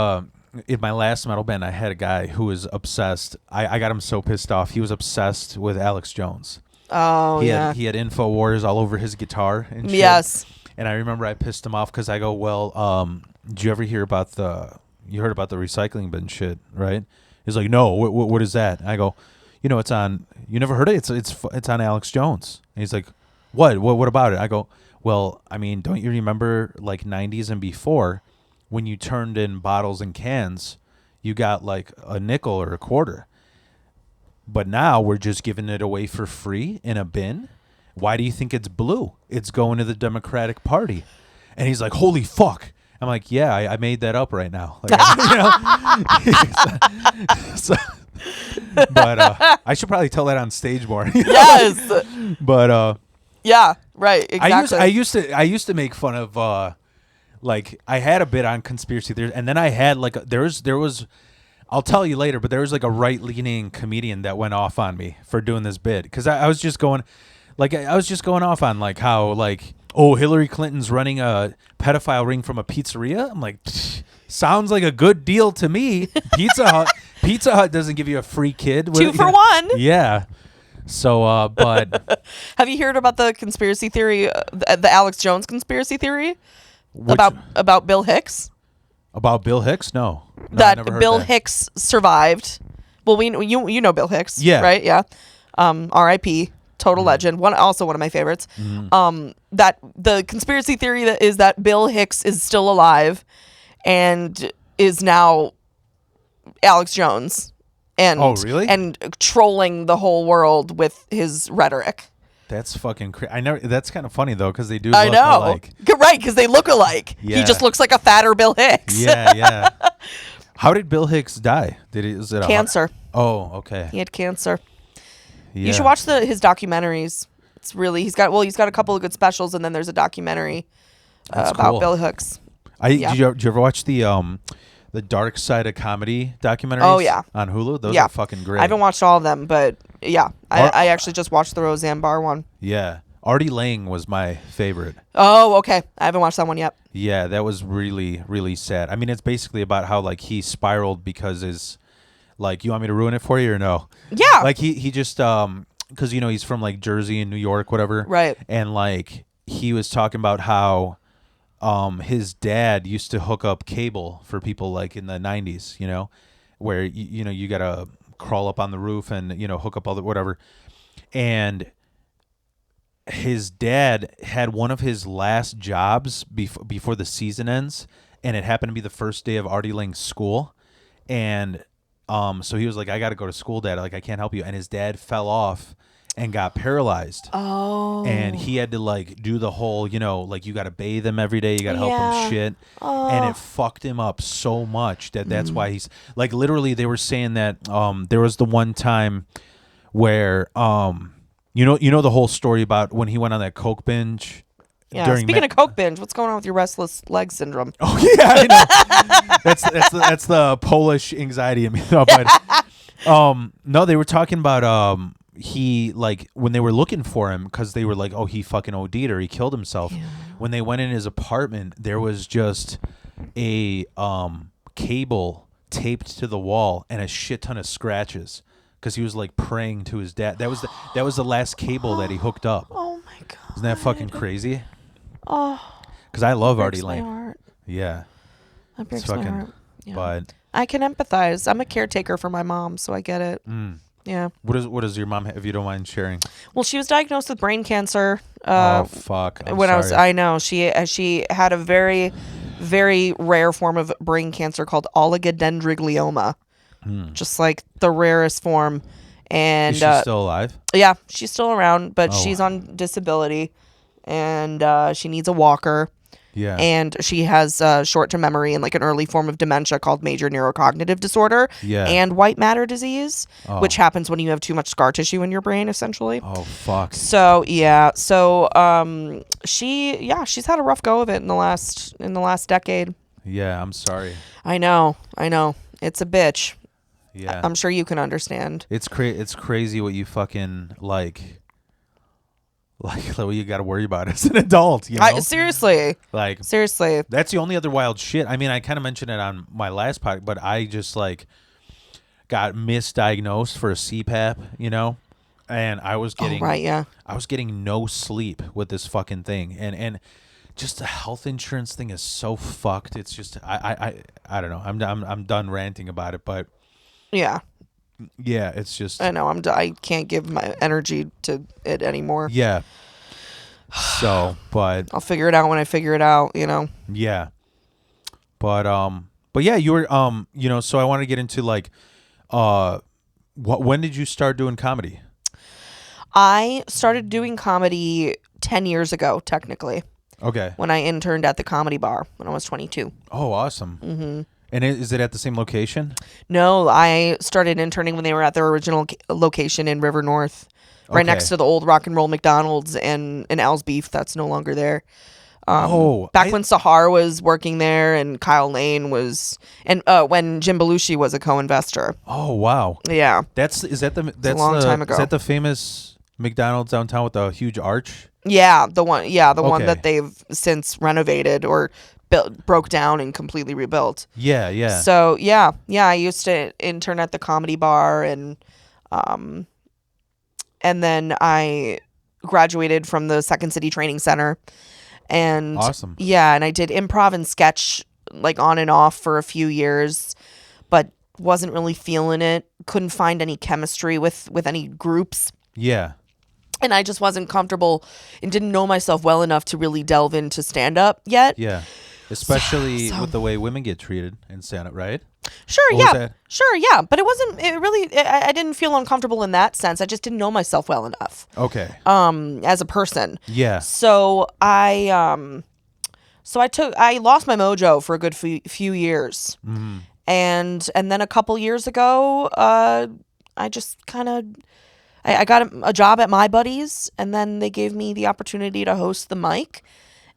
in my last metal band, I had a guy who was obsessed. I got him so pissed off. He was obsessed with Alex Jones.
Oh,
He
yeah.
had InfoWars all over his guitar and shit.
Yes.
And I remember I pissed him off because I go, well, did you ever hear about you heard about the recycling bin shit, right? He's like, no, what is that? And I go, you know, you never heard it? It's on Alex Jones. And he's like, what about it? I go, well, I mean, don't you remember like 90s and before, when you turned in bottles and cans, you got like a nickel or a quarter. But now we're just giving it away for free in a bin. Why do you think it's blue? It's going to the Democratic Party. And he's like, holy fuck. I'm like, yeah, I made that up right now. Like, but I should probably tell that on stage more.
Yes.
But
yeah, right. Exactly.
I used to make fun of like, I had a bit on conspiracy theories, and then I had like there was I'll tell you later, but there was like a right-leaning comedian that went off on me for doing this bit, because I was just going off on like how, like, oh, Hillary Clinton's running a pedophile ring from a pizzeria. I'm like, sounds like a good deal to me. Pizza Hut doesn't give you a free kid.
2 for 1.
Yeah. So, but
Have you heard about the conspiracy theory, the Alex Jones conspiracy theory about Bill Hicks?
About Bill Hicks? No, I
That
never heard
Bill
that.
Hicks survived Well, you know Bill Hicks,
Yeah.
right? Yeah. R.I.P. Total legend. One of my favorites. That the conspiracy theory that is that Bill Hicks is still alive and is now Alex Jones and
Oh, really?
and trolling the whole world with his rhetoric.
That's fucking crazy. I never. That's kind of funny though, because they do
I
look
know.
alike.
Right, because they look alike.
Yeah.
He just looks like a fatter Bill Hicks.
Yeah. How did Bill Hicks die? Is it
Cancer.
Oh, okay.
He had cancer.
Yeah.
You should watch his documentaries. It's really he's got a couple of good specials, and then there's a documentary
That's
about
cool.
Bill Hicks.
Did you ever watch the Dark Side of Comedy documentaries?
Oh, yeah.
On Hulu. Those
Yeah.
are fucking great.
I haven't watched all of them, but yeah, I actually just watched the Roseanne Barr one.
Yeah. Artie Lang was my favorite.
Oh, okay. I haven't watched that one yet.
Yeah, that was really, really sad. I mean, it's basically about how like he spiraled because you want me to ruin it for you or no?
Yeah.
Like he just because he's from like Jersey and New York, whatever.
Right.
And like he was talking about how his dad used to hook up cable for people like in the 90s, where you got to crawl up on the roof and hook up all the whatever. And his dad had one of his last jobs before the season ends, and it happened to be the first day of Artie Lang's school. And so he was like, I got to go to school, Dad. Like, I can't help you. And his dad fell off and got paralyzed.
Oh.
And he had to like do the whole, like you got to bathe him every day. You got to help him shit.
Oh.
And it fucked him up so much that's why he's like, literally they were saying that there was the one time where you know the whole story about when he went on that coke binge.
Yeah. Speaking of coke binge, what's going on with your restless leg syndrome?
Oh yeah, I know. that's the Polish anxiety in me. No, but no, they were talking about he like when they were looking for him because they were like, oh, he fucking OD'd or he killed himself. Yeah. When they went in his apartment, there was just a cable taped to the wall and a shit ton of scratches. Because he was like praying to his dad. That was the last cable that he hooked up.
Oh my god!
Isn't that fucking crazy?
Oh,
because I love Artie
my
Lang.
heart.
Yeah,
That breaks
it's fucking.
my heart. Yeah.
But
I can empathize. I'm a caretaker for my mom, so I get it. Yeah.
what does your mom have, if you don't mind sharing?
Well, she was diagnosed with brain cancer.
Oh fuck! I'm
when
sorry.
I know she had a very, very rare form of brain cancer called oligodendroglioma. Just like the rarest form. And
is she still alive?
Yeah, she's still around, but
Oh.
she's on disability, and she needs a walker.
Yeah.
And she has short-term memory and like an early form of dementia called major neurocognitive disorder.
Yeah.
And white matter disease,
Oh.
which happens when you have too much scar tissue in your brain, essentially.
Oh fuck.
So yeah, she's had a rough go of it in the last decade.
Yeah, I'm sorry.
I know, it's a bitch.
Yeah.
I'm sure you can understand.
It's crazy what you fucking like what you got to worry about as an adult,
Seriously.
Like
Seriously.
that's the only other wild shit. I mean, I kind of mentioned it on my last podcast, but I just like got misdiagnosed for a CPAP, and I was getting
right, yeah.
I was getting no sleep with this fucking thing, and just the health insurance thing is so fucked. It's just I don't know. I'm done ranting about it, but
yeah.
Yeah, it's just
I know I can't give my energy to it anymore.
Yeah. So, but
I'll figure it out when I figure it out,
Yeah. But yeah, you were so I want to get into like when did you start doing comedy?
I started doing comedy 10 years ago, technically.
Okay.
When I interned at the Comedy Bar when I was 22.
Oh, awesome. Mm-hmm. And is it at the same location?
No, I started interning when they were at their original location in River North, right next to the old rock and roll McDonald's and Al's Beef that's no longer there. Back when Sahar was working there and Kyle Lane was, and when Jim Belushi was a co-investor.
Oh wow.
Yeah.
That's a
long time ago.
Is that the famous McDonald's downtown with the huge arch?
Yeah, the one
Okay.
that they've since renovated or broke down and completely rebuilt.
Yeah, yeah.
So yeah, I used to intern at the Comedy Bar, and then I graduated from the Second City Training Center, and
Awesome.
Yeah, and I did improv and sketch like on and off for a few years, but wasn't really feeling it. Couldn't find any chemistry with any groups.
Yeah.
And I just wasn't comfortable and didn't know myself well enough to really delve into stand up yet.
Yeah. Especially with the way women get treated in stand up, right?
Sure,
What was
yeah.
that?
Sure, yeah. But it really, I didn't feel uncomfortable in that sense. I just didn't know myself well enough.
Okay.
As a person.
Yeah.
So I lost my mojo for a good few years.
Mm-hmm.
And then a couple years ago, I just kind of, I got a job at My Buddies, and then they gave me the opportunity to host the mic.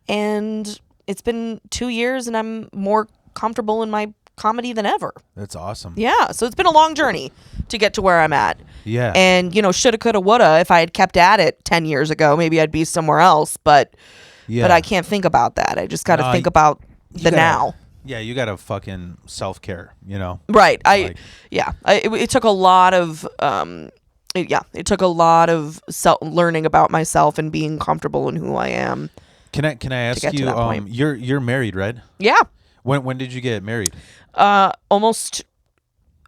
And it's been 2 years, and I'm more comfortable in my comedy than ever.
That's awesome.
Yeah, so it's been a long journey to get to where I'm at.
Yeah.
And, shoulda, coulda, woulda. If I had kept at it 10 years ago, maybe I'd be somewhere else. But I can't think about that. I just got to think about the now.
Yeah, you got to fucking self-care,
Right. It took a lot of it took a lot of learning about myself and being comfortable in who I am.
Can I ask you, you're married, right?
Yeah.
When did you get married?
Almost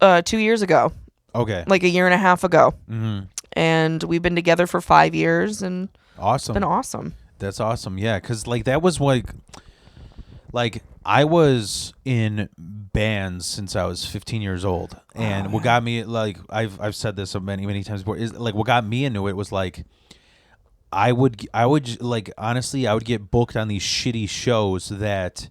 2 years ago.
Okay.
Like a year and a half ago.
Mm-hmm.
And we've been together for 5 years, and
awesome.
It's been awesome.
That's awesome. Yeah, because that was like I was in bands since I was 15 years old, and what got me, I've said this many times before, is what got me into it was I would honestly I would get booked on these shitty shows that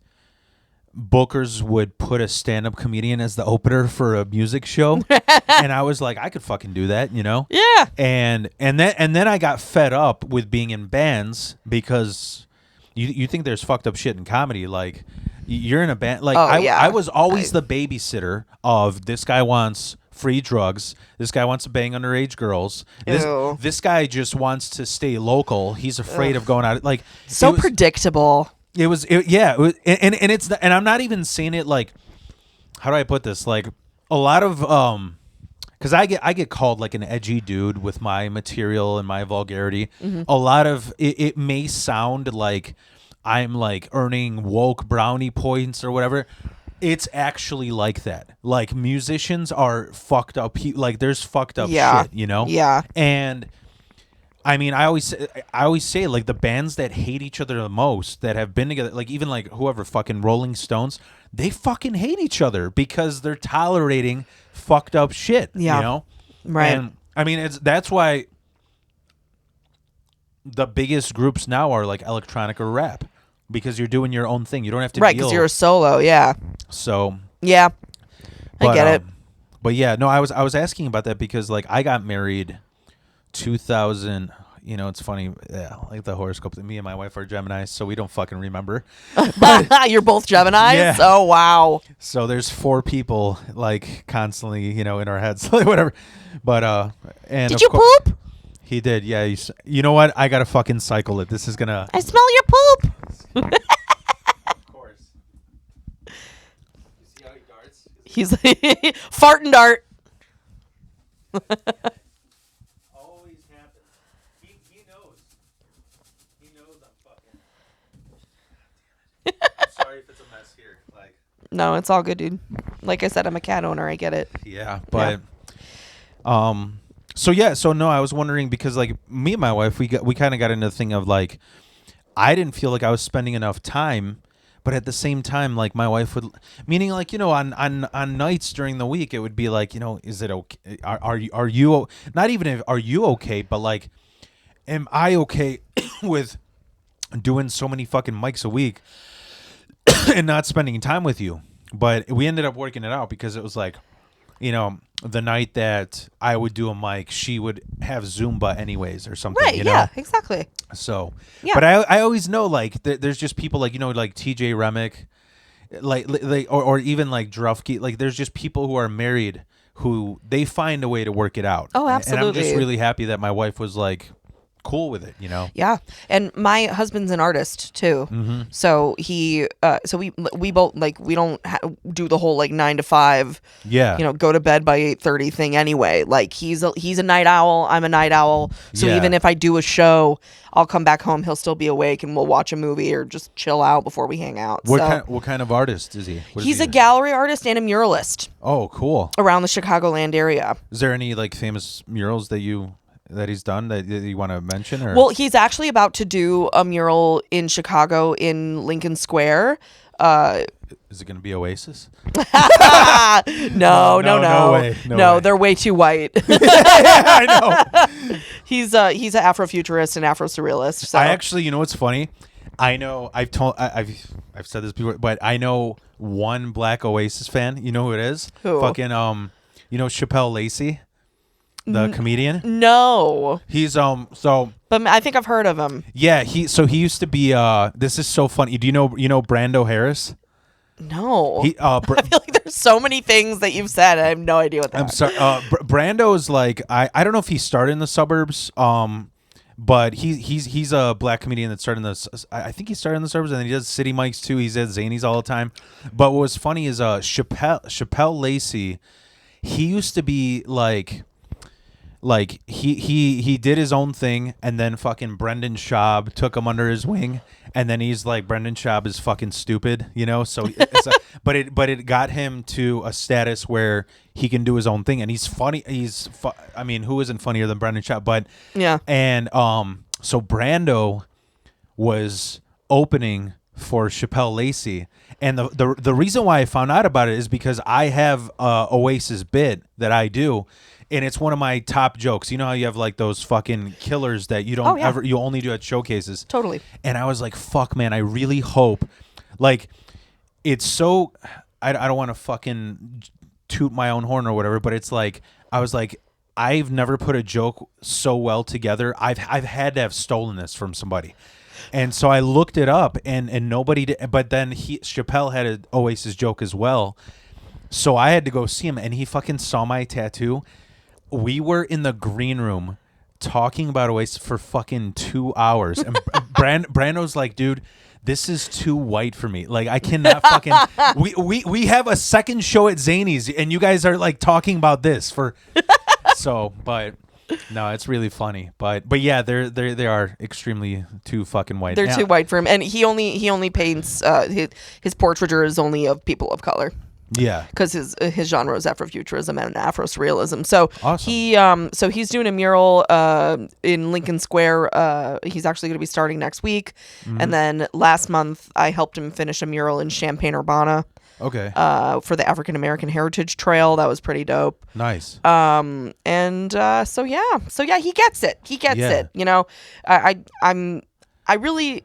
bookers would put a stand-up comedian as the opener for a music show, and I was like, I could fucking do that,
Yeah.
And then I got fed up with being in bands, because you think there's fucked up shit in comedy, like you're in a band, I was always the babysitter of, this guy wants free drugs, this guy wants to bang underage girls, this guy just wants to stay local, he's afraid of going out,
so predictable.
And it's, and I'm not even saying it how do I put this? A lot of because I get called an edgy dude with my material and my vulgarity. Mm-hmm. A lot of it may sound like I'm earning woke brownie points or whatever. It's actually like that. Musicians are fucked up. There's fucked up shit,
Yeah.
And I mean, I always say the bands that hate each other the most, that have been together, even whoever, fucking Rolling Stones, they fucking hate each other because they're tolerating fucked up shit.
Yeah. Right.
And I mean, that's why the biggest groups now are electronic or rap, because you're doing your own thing. You don't have to
because you're a solo. Yeah.
So
yeah, I get it.
But yeah, no, I was asking about that because I got married 2000, it's funny, the horoscope, me and my wife are Gemini, so we don't fucking remember.
You're both Geminis?
Yeah.
Oh, wow.
So there's 4 people constantly, in our heads, whatever. But and
did you poop?
He did, yeah. You know what? I gotta fucking cycle it. This is gonna.
I smell your poop.
Of course. You see how he darts?
He's fart and dart.
Sorry if it's a mess here.
No, it's all good, dude. Like I said, I'm a cat owner. I get it.
Yeah, but so no, I was wondering because me and my wife, we kind of got into the thing of I didn't feel like I was spending enough time, but at the same time, my wife would, meaning on nights during the week, it would be is it okay? Are you not even are you okay, but am I okay with doing so many fucking mics a week and not spending time with you? But we ended up working it out because it was the night that I would do a mic, she would have Zumba anyways or something.
Right, yeah, exactly.
So,
yeah.
But I always know there's just people TJ Remick, or even Drufke, there's just people who are married who they find a way to work it out.
Oh, absolutely.
And I'm just really happy that my wife was cool with it, you know.
Yeah, and my husband's an artist too, so we both like we don't do the whole like 9 to 5,
Yeah.
go to bed by 8:30 thing anyway. Like he's a night owl, I'm a night owl, so
Yeah.
even if I do a show, I'll come back home, he'll still be awake, and we'll watch a movie or just chill out before we hang out.
What kind of artist is he? What is
He's
he
a gallery artist and a muralist
Oh, cool.
around the Chicagoland area.
Is there any like famous murals that he's done that you want to mention? Or
Well, he's actually about to do a mural in Chicago in Lincoln Square.
is it going to be Oasis?
No,
no way, no way.
They're way too white.
I know.
He's an Afrofuturist and Afro-surrealist. So.
I actually, you know what's funny? I know I've said this before, but I know one black Oasis fan. You know who it is?
Who?
Fucking Chappelle Lacey, the comedian.
No,
He's so
but I think I've heard of him.
yeah, he used to be this is so funny. Do you know Brando Harris?
No,
He
I feel like there's so many things that you've said. I have no idea what they
I'm
are.
sorry. Brando is like I don't know if he started in the suburbs. But he's a black comedian that started in the. I think he started in the suburbs, and then he does city mics too. He's at Zanies all the time. But what's funny is Chappelle Lacey. He used to be like he did his own thing, and then fucking Brendan Schaub took him under his wing, and then he's like, Brendan Schaub is fucking stupid, you know. So, but it got him to a status where he can do his own thing, and he's funny. I mean, who isn't funnier than Brendan Schaub? But
Yeah.
and so Brando was opening for Chappelle Lacey, and the reason why I found out about it is because I have a Oasis bit that I do. And it's one of my top jokes. You know how you have like those fucking killers that you don't you only do at showcases.
Totally.
And I was like, fuck, man, I really hope, like, it's so, I don't want to fucking toot my own horn or whatever, but it's like, I was like, I've never put a joke so well together. I've had to have stolen this from somebody. And so I looked it up, and nobody did, but then Chappelle had an Oasis joke as well. So I had to go see him, and he fucking saw my tattoo. We were in the green room talking about Oasis for fucking 2 hours. And Brando's like, dude, this is too white for me. Like, I cannot fucking... we have a second show at Zanies, and you guys are, like, talking about this for... So, but... No, it's really funny. But yeah, they are extremely too fucking white.
They're too white for him. And he only paints... his portraiture is only of people of color.
Yeah,
because his genre is Afrofuturism and Afro-surrealism. So
awesome.
He's doing a mural in Lincoln Square. He's actually going to be starting next week. And then last month I helped him finish a mural in Champaign-Urbana.
Okay.
For the African American Heritage Trail. That was pretty dope.
Nice.
So yeah, he gets it. He gets it. You know, I really.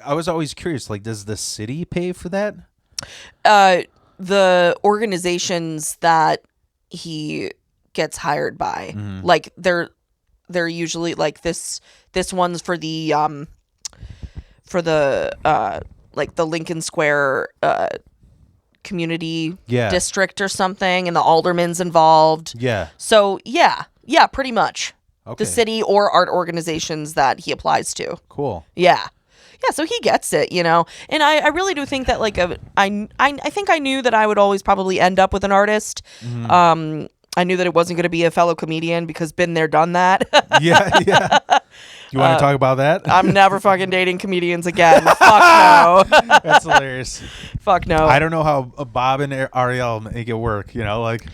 I was always curious. Like, does the city pay for that?
The organizations that he gets hired by, like they're usually like this one's for the like the Lincoln Square community district or something, and the alderman's involved.
Yeah.
So yeah, pretty much.
Okay.
The city or art organizations that he applies to.
Cool.
Yeah. Yeah, so he gets it, you know, and I really do think that like I think I knew that I would always probably end up with an artist. I knew that it wasn't going to be a fellow comedian because been there, done that.
Yeah. You want to talk about that?
I'm never fucking dating comedians again. Fuck no.
That's hilarious.
Fuck no.
I don't know how Bob and Ariel make it work. You know, like.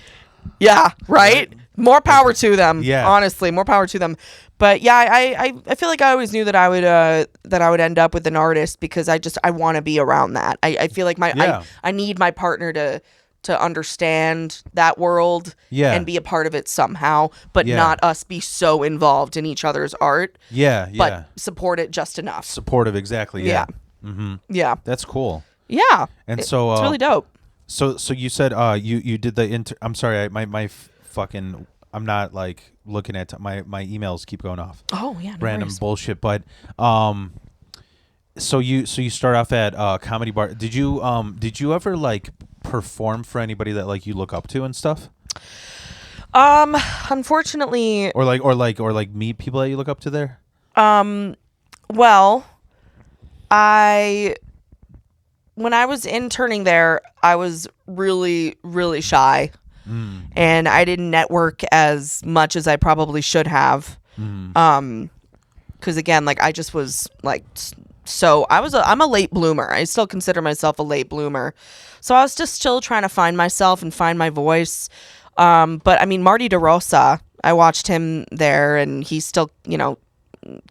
Yeah. Right. More power to them.
Yeah.
Honestly, more power to them. But yeah, I feel like I always knew that I would end up with an artist because I want to be around that. I feel like I need my partner to understand that world and be a part of it somehow, but not us be so involved in each other's art.
Yeah.
But support it just enough.
Supportive, exactly. Yeah.
Yeah.
That's cool.
Yeah.
And
it's
So
really dope.
So you said you did the I'm sorry, my fucking I'm not like looking at my emails keep going off.
Oh yeah, no
random
worries.
bullshit. But so you start off at comedy bar. Did you ever like perform for anybody that like you look up to and stuff?
Unfortunately,
or like meet people that you look up to there?
well, I when I was interning there, I was really, really shy, and I didn't network as much as I probably should have. Because again, like I just was like, so I'm a late bloomer. I still consider myself a late bloomer, so I was just still trying to find myself and find my voice. But I mean, Marty DeRosa, I watched him there, and he's still,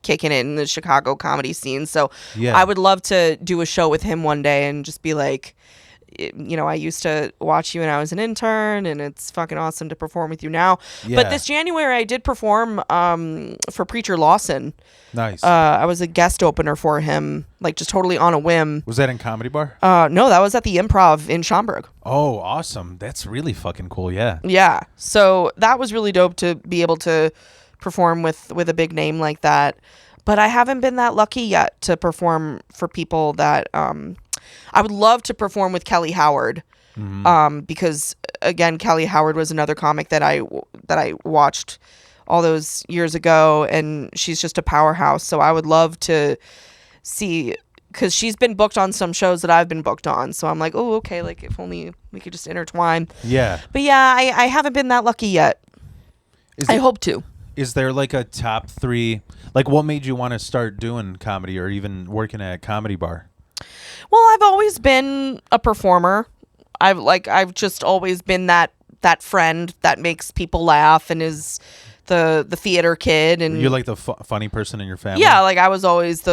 kicking it in the Chicago comedy scene. So
Yeah.
I would love to do a show with him one day and just be like, I used to watch you when I was an intern, and it's fucking awesome to perform with you now.
Yeah.
But this January, I did perform for Preacher Lawson.
Nice.
I was a guest opener for him, like just totally on a whim.
Was that in Comedy Bar?
No, that was at the Improv in Schaumburg.
Oh, awesome. That's really fucking cool. Yeah.
Yeah. So that was really dope to be able to perform with a big name like that. But I haven't been that lucky yet to perform for people that I would love to perform with Kelly Howard. Because again, Kelly Howard was another comic that I watched all those years ago, and she's just a powerhouse. So I would love to see, because she's been booked on some shows that I've been booked on. So I'm like, oh, okay, like if only we could just intertwine.
Yeah.
But yeah, I haven't been that lucky yet. I hope to.
Is there like a top 3? Like, what made you want to start doing comedy or even working at Comedy Bar?
Well, I've always been a performer. I've just always been that friend that makes people laugh and is the theater kid. And
you're like the funny person in your family.
Yeah, like I was always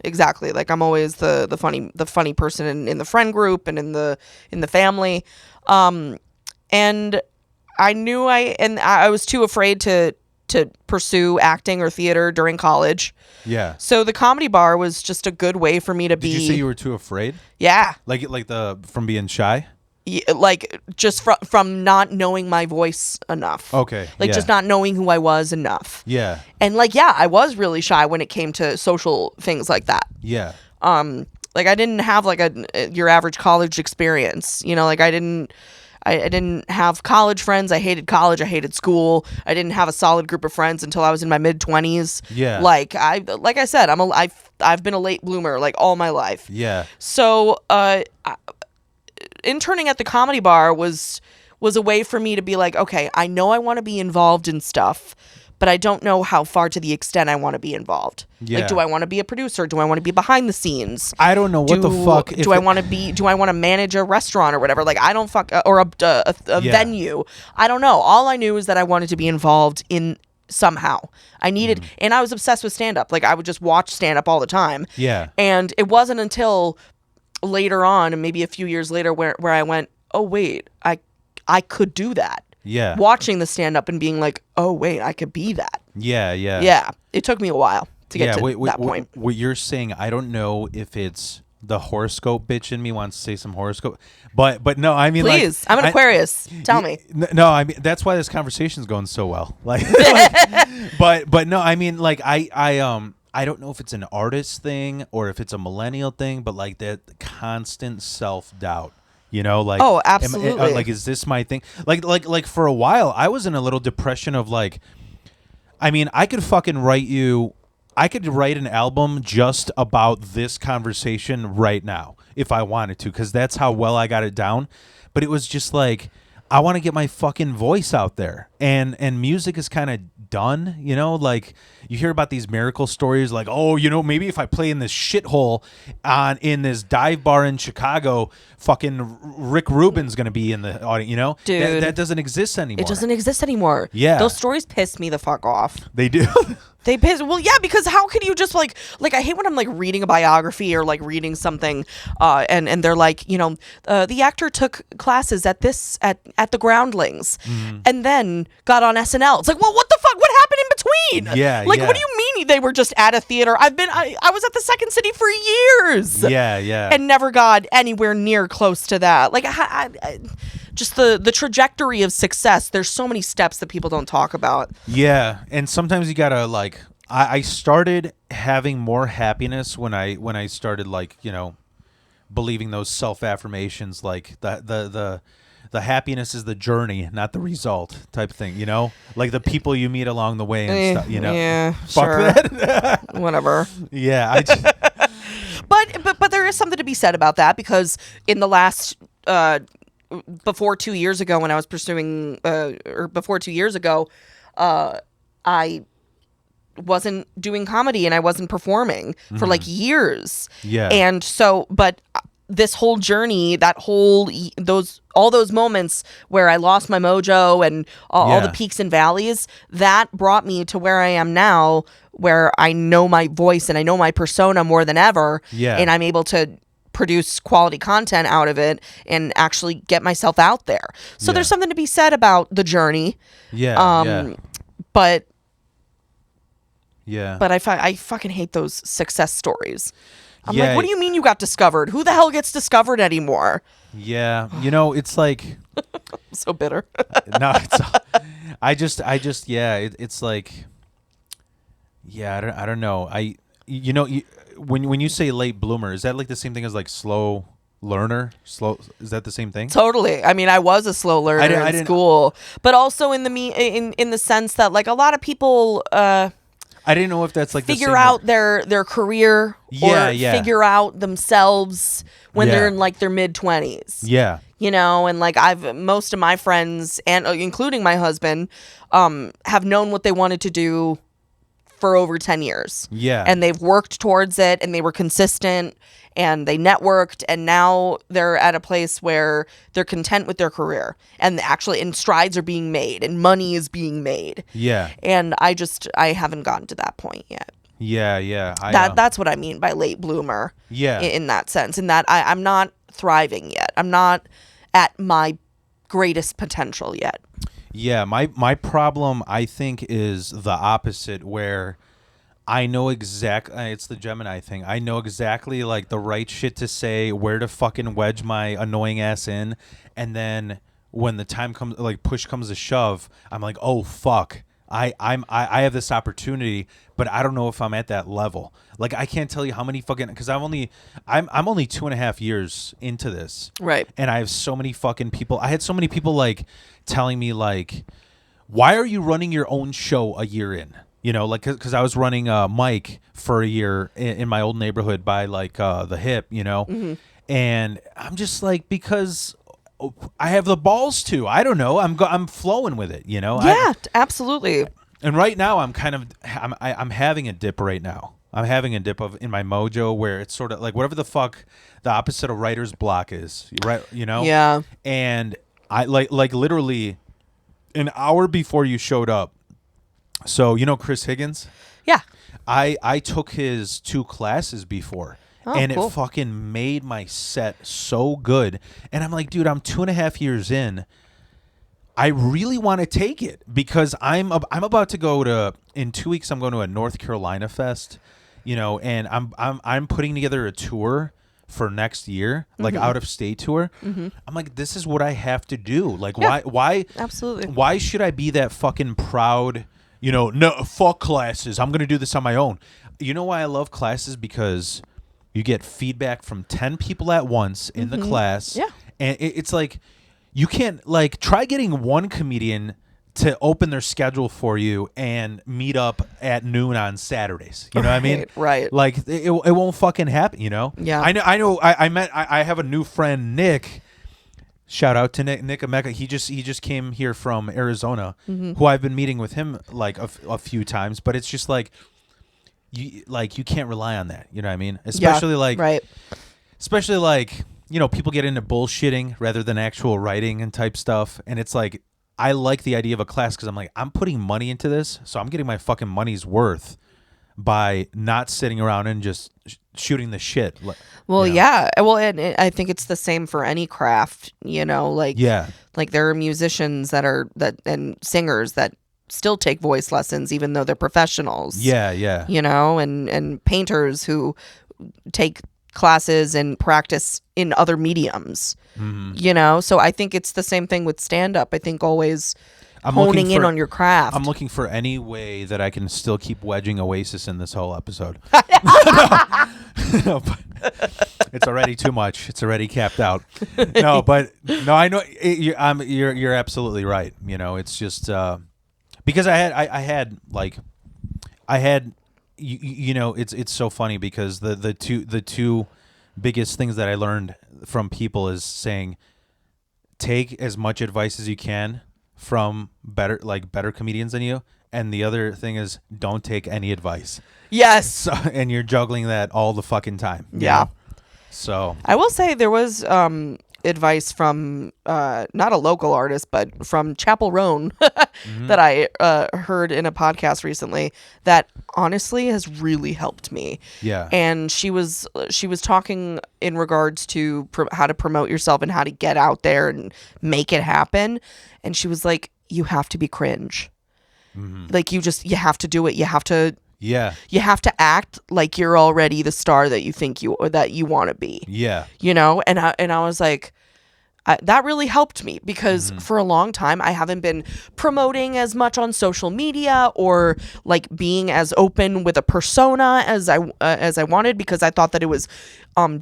exactly. Like I'm always the funny person in the friend group and in the family. And I knew I was too afraid to pursue acting or theater during college.
Yeah.
So the Comedy Bar was just a good way for me to be.
Did you say you were too afraid?
Yeah.
Like from being shy?
Yeah, like just from not knowing my voice enough.
Okay.
Like just not knowing who I was enough.
Yeah.
And like, yeah, I was really shy when it came to social things like that.
Yeah.
Like I didn't have like your average college experience. Like I didn't have college friends. I hated college. I hated school. I didn't have a solid group of friends until I was in my mid-20s.
Yeah.
Like I said, I've been a late bloomer like all my life.
Yeah.
So interning at the Comedy Bar was a way for me to be like, okay, I know I want to be involved in stuff, but I don't know how far to the extent I want to be involved.
Yeah.
Like, do I want to be a producer? Do I want to be behind the scenes?
I don't know what the fuck.
Do I want to manage a restaurant or whatever? Like, I don't or a venue. I don't know. All I knew is that I wanted to be involved in somehow. I needed, and I was obsessed with stand-up. Like, I would just watch stand-up all the time.
Yeah.
And it wasn't until later on, and maybe a few years later, where I went, oh wait, I could do that.
Yeah.
Watching the stand-up and being like, oh wait, I could be that.
Yeah. Yeah.
Yeah. It took me a while to get to that point.
What you're saying, I don't know if it's the horoscope bitch in me wants to say some horoscope, but no, I mean,
please,
like,
I'm an Aquarius. Tell me.
No, I mean that's why this conversation's going so well. Like, but no, I mean, like I don't know if it's an artist thing or if it's a millennial thing, but like that constant self-doubt. Like,
oh, absolutely.
Like, is this my thing? Like for a while, I was in a little depression of like, I mean, I could write an album just about this conversation right now if I wanted to, because that's how well I got it down. But it was just like, I want to get my fucking voice out there, and music is kind of done. Like you hear about these miracle stories, like, oh, maybe if I play in this shithole in this dive bar in Chicago, fucking Rick Rubin's gonna be in the audience.
Dude,
that doesn't exist anymore.
It doesn't exist anymore.
Yeah,
those stories piss me the fuck off.
They do.
They piss. Well, yeah, because how could you just like I hate when I'm like reading a biography or like reading something, and they're like, the actor took classes at the Groundlings, and then got on SNL. It's like, well, what the fuck? What happened in between?
Yeah,
like,
yeah.
what do you mean they were just at a theater? I was at the Second City for years.
Yeah, yeah,
and never got anywhere near close to that. Like, just the trajectory of success. There's so many steps that people don't talk about.
Yeah, and sometimes you gotta like. I started having more happiness when I started like believing those self affirmations, like the the happiness is the journey, not the result type thing, you know? Like the people you meet along the way and stuff, you know?
Yeah,
Fuck
sure.
that.
Whatever.
Yeah, I just,
But there is something to be said about that, because in the last before 2 years ago, when I was pursuing or before 2 years ago, I wasn't doing comedy and I wasn't performing for like years.
Yeah.
And so, but this whole journey, that whole all those moments where I lost my mojo and all the
Yeah.
peaks and valleys, that brought me to where I am now, where I know my voice and I know my persona more than ever.
Yeah.
And I'm able to produce quality content out of it and actually get myself out there. So
Yeah.
there's something to be said about the journey.
yeah, yeah,
But
yeah.
I fucking hate those success stories. I'm
Yeah.
like, what do you mean you got discovered? Who the hell gets discovered anymore?
Yeah, you know, it's like,
I'm so bitter.
no, it's, yeah, it's like, yeah, I don't know. You know, when you say late bloomer, is that like the same thing as like slow learner? Is that the same thing?
Totally. I mean, I was a slow learner
I
in
didn't-
school, but also in the sense that like a lot of people
I didn't know if that's like
figure
the same
out their career
Yeah,
or
yeah.
figure out themselves when
Yeah.
they're in like their mid-20s.
Yeah,
You know, and like most of my friends, and including my husband, have known what they wanted to do for over 10 years.
yeah,
And they've worked towards it, and they were consistent, and they networked, and now they're at a place where they're content with their career, and strides are being made, and money is being made.
yeah,
And I haven't gotten to that point yet.
yeah.
That's what I mean by late bloomer.
Yeah.
In that sense, in that I'm not thriving yet. I'm not at my greatest potential yet.
Yeah, my problem, I think, is the opposite, where I know exactly, it's the Gemini thing. I know exactly like the right shit to say, where to fucking wedge my annoying ass in, and then when the time comes, like push comes to shove, I'm like, oh fuck, I have this opportunity, but I don't know if I'm at that level. Like I can't tell you how many fucking, because I'm only 2.5 years into this,
Right.
and I have so many fucking people. I had so many people like telling me like, why are you running your own show a year in? You know, like, because I was running Mike for a year in my old neighborhood by like the Hip, you know, and I'm just like, because I have the balls to. I don't know. I'm flowing with it, you know.
Yeah, absolutely.
And right now I'm kind of I'm having a dip right now. I'm having a dip in my mojo where it's sort of like whatever the fuck the opposite of writer's block is, right? You know.
Yeah.
And I like literally an hour before you showed up. So you know Chris Higgins?
Yeah.
I took his 2 classes before.
Oh,
and
cool.
it fucking made my set so good. And I'm like, dude, I'm 2.5 years in. I really want to take it because I'm about to go to, in 2 weeks I'm going to a North Carolina fest, you know, and I'm putting together a tour for next year, like out of state tour. I'm like, this is what I have to do. Like,
Yeah.
why
Absolutely.
why should I be that fucking proud, you know, no, fuck classes, I'm going to do this on my own. You know why I love classes? Because you get feedback from 10 people at once in the class.
Yeah.
And it's like, you can't, like, try getting one comedian to open their schedule for you and meet up at noon on Saturdays. You know what I mean?
Right.
Like, it won't fucking happen, you know?
Yeah.
I know. I have a new friend, Nick. Shout out to Nick Emeka. He just came here from Arizona, who I've been meeting with him like a few times, but it's just like you can't rely on that. You know what I mean? Especially
right.
especially like, you know, people get into bullshitting rather than actual writing and type stuff. And it's like, I like the idea of a class because I'm like, I'm putting money into this, so I'm getting my fucking money's worth by not sitting around and just shooting the shit.
Well,
you know?
yeah. Well, and I think it's the same for any craft, you know, like,
Yeah.
like there are musicians and singers that still take voice lessons, even though they're professionals.
Yeah, yeah.
You know, and painters who take classes and practice in other mediums. You know, so I think it's the same thing with stand up. I think always honing in on your craft.
I'm looking for any way that I can still keep wedging Oasis in this whole episode. No, It's already too much. It's already capped out. No, but no, I know you're absolutely right. You know, it's just because I had you know, it's so funny because the two biggest things that I learned from people is saying take as much advice as you can from better comedians than you, and the other thing is don't take any advice.
Yes.
So, and you're juggling that all the fucking time. You
Yeah.
know? So
I will say there was advice from not a local artist, but from Chapel Roan that I heard in a podcast recently that honestly has really helped me.
yeah,
And she was talking in regards to how to promote yourself and how to get out there and make it happen. And she was like, you have to be cringe. Like you have to do it. You have to act like you're already the star that you think you want to be.
yeah,
You know, and I was like, that really helped me because for a long time I haven't been promoting as much on social media or like being as open with a persona as I wanted because I thought that it was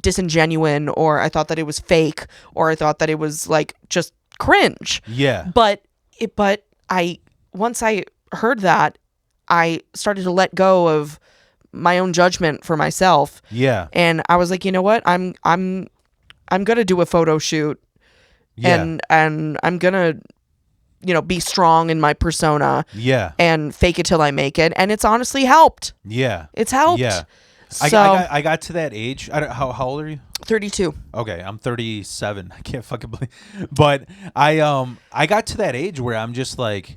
disingenuous, or I thought that it was fake, or I thought that it was like just cringe.
yeah,
But once I heard that, I started to let go of my own judgment for myself.
yeah,
And I was like, you know what? I'm gonna do a photo shoot,
yeah,
and I'm gonna, be strong in my persona,
yeah,
and fake it till I make it. And it's honestly helped.
yeah.
It's helped.
Yeah.
So
I got to that age. How old are you?
32.
Okay, I'm 37. I can't fucking believe. But I got to that age where I'm just like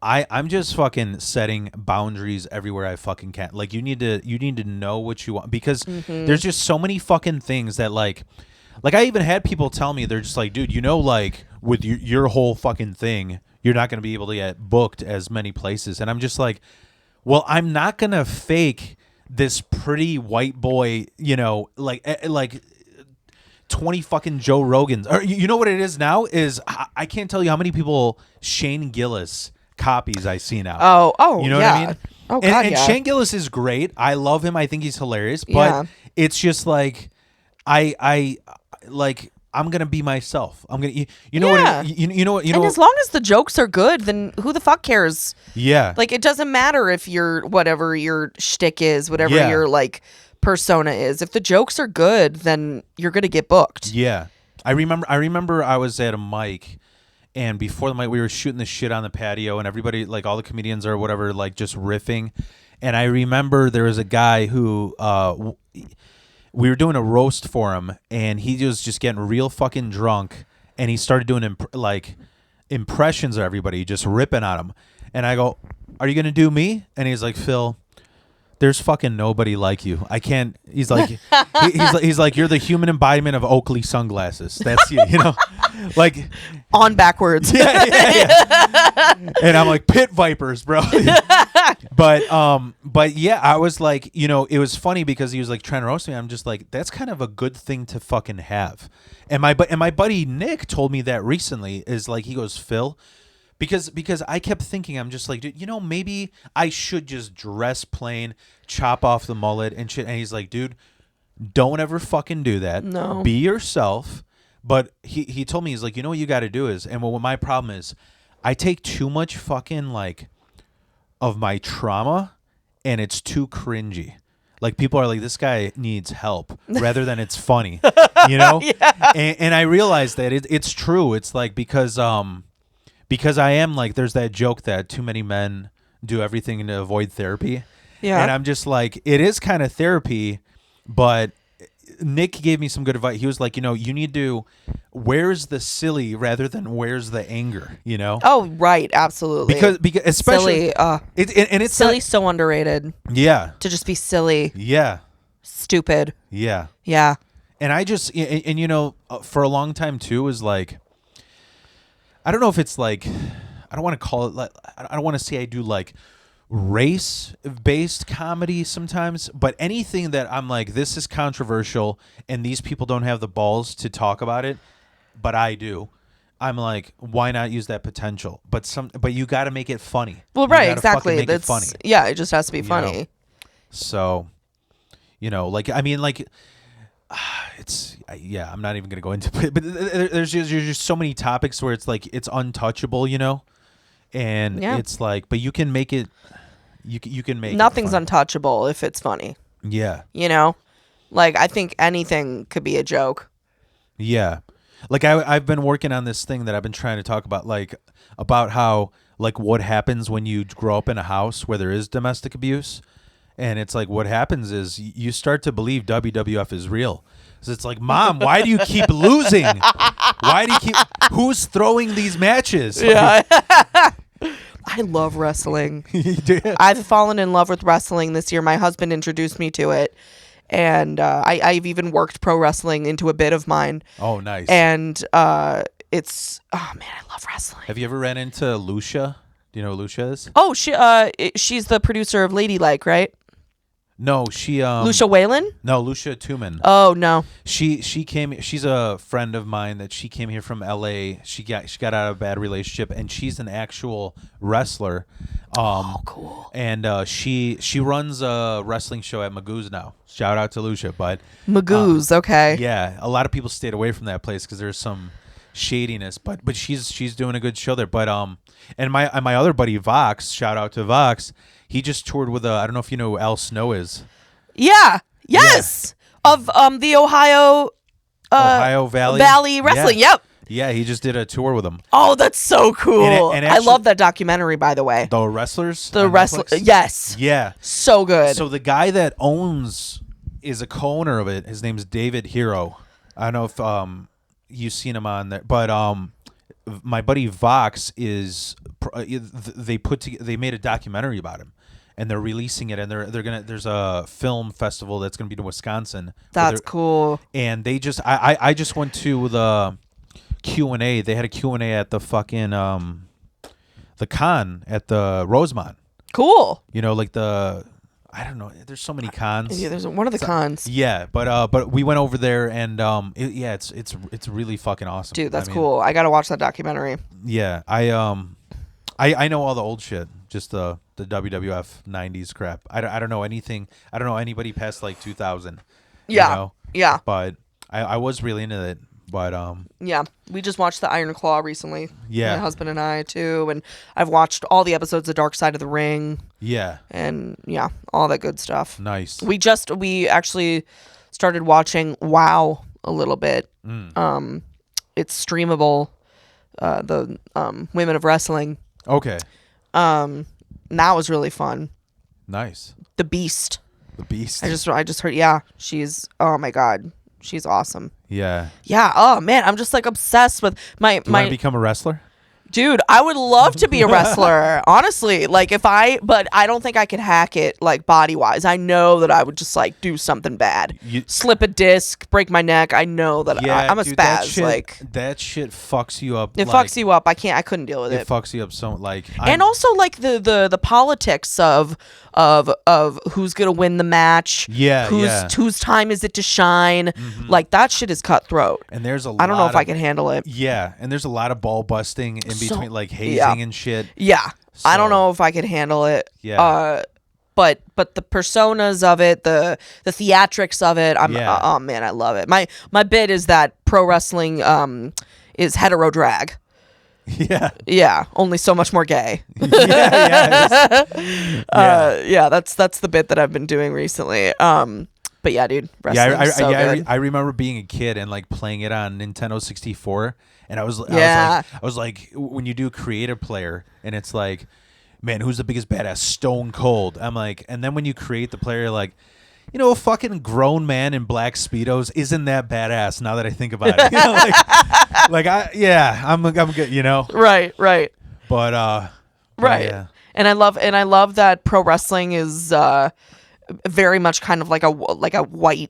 I'm just fucking setting boundaries everywhere I fucking can. Like you need to know what you want because there's just so many fucking things that like I even had people tell me they're just like, dude, like with your whole fucking thing, you're not going to be able to get booked as many places. And I'm just like, well, I'm not going to fake this pretty white boy, like 20 fucking Joe Rogans. Or you know what it is now is I can't tell you how many people Shane Gillis copies I see now.
Oh,
you know
yeah.
what I mean?
Oh, God,
and
yeah.
Shane Gillis is great. I love him. I think he's hilarious. But
Yeah.
it's just like I like I'm gonna be myself. I'm gonna you know
Yeah.
what you know what you know.
And as long as the jokes are good, then who the fuck cares?
Yeah.
Like, it doesn't matter if whatever your shtick is, whatever
Yeah.
your like persona is. If the jokes are good, then you're gonna get booked.
Yeah. I remember I was at a mic, and before the mic we were shooting the shit on the patio, and everybody, like all the comedians or whatever, like just riffing. And I remember there was a guy who we were doing a roast for him, and he was just getting real fucking drunk, and he started doing impressions of everybody, just ripping on him. And I go, "Are you gonna do me?" And he's like, "Phil, there's fucking nobody like you. I can't." He's like, he's like, "You're the human embodiment of Oakley sunglasses. That's you, you know." Like
On backwards.
yeah. And I'm like, pit vipers, bro. But yeah, I was like, it was funny because he was like trying to roast me. I'm just like, that's kind of a good thing to fucking have. And my buddy Nick told me that recently, is like, he goes, Phil, because I kept thinking, I'm just like, dude, maybe I should just dress plain, chop off the mullet and shit. And he's like, dude, don't ever fucking do that.
No.
Be yourself. But he told me, he's like, what you got to do is, and what my problem is, I take too much fucking like of my trauma, and it's too cringy. Like people are like, this guy needs help, rather than it's funny, Yeah. And I realized that it's true. It's like because I am like, there's that joke that too many men do everything to avoid therapy.
Yeah.
And I'm just like, it is kind of therapy, but Nick gave me some good advice. He was like, you need to, where's the silly rather than where's the anger,
Oh, right. Absolutely.
Because especially
silly.
It's
silly,
not,
so underrated.
yeah,
To just be silly,
yeah,
stupid.
yeah.
Yeah.
And I just and for a long time too is like, I don't know if it's like, I don't want to call it like, I don't want to say I do like race-based comedy sometimes, but anything that I'm like, this is controversial and these people don't have the balls to talk about it, but I do. I'm like, why not use that potential? But you got to make it funny.
Well,
You
right,
gotta
exactly.
fucking make
That's
it funny.
Yeah, it just has to be
know?
funny.
So, like, I mean, like, Yeah, I'm not even gonna go into it, but there's just so many topics where it's like it's untouchable, and
Yeah.
it's like, but you can make it, you can make
Nothing's
it funny.
untouchable if it's funny.
Yeah,
Like I think anything could be a joke.
yeah. Like I've been working on this thing that I've been trying to talk about, like about how like what happens when you grow up in a house where there is domestic abuse, and it's like what happens is you start to believe WWF is real. So it's like, Mom, why do you keep losing? Why do you keep? Who's throwing these matches?
Yeah. I love wrestling.
You do?
I've fallen in love with wrestling this year. My husband introduced me to it. And I've even worked pro wrestling into a bit of mine.
Oh, nice.
And it's, oh man, I love wrestling.
Have you ever ran into Lucia? Do you know who Lucia is?
Oh, she's the producer of Ladylike, right?
No, she
Lucia Whalen?
No, Lucia Tuman.
Oh no.
She came. She's a friend of mine that she came here from L.A. She got out of a bad relationship, and she's an actual wrestler.
Oh, cool.
And she runs a wrestling show at Magoo's now. Shout out to Lucia, but
Magoo's, okay.
yeah, a lot of people stayed away from that place because there's some shadiness, but she's doing a good show there. But and my other buddy Vox, shout out to Vox. He just toured with I don't know if you know who Al Snow is.
Yeah. Yes. Yeah. Of the Ohio Valley Wrestling.
Yeah.
Yep.
Yeah, he just did a tour with them.
Oh, that's so cool.
And
I
actually,
love that documentary, by the way.
The Wrestlers?
The wrestler. Yes.
Yeah.
So good.
So the guy that is a co-owner of it. His name's David Hero. I don't know if you've seen him on there, but my buddy Vox is they made a documentary about him, and they're releasing it, and there's a film festival that's gonna be in Wisconsin.
That's cool.
And they just I just went to the Q&A. They had a Q&A at the fucking the con at the Rosemont.
Cool.
Like the I don't know. There's so many cons.
Yeah, there's one of the cons.
Yeah, but we went over there, and it's really fucking awesome.
Dude, that's cool. I gotta watch that documentary.
Yeah, I know all the old shit, just the WWF '90s crap. I don't know anything. I don't know anybody past like 2000.
Yeah, yeah.
But I was really into it. But
yeah, we just watched the Iron Claw recently.
Yeah,
my husband and I too, and I've watched all the episodes of Dark Side of the Ring.
Yeah,
and yeah, all that good stuff.
Nice.
We actually started watching WoW a little bit. It's streamable. The Women of Wrestling.
Okay.
And that was really fun.
Nice.
The Beast.
The Beast.
I just heard. Yeah, she's. Oh my God. She's awesome.
Yeah.
Yeah. Oh man, I'm just like obsessed with my.
Do you want to become a wrestler?
Dude, I would love to be a wrestler, honestly. Like but I don't think I could hack it like body wise. I know that I would just like do something bad, slip a disc, break my neck. I know that I'm a spaz.
That shit fucks you up.
It fucks you up. I couldn't deal with it.
It fucks you up so like.
And also like the politics of who's gonna win the match.
Yeah.
Whose time is it to shine? Mm-hmm. Like that shit is cutthroat.
And there's
I don't know if I can handle it.
Yeah, and there's a lot of ball busting in between, like hazing and shit.
Yeah, so, I don't know if I could handle it.
Yeah.
But the personas of it, the theatrics of it, oh man, I love it. My bit is that pro wrestling is hetero drag.
Yeah.
Yeah, only so much more gay.
Yeah.
That's the bit that I've been doing recently. But yeah, dude, wrestling is so good.
I remember being a kid and like playing it on Nintendo 64, and I was like when you do creative player and it's like, man, who's the biggest badass? Stone Cold. I'm like, and then when you create the player, like, a fucking grown man in black Speedos isn't that badass now that I think about it. I'm good,
Right.
But
right.
Yeah.
And I love that pro wrestling is very much kind of like a white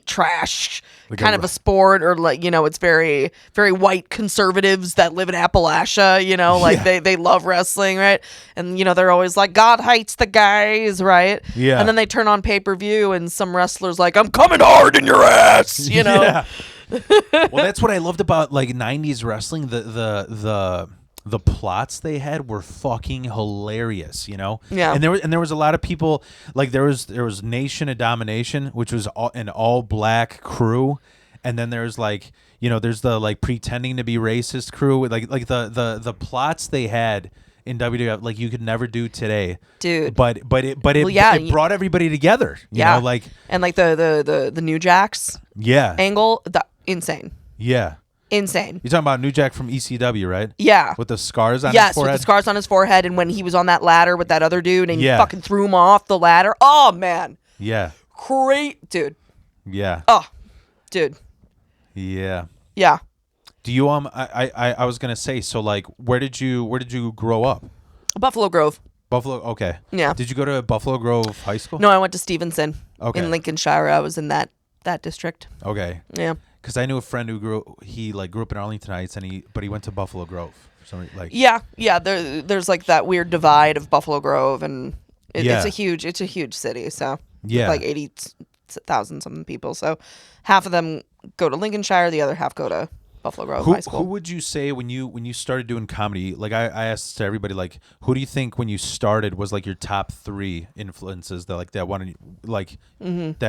trash kind of a sport, or like, it's very, very white conservatives that live in Appalachia, they love wrestling, right? And, they're always like, God hates the guys, right?
Yeah.
And then they turn on pay-per-view and some wrestlers like, I'm coming hard in your ass,
Yeah. Well, that's what I loved about like 90s wrestling. The the plots they had were fucking hilarious, you know?
Yeah.
And there was a lot of people, like there was Nation of Domination, which was an all black crew, and then there's like, you know, there's the like pretending to be racist crew, like the plots they had in WWF, like you could never do today,
dude.
But it brought everybody together, you know, like,
and like the New Jacks angle, insane.
Yeah.
Insane.
You're talking about New Jack from ECW, right?
Yeah.
With the scars on his
yes,
forehead?
with the scars on his forehead, and when he was on that ladder with that other dude, and he
Yeah.
fucking threw him off the ladder. Oh, man.
Yeah.
Great, dude.
Yeah.
Oh, dude.
Yeah.
Yeah.
Do you I was gonna say, so like where did you grow up?
Buffalo Grove.
Buffalo, okay.
Yeah.
Did you go to Buffalo Grove High School?
No, I went to Stevenson.
Okay.
In Lincolnshire. I was in that district.
Okay.
Yeah.
Because I knew a friend who grew up in Arlington Heights, but he went to Buffalo Grove for some reason. Like,
yeah. There's like that weird divide of Buffalo Grove, and it's a huge city. So
yeah,
like 80,000 something people. So half of them go to Lincolnshire, the other half go to Buffalo Grove High School.
Who would you say when you started doing comedy? Like I asked to everybody, like, who do you think when you started was like your top 3 influences that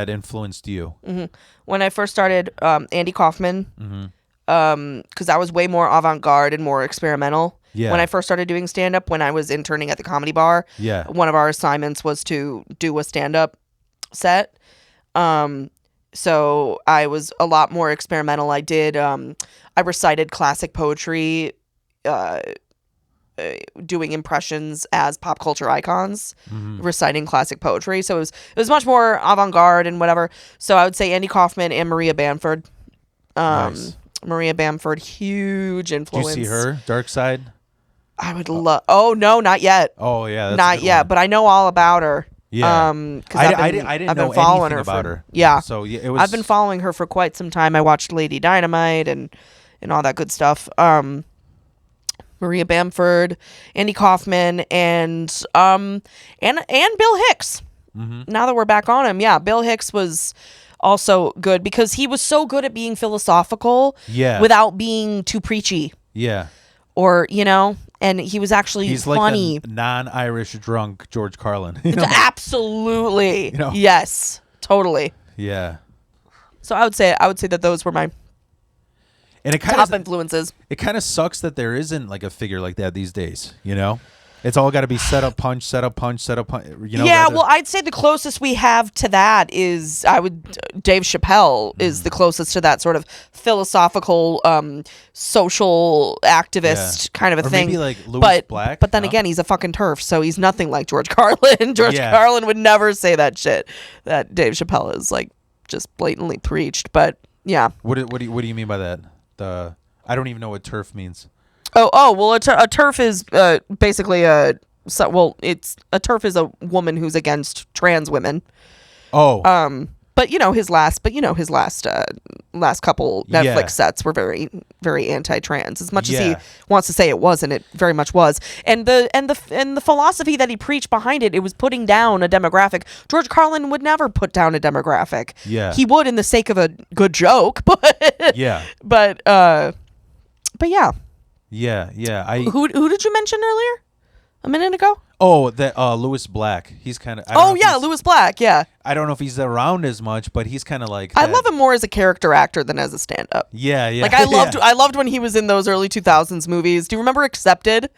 influenced you?
Mm-hmm. When I first started, Andy Kaufman, because I was way more avant-garde and more experimental.
Yeah.
When I first started doing stand-up, when I was interning at the Comedy Bar, one of our assignments was to do a stand-up set. So I was a lot more experimental. I did, I recited classic poetry, doing impressions as pop culture icons, reciting classic poetry. So it was much more avant-garde and whatever. So I would say Andy Kaufman and Maria Bamford.
Nice.
Maria Bamford, huge influence.
Did you see her Dark Side?
I would love. Oh no, not yet.
Oh yeah, that's
not yet. But I know all about her.
Yeah.
I
didn't
been
know
following
anything
her
about her.
Yeah.
So yeah, it was.
I've been following her for quite some time. I watched Lady Dynamite and all that good stuff. Maria Bamford, Andy Kaufman, and Bill Hicks. Now that we're back on him, yeah, Bill Hicks was also good because he was so good at being philosophical, without being too preachy, or and he was actually funny.
Like a non-Irish drunk George Carlin.
Absolutely, yes, totally.
Yeah.
So I would say that those were my top influences.
It kind of sucks that there isn't like a figure like that these days. It's all got to be set up, punch, set up, punch, set up, punch.
Yeah, well, I'd say the closest we have to that is Dave Chappelle is the closest to that sort of philosophical, social activist kind of a
or
thing.
Maybe like Louis Black.
But then again, he's a fucking turf, so he's nothing like George Carlin. George Carlin would never say that shit that Dave Chappelle is like just blatantly preached. But yeah.
What do you mean by that? I don't even know what turf means.
Oh well, a turf is basically a turf is a woman who's against trans women.
Oh.
But his last couple Netflix sets were very, very anti-trans. As much as he wants to say it wasn't, it very much was. And the philosophy that he preached behind it, it was putting down a demographic. George Carlin would never put down a demographic.
Yeah.
He would in the sake of a good joke, but
yeah.
But yeah.
Yeah.
Who did you mention earlier? A minute ago?
Oh, that Louis Black. He's kind of.
Louis Black. Yeah.
I don't know if he's around as much, but he's kind of like.
I love him more as a character actor than as a stand-up.
Yeah.
Like I loved when he was in those early 2000s movies. Do you remember Accepted?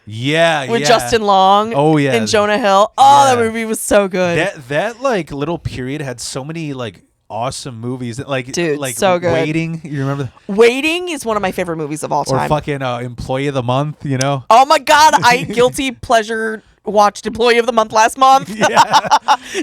Yeah.
With Justin Long.
Oh yeah.
And Jonah Hill. Oh, that movie was so good.
That like little period had so many like awesome movies. Like
dude,
like
so good.
Waiting. You remember?
Waiting is one of my favorite movies of all time.
Or fucking Employee of the Month.
Oh my God! I guilty pleasure watched Employee of the Month last month.
Yeah.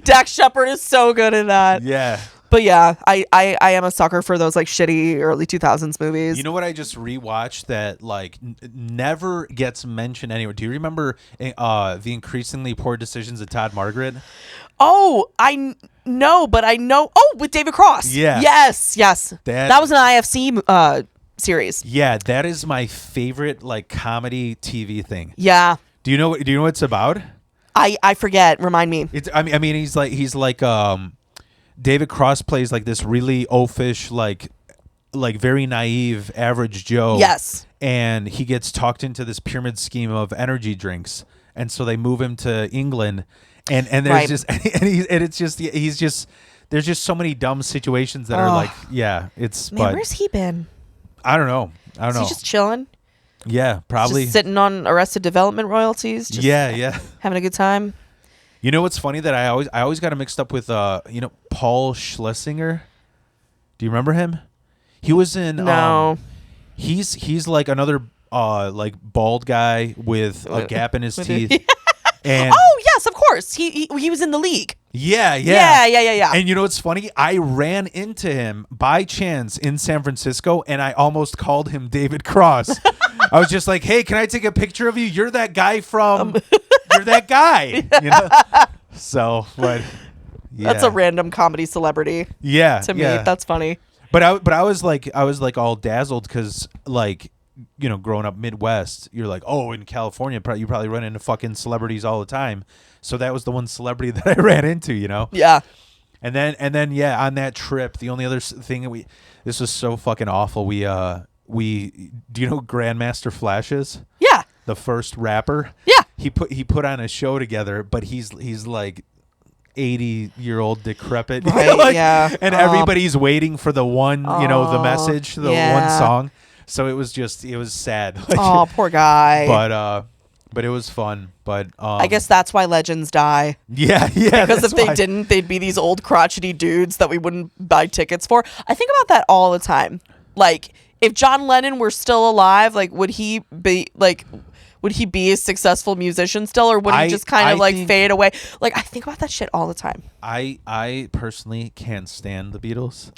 Dax Shepard is so good in that.
Yeah.
But yeah, I am a sucker for those like shitty early 2000s movies.
You know what I just rewatched that like never gets mentioned anywhere? Do you remember The Increasingly Poor Decisions of Todd Margaret?
Oh, I know, but I know. Oh, with David Cross.
Yeah.
Yes. That was an IFC series.
Yeah, that is my favorite like comedy TV thing.
Yeah.
Do you know what it's about?
I forget. Remind me.
I mean he's like David Cross plays like this really oafish like like very naive average Joe.
Yes.
And he gets talked into this pyramid scheme of energy drinks, and so they move him to England, and there's
Right.
just it's just he's just there's just so many dumb situations that are like it's
Man,
but
where's he been?
I don't know
Is he just chilling?
Yeah, probably
Just sitting on Arrested Development royalties? Just
yeah.
having a good time?
You know what's funny that I always got him mixed up with Paul Schlesinger. Do you remember him? He was in
No.
He's like another like bald guy with a gap in his teeth. And
Oh yes, of course. He was in the league.
yeah. And you know what's funny? I ran into him by chance in San Francisco, and I almost called him David Cross. I was just like, "Hey, can I take a picture of you? You're that guy from. You're that guy." You know. So, but yeah.
That's a random comedy celebrity.
Yeah.
To me,
yeah.
that's funny.
But I was like all dazzled because like growing up Midwest, you're like, oh, in California you probably run into fucking celebrities all the time. So that was the one celebrity that I ran into,
Yeah.
And then yeah, on that trip, the only other thing that this was so fucking awful. Do you know who Grandmaster Flash is?
Yeah.
The first rapper.
Yeah.
He put on a show together, but he's like 80-year-old decrepit,
Right, yeah.
and everybody's waiting for the one, the message, the one song. So it was sad. Like,
Oh, poor guy.
But it was fun. But
I guess that's why legends die.
yeah,
Because if they didn't, they'd be these old crotchety dudes that we wouldn't buy tickets for. I think about that all the time. Like, if John Lennon were still alive, like, would he be a successful musician still, or would he just kind of like fade away? Like, I think about that shit all the time.
I personally can't stand the Beatles.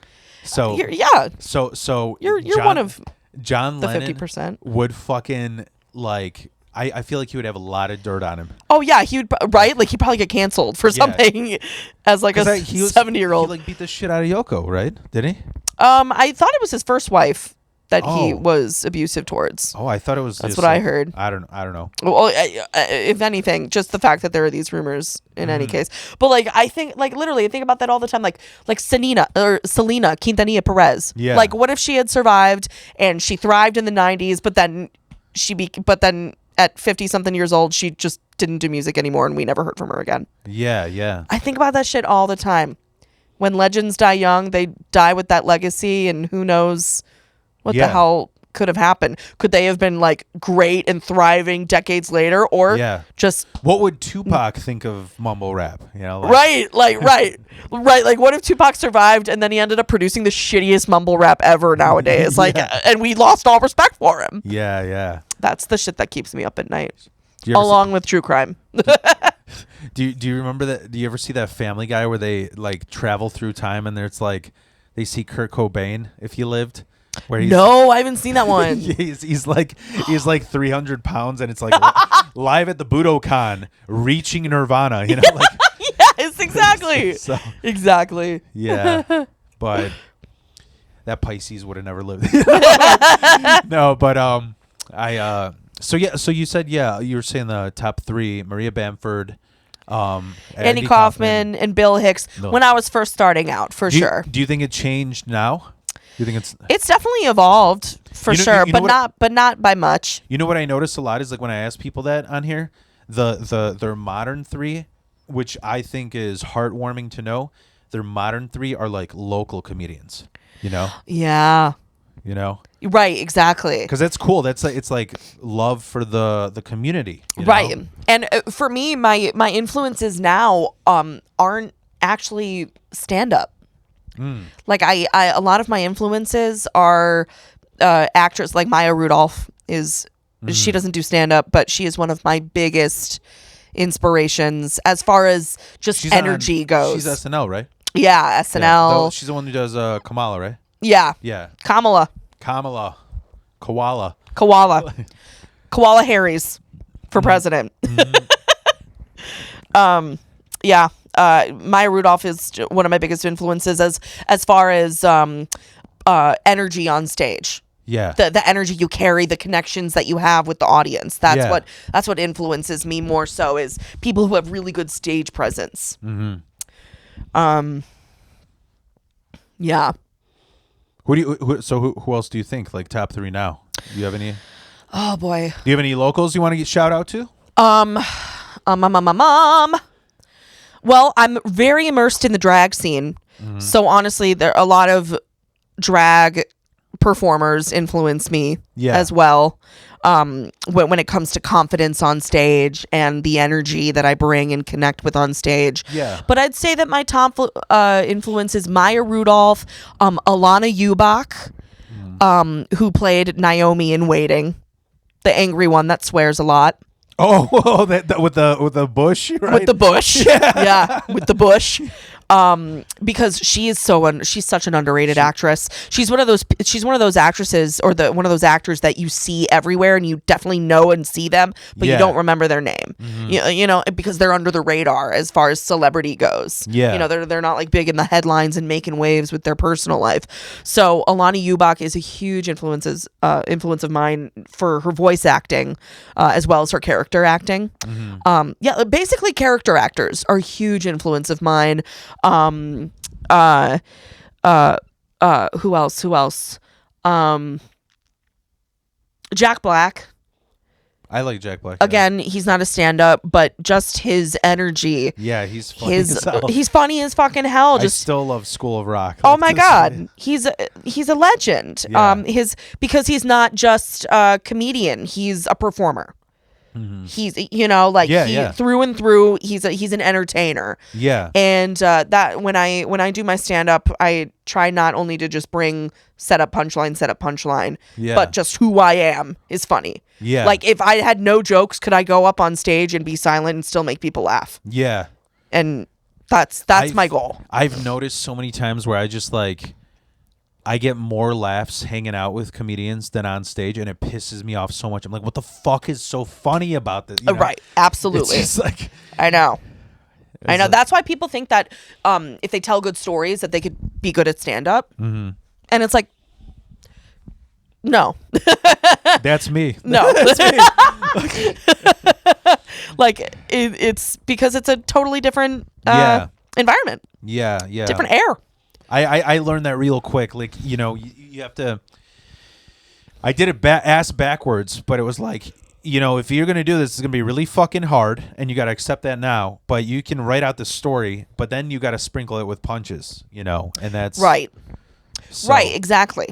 So
You're one of
John
the
Lennon
50%.
would fucking like. I feel like he would have a lot of dirt on him.
Oh yeah, he would, right? Like, he'd probably get canceled for something as like a 70-year-old.
He like beat the shit out of Yoko, right? Did he?
I thought it was his first wife that he was abusive towards.
Oh, I thought it was.
That's what I heard.
I don't know.
Well, if anything, just the fact that there are these rumors in any case. But like, I think, like, literally, I think about that all the time. Like Selena Quintanilla Perez.
Yeah.
Like, what if she had survived and she thrived in the 90s, but then at 50-something years old, she just didn't do music anymore, and we never heard from her again.
Yeah.
I think about that shit all the time. When legends die young, they die with that legacy, and who knows what the hell could have happened. Could they have been like great and thriving decades later, or just
what would Tupac think of mumble rap?
Right. Like, what if Tupac survived and then he ended up producing the shittiest mumble rap ever nowadays? Like, and we lost all respect for him.
Yeah.
That's the shit that keeps me up at night,
along
with true crime.
Do you remember that? Do you ever see that Family Guy where they like travel through time and it's like they see Kurt Cobain if he lived?
No, I haven't seen that one.
he's like 300 pounds and it's like live at the Budokan reaching Nirvana. Like
yes, exactly.
So,
exactly.
Yeah, but that Pisces would have never lived. No, but So you said you were saying the top three: Maria Bamford,
Andy Kaufman, and Bill Hicks. No. When I was first starting out, sure.
Do you think it changed now? Do you think
it's definitely evolved sure, but not by much.
You know what I notice a lot is like when I ask people that on here, their modern three, which I think is heartwarming to know, their modern three are like local comedians.
Yeah. Right, exactly.
Because that's cool. That's like it's like love for the community.
Right, and for me, my influences now aren't actually stand up. Like I a lot of my influences are actors. Like Maya Rudolph is. She doesn't do stand up, but she is one of my biggest inspirations as far as just energy goes.
She's SNL, right?
Yeah, SNL.
Yeah, she's the one who does Kamala, right?
Yeah. Kamala.
Koala
Harris for president. Yeah. Maya Rudolph is one of my biggest influences as far as energy on stage.
Yeah.
The energy you carry, the connections that you have with the audience. That's what influences me more so is people who have really good stage presence.
Mm-hmm.
Yeah.
Who else do you think like top 3 now? Do you have any?
Oh boy.
Do you have any locals you want to get shout out to?
Well, I'm very immersed in the drag scene. So honestly, there a lot of drag performers influence me as well. When it comes to confidence on stage and the energy that I bring and connect with on stage.
Yeah.
But I'd say that my top influence is Maya Rudolph, Alana Ubach, who played Naomi in Waiting, the angry one that swears a lot.
Oh, that with the bush, right?
With the bush. Yeah, with the bush. Because she's such an underrated actress. She's one of those actresses or one of those actors that you see everywhere and you definitely know and see them, but you don't remember their name. You know, because they're under the radar as far as celebrity goes.
Yeah.
You know, they're not like big in the headlines and making waves with their personal life. So Alana Ubach is a huge influence of mine for her voice acting, as well as her character acting. Basically character actors are a huge influence of mine. Who else? Jack Black.
I like Jack Black.
Again, he's not a stand-up, but just his energy.
Yeah, he's funny as hell.
He's funny as fucking hell.
I still love School of Rock.
Oh my God, he's a legend.
Yeah.
Because he's not just a comedian; he's a performer. He's through and through. He's an entertainer.
Yeah.
And that when I do my stand up, I try not only to just bring set up punchline, but just who I am is funny.
Yeah.
Like if I had no jokes, could I go up on stage and be silent and still make people laugh?
Yeah.
And that's my goal.
I've noticed so many times where I just like I get more laughs hanging out with comedians than on stage, and it pisses me off so much. I'm like, what the fuck is so funny about this? You know?
Right. Absolutely.
It's just like,
I know. That's why people think that if they tell good stories that they could be good at stand-up. And it's like, no.
That's me.
No.
That's me.
Like, it's because it's a totally different environment.
Yeah.
Different air.
I learned that real quick. Like, you know, you have to. I did it ass backwards, but it was like, you know, if you're gonna do this, it's gonna be really fucking hard, and you gotta accept that now. But you can write out the story, but then you gotta sprinkle it with punches, you know, and that's
right.
So.
Right. Exactly.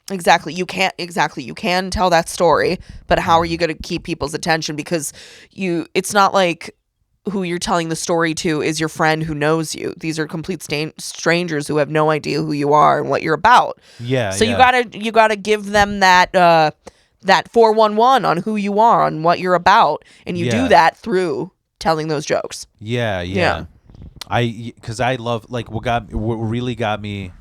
You can tell that story, but how are you going to keep people's attention? Because it's not like who you're telling the story to is your friend who knows you. These are complete strangers who have no idea who you are and what you're about.
Yeah.
So you gotta give them that 411 on who you are, on what you're about, and you do that through telling those jokes.
Yeah. Because I love, like, what really got me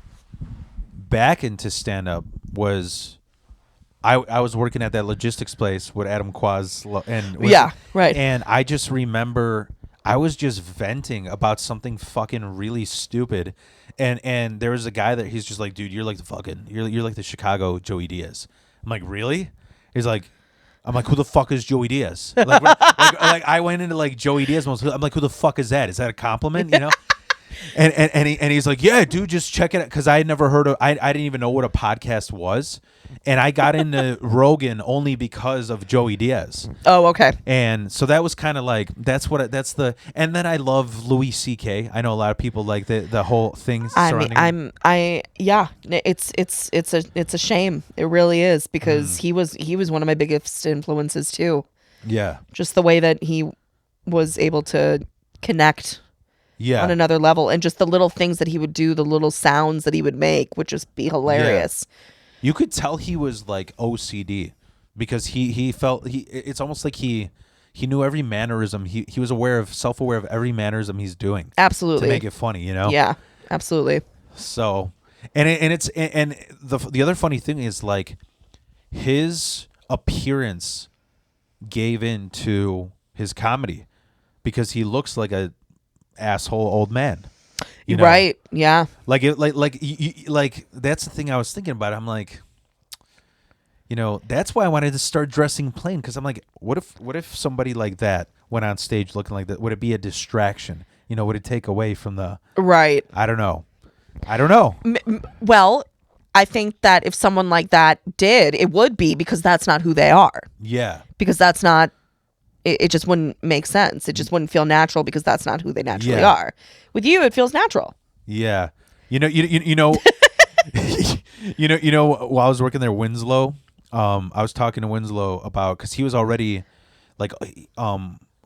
back into stand up was I was working at that logistics place with Adam Quaz
right.
And I just remember I was just venting about something fucking really stupid, and there was a guy that he's just like, dude, you're like the Chicago Joey Diaz. I'm like, really? He's like, I'm like, who the fuck is Joey Diaz? Like I went into like Joey Diaz. I'm like, who the fuck is that? Is that a compliment? You know? And he's like, yeah, dude, just check it out, because I had never heard of. I didn't even know what a podcast was, and I got into Rogan only because of Joey Diaz.
Oh, okay.
And so that was kind of like and then I love Louis C.K. I know a lot of people like the whole thing surrounding him.
It's a shame. It really is, because he was one of my biggest influences too.
Yeah.
Just the way that he was able to connect.
Yeah.
On another level, and just the little things that he would do, the little sounds that he would make would just be hilarious.
Yeah. You could tell he was like OCD, because he felt it's almost like he knew every mannerism. He was self-aware of every mannerism he's doing.
Absolutely.
To make it funny, you know?
Yeah, absolutely.
So, and the other funny thing is, like, his appearance gave in to his comedy, because he looks like a asshole old man, you know?
Right? Yeah.
Like that's the thing I was thinking about. I'm like, you know, that's why I wanted to start dressing plain, because I'm like, what if somebody like that went on stage looking like that? Would it be a distraction? You know, would it take away from the
right?
I don't know.
Well, I think that if someone like that did, it would be because that's not who they are.
Yeah.
Because that's not, it just wouldn't make sense. It just wouldn't feel natural because that's not who they naturally
Yeah.
are. With you, it feels natural.
Yeah. You know, you know, while I was working there, Winslow, I was talking to Winslow about, cause he was already like,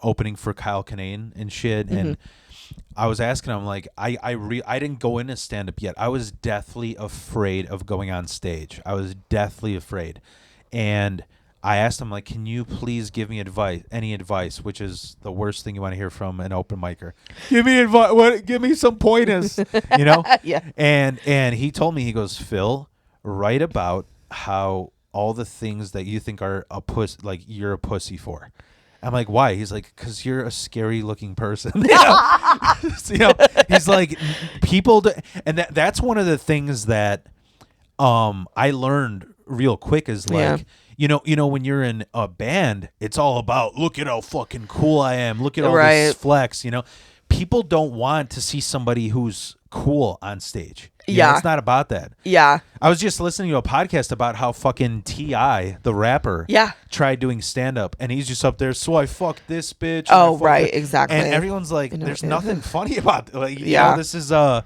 opening for Kyle Kinane and shit. And I was asking him, like, I didn't go into stand up yet. I was deathly afraid of going on stage. I was deathly afraid. And I asked him, like, can you please give me advice, any advice, which is the worst thing you want to hear from an open micer. Give me advice. Give me some pointers, you know?
Yeah.
And he told me, he goes, Phil, write about how all the things that you think are a like you're a pussy for. I'm like, why? He's like, because you're a scary looking person. You know, he's like, people do, and that's one of the things that I learned real quick is like, you know, when you're in a band, it's all about, look at how fucking cool I am. Look at all this flex, you know. People don't want to see somebody who's cool on stage. You know, it's not about that.
Yeah.
I was just listening to a podcast about how fucking T.I., the rapper, tried doing stand-up, and he's just up there, so I fucked this bitch.
Oh, right, exactly.
And everyone's like, there's nothing funny about it. Like, you know, this is, you know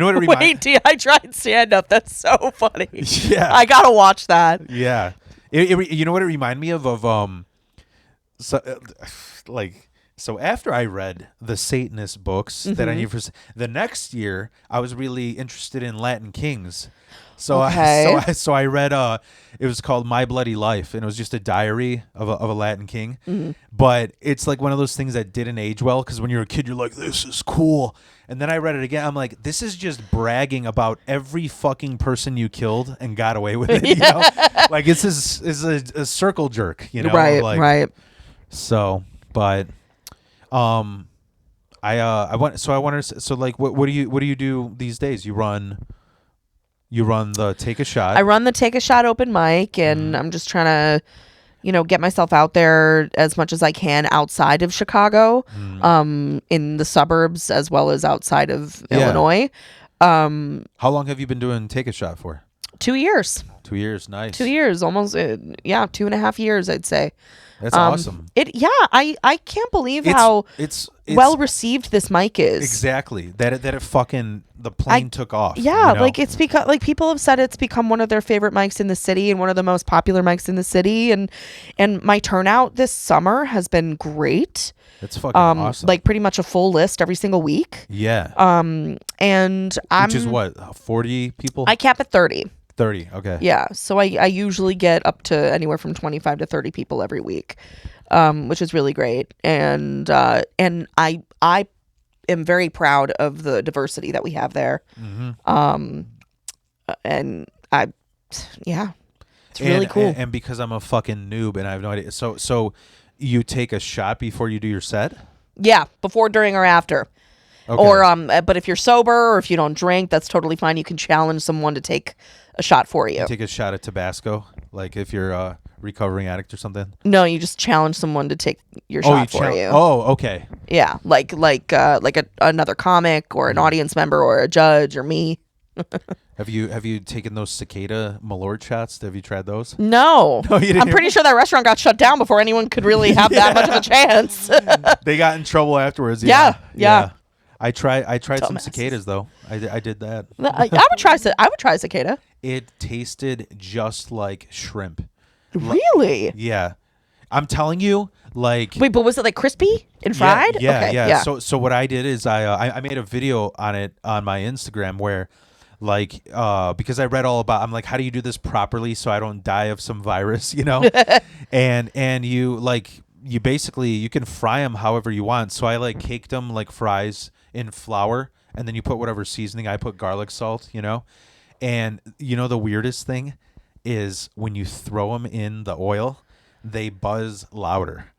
what it reminds me?
Wait, T.I. tried stand-up. That's so funny.
Yeah.
I gotta watch that.
Yeah. You know what it reminded me of? So after I read the Satanist books that I need for the next year, I was really interested in Latin Kings. So I read it was called My Bloody Life, and it was just a diary of a Latin king. But it's like one of those things that didn't age well, because when you're a kid, you're like, this is cool. And then I read it again. I'm like, this is just bragging about every fucking person you killed and got away with it. You know, like this is a circle jerk. You know,
right.
So, but. I want so like what do you do these days? You run the Take a Shot.
I run the Take a Shot open mic, and I'm just trying to, you know, get myself out there as much as I can outside of Chicago, in the suburbs as well as outside of Illinois.
How long have you been doing Take a Shot for?
2 years.
2 years, nice.
2 years, almost 2.5 years, I'd say.
That's awesome.
I can't believe how
it's
well received this mic is.
Exactly. That it fucking the plane took off.
Yeah,
you know?
like it's because like people have said it's become one of their favorite mics in the city and one of the most popular mics in the city, and my turnout this summer has been great.
It's fucking awesome.
Like pretty much a full list every single week.
Yeah.
And
which is what, 40 people?
I cap at 30.
30, okay.
Yeah, so I usually get up to anywhere from 25 to 30 people every week, which is really great. And I am very proud of the diversity that we have there. And it's really cool.
And because I'm a fucking noob and I have no idea. So you take a shot before you do your set?
Yeah, before, during, or after. Okay. Or but if you're sober or if you don't drink, that's totally fine. You can challenge someone to take a shot for you.
Take a shot of Tabasco, like if you're a recovering addict or something.
No, you just challenge someone to take your shot for you.
Oh, okay.
Yeah, like another comic or an audience member or a judge or me.
Have you taken those cicada Malort shots? Have you tried those?
No.
No, you didn't.
I'm pretty sure that restaurant got shut down before anyone could really have that much of a chance.
They got in trouble afterwards.
Yeah.
I tried some cicadas though. I did that.
I would try a cicada.
It tasted just like shrimp.
Really?
Yeah. I'm telling you, like.
Wait, but was it like crispy and fried?
Yeah. So what I did is I made a video on it on my Instagram where, like, because I read all about, I'm like, how do you do this properly so I don't die of some virus, you know? and you basically, you can fry them however you want. So I like caked them like fries in flour, and then you put whatever seasoning. I put garlic salt, you know? And you know the weirdest thing is when you throw them in the oil, they buzz louder.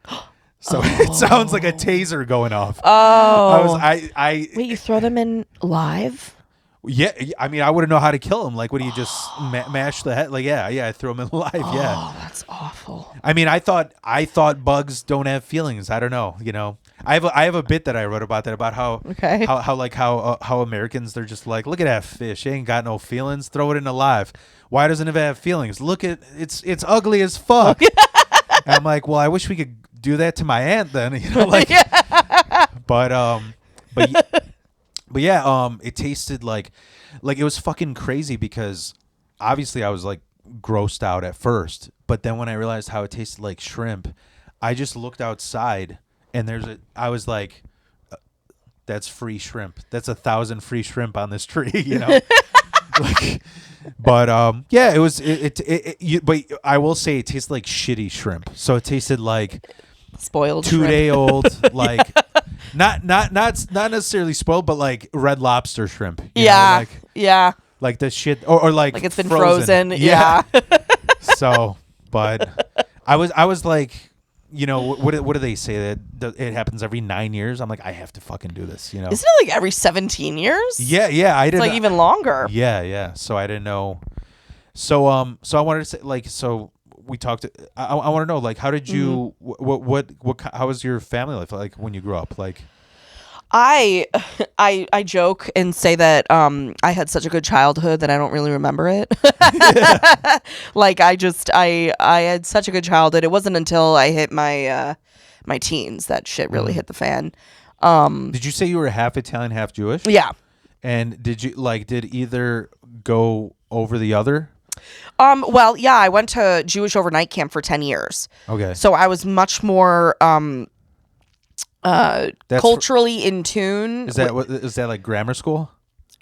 So it sounds like a taser going off.
Oh.
I
Wait, you throw them in live?
Yeah, I mean, I wouldn't know how to kill him. Like, what do you just mash the head? Like, yeah, I throw him in live. Yeah.
Oh, that's awful.
I mean, I thought bugs don't have feelings. I don't know. You know, I have a bit that I wrote about that, about how
Okay.
how Americans, they're just like, look at that fish, it ain't got no feelings, throw it in alive. Why doesn't it have feelings? Look at it's ugly as fuck. And I'm like, well, I wish we could do that to my aunt then, like. But but but yeah, it tasted like it was fucking crazy, because obviously I was like grossed out at first, but then when I realized how it tasted like shrimp, I just looked outside and I was like, that's free shrimp. That's 1,000 free shrimp on this tree, like, but yeah, but I will say it tasted like shitty shrimp. So it tasted like
Spoiled
2-day
shrimp.
old, like not necessarily spoiled, but like Red Lobster shrimp.
Yeah. Yeah.
Like the shit, or like
it's been frozen. Yeah.
So, but I was like, what do they say that it happens every 9 years? I'm like, I have to fucking do this.
Isn't it like every 17 years?
Yeah. I didn't.
It's like even longer.
Yeah. So I didn't know. So I wanted to say, like, so we talked. I want to know, like, how did you? What? How was your family life like when you grew up? Like,
I joke and say that I had such a good childhood that I don't really remember it. Like I had such a good childhood. It wasn't until I hit my my teens that shit really hit the fan.
did you say you were half Italian, half Jewish?
Yeah.
And did either go over the other?
Well, yeah, I went to Jewish overnight camp for 10 years.
Okay.
So I was much more culturally in tune.
Is that like grammar school?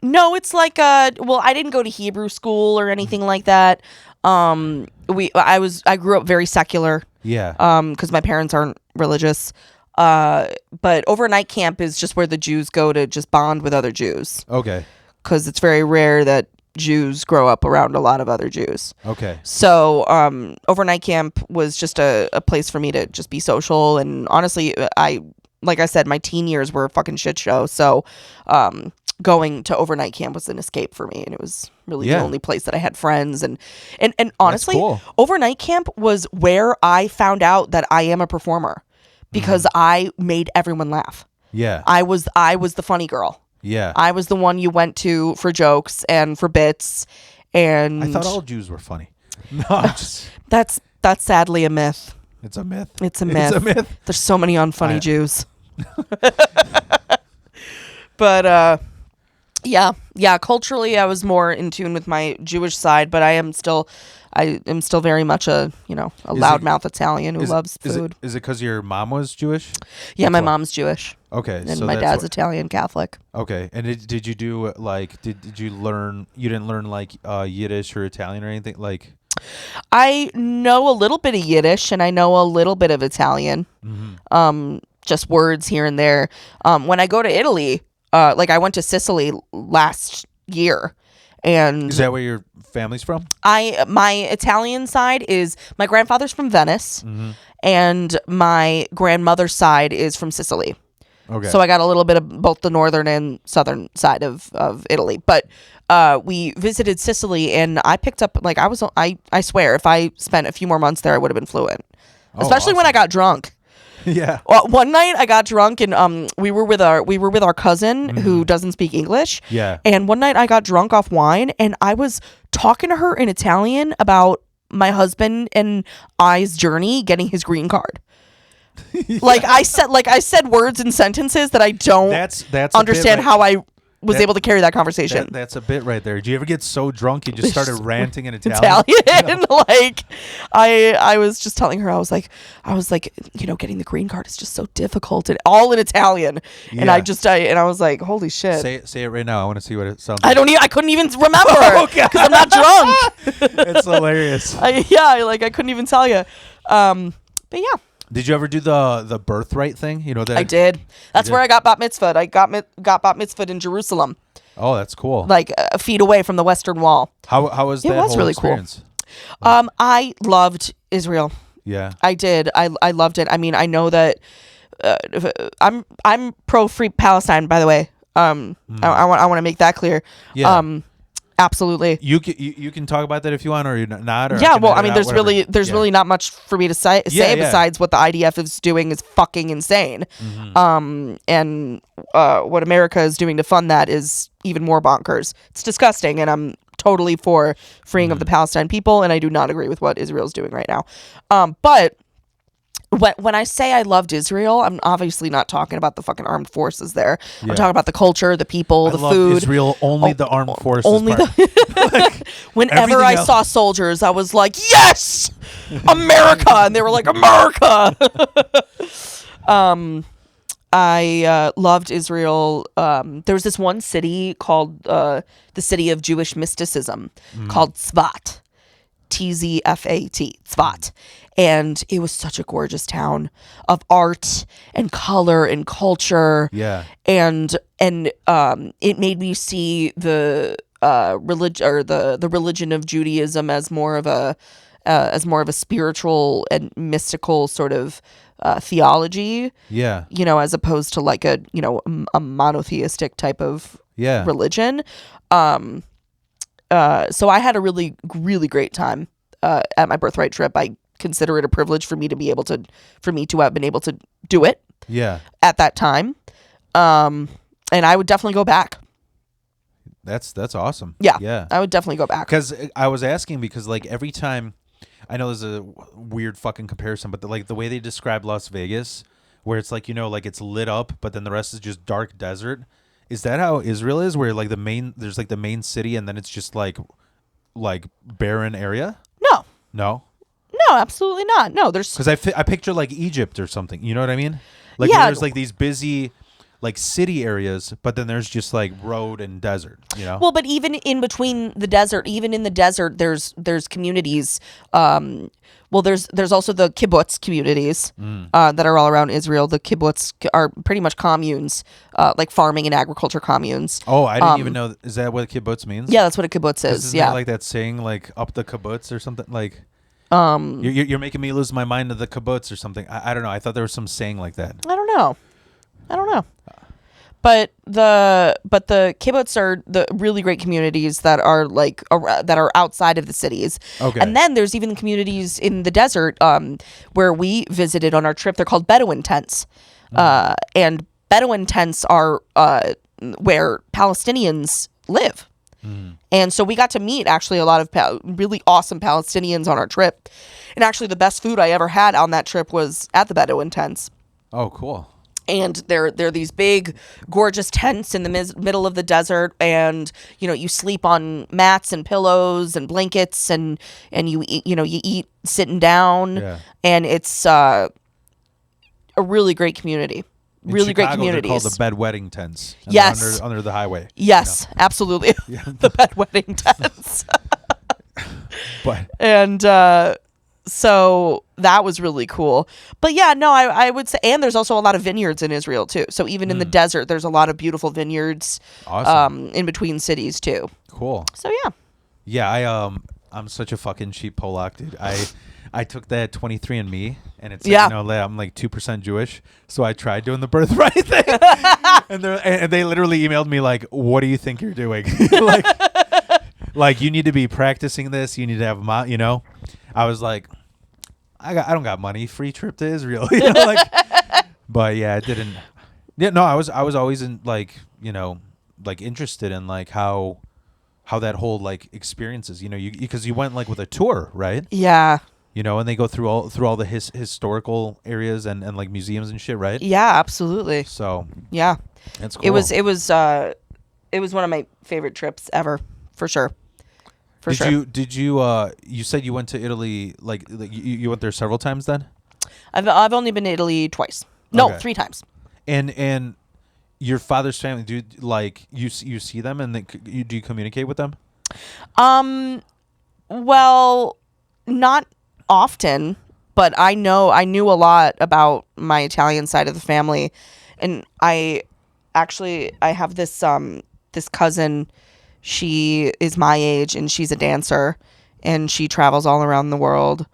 No, it's like well, I didn't go to Hebrew school or anything like that. I grew up very secular.
Yeah.
Because my parents aren't religious. But overnight camp is just where the Jews go to just bond with other Jews.
Okay.
Because it's very rare that Jews grow up around a lot of other Jews.
Okay.
So overnight camp was just a place for me to just be social. And honestly, like I said, my teen years were a fucking shit show. So going to overnight camp was an escape for me. And it was really the only place that I had friends. And honestly,
cool.
Overnight camp was where I found out that I am a performer, because I made everyone laugh.
Yeah.
I was the funny girl.
Yeah.
I was the one you went to for jokes and for bits. And
I thought all Jews were funny. No, I'm just...
that's sadly a myth.
It's a myth.
It's a myth.
It's a myth.
There's so many unfunny Jews. But yeah. Culturally, I was more in tune with my Jewish side, but I am still very much a loudmouth Italian who loves food.
Is it because your mom was Jewish?
Yeah, my mom's Jewish.
Okay,
and my dad's Italian Catholic.
Okay, and did you do like did you learn? You didn't learn like Yiddish or Italian or anything like?
I know a little bit of Yiddish and I know a little bit of Italian. Just words here and there. When I go to Italy, like I went to Sicily last year, and
is that where your family's from?
My Italian side is my grandfather's from Venice, and my grandmother's side is from Sicily.
Okay.
So I got a little bit of both the northern and southern side of Italy. But we visited Sicily, and I picked up, like, I swear, if I spent a few more months there, I would have been fluent. Especially when I got drunk.
Yeah.
One night I got drunk, and we were with our cousin who doesn't speak English.
Yeah.
And one night I got drunk off wine, and I was talking to her in Italian about my husband and I's journey getting his green card. Yeah. Like I said words and sentences that I don't understand how I was able to carry that conversation.
That's a bit right there. Did you ever get so drunk you just started ranting in Italian?
Like I was just telling her, I was like, getting the green card is just so difficult, and all in Italian. Yeah. And I was like, holy shit.
Say it right now. I want to see what it sounds like.
I couldn't even remember because I'm not drunk.
It's hilarious.
I couldn't even tell you. But yeah.
Did you ever do the birthright thing? You know that
I did. That's where I got bat mitzvahed. I got bat mitzvahed in Jerusalem.
Oh, that's cool.
Like a feet away from the Western Wall.
How was that? It was
whole really
experience?
Cool. I loved Israel.
Yeah,
I did. I loved it. I mean, I know that I'm pro free Palestine. By the way, I want to make that clear.
Yeah.
Absolutely.
You can talk about that if you want, or you're not. Or
Yeah,
can
well,
edit
I mean,
out,
there's
whatever.
really not much for me to say
Yeah.
besides what the IDF is doing is fucking insane. And what America is doing to fund that is even more bonkers. It's disgusting, and I'm totally for freeing of the Palestine people, and I do not agree with what Israel's doing right now. But when I say I loved Israel, I'm obviously not talking about the fucking armed forces there.
Yeah.
I'm talking about the culture, the people,
I
the
love
food.
Israel, only the armed forces.
Only
part.
Whenever
Everything
I
else-
saw soldiers, I was like, yes, America, and they were like, America. I loved Israel. There was this one city called the City of Jewish Mysticism called Tzvat. Tzfat, Tzvat. And it was such a gorgeous town of art and color and culture.
Yeah.
And it made me see the religion or the religion of Judaism as more of a spiritual and mystical sort of theology.
Yeah.
You know, as opposed to like a a monotheistic type of
Yeah.
religion. So I had a really, really great time at my birthright trip. I consider it a privilege for me to have been able to do it
Yeah.
at that time. And I would definitely go back.
That's awesome.
Yeah.
Yeah.
I would definitely go back.
Because I was asking because like every time, I know there's a weird fucking comparison, but the way they describe Las Vegas, where it's like like it's lit up, but then the rest is just dark desert. Is that how Israel is? Where like there's like the main city, and then it's just like barren area?
No,
No,
absolutely not. No, there's
because I picture like Egypt or something. You know what I mean? Like
Yeah.
where there's like these busy like city areas, but then there's just like road and desert.
well, but even in between the desert, even in the desert, there's communities. There's also the kibbutz communities that are all around Israel. The kibbutz are pretty much communes, like farming and agriculture communes.
Oh, I didn't even know. Is that what kibbutz means?
Yeah, that's what a kibbutz is.
Isn't
Yeah.
that like that saying like up the kibbutz or something like? You're making me lose my mind to the kibbutz or something. I don't know. I thought there was some saying like that.
I don't know. But the kibbutz are the really great communities that are like that are outside of the cities.
Okay.
And then there's even communities in the desert where we visited on our trip. They're called Bedouin tents. And Bedouin tents are where Palestinians live. And so we got to meet actually a lot of really awesome Palestinians on our trip. And actually the best food I ever had on that trip was at the Bedouin tents.
Oh, cool.
And they're these big, gorgeous tents in the middle of the desert, and you sleep on mats and pillows and blankets, and you eat, you eat sitting down,
Yeah.
and it's a really great community.
In
Really great
Chicago,
communities.
They're called the bedwetting tents. And
Yes.
they're under the highway.
Yes, absolutely. The bedwetting tents.
But
And so that was really cool. But yeah, no, I would say, and there's also a lot of vineyards in Israel too. So even in the desert, there's a lot of beautiful vineyards
awesome.
in between cities too.
Cool.
So yeah.
Yeah, I'm such a fucking cheap Polak, dude. I took that 23andMe, and it's
Yeah.
I'm like 2% Jewish, so I tried doing the birthright thing, and they literally emailed me like, "What do you think you're doing? like you need to be practicing this. You need to have I was like, I don't got money. Free trip to Israel, but yeah, it didn't. Yeah, no, I was always in like interested in like how that whole like experiences, because you went like with a tour, right?
Yeah.
And they go through all the historical areas and like museums and shit, right?
Yeah, absolutely.
So
Yeah.
that's cool.
It was one of my favorite trips ever, for sure.
Did you you said you went to Italy like you went there several times then?
I've only been to Italy twice. No,
Okay.
3 times.
And your father's family, do you see them and do you communicate with them?
Well, not often, but I knew a lot about my Italian side of the family, and I have this cousin. She is my age and she's a dancer, and she travels all around the world,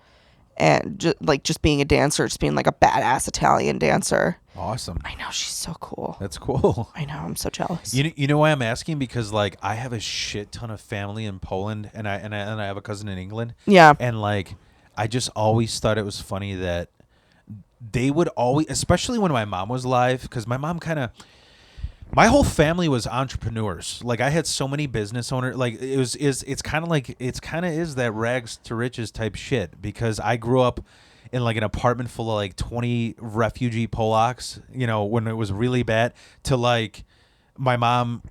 and just being a dancer, just being like a badass Italian dancer.
Awesome.
I know, she's so cool.
That's cool.
I know, I'm so jealous.
You know why I'm asking? Because like I have a shit ton of family in Poland, and I have a cousin in England.
Yeah.
And like I just always thought it was funny that they would always, especially when my mom was alive, because my mom my whole family was entrepreneurs. Like I had so many business owners. Like it's kind of is that rags to riches type shit, because I grew up in like an apartment full of like 20 refugee Polacks, you know, when it was really bad, to like my mom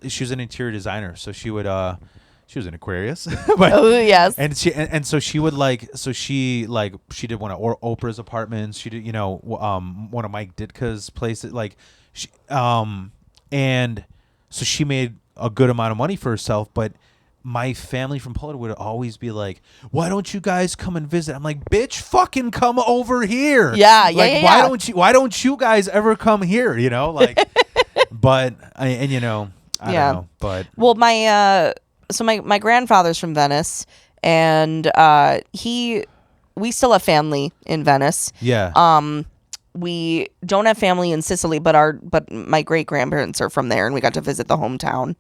she was an interior designer, so she was an Aquarius. But,
Oh yes.
and so she would she did one of Oprah's apartments. She did, you know, one of Mike Ditka's places. Like and so she made a good amount of money for herself. But my family from Poland would always be like, "Why don't you guys come and visit?" I'm like, "Bitch, fucking come over here."
Yeah,
like,
yeah.
Why don't you guys ever come here? You know, like, but you know, I don't know, but
well, my grandfather's from Venice, and we still have family in Venice.
yeah,
We don't have family in Sicily, but my great grandparents are from there, and we got to visit the hometown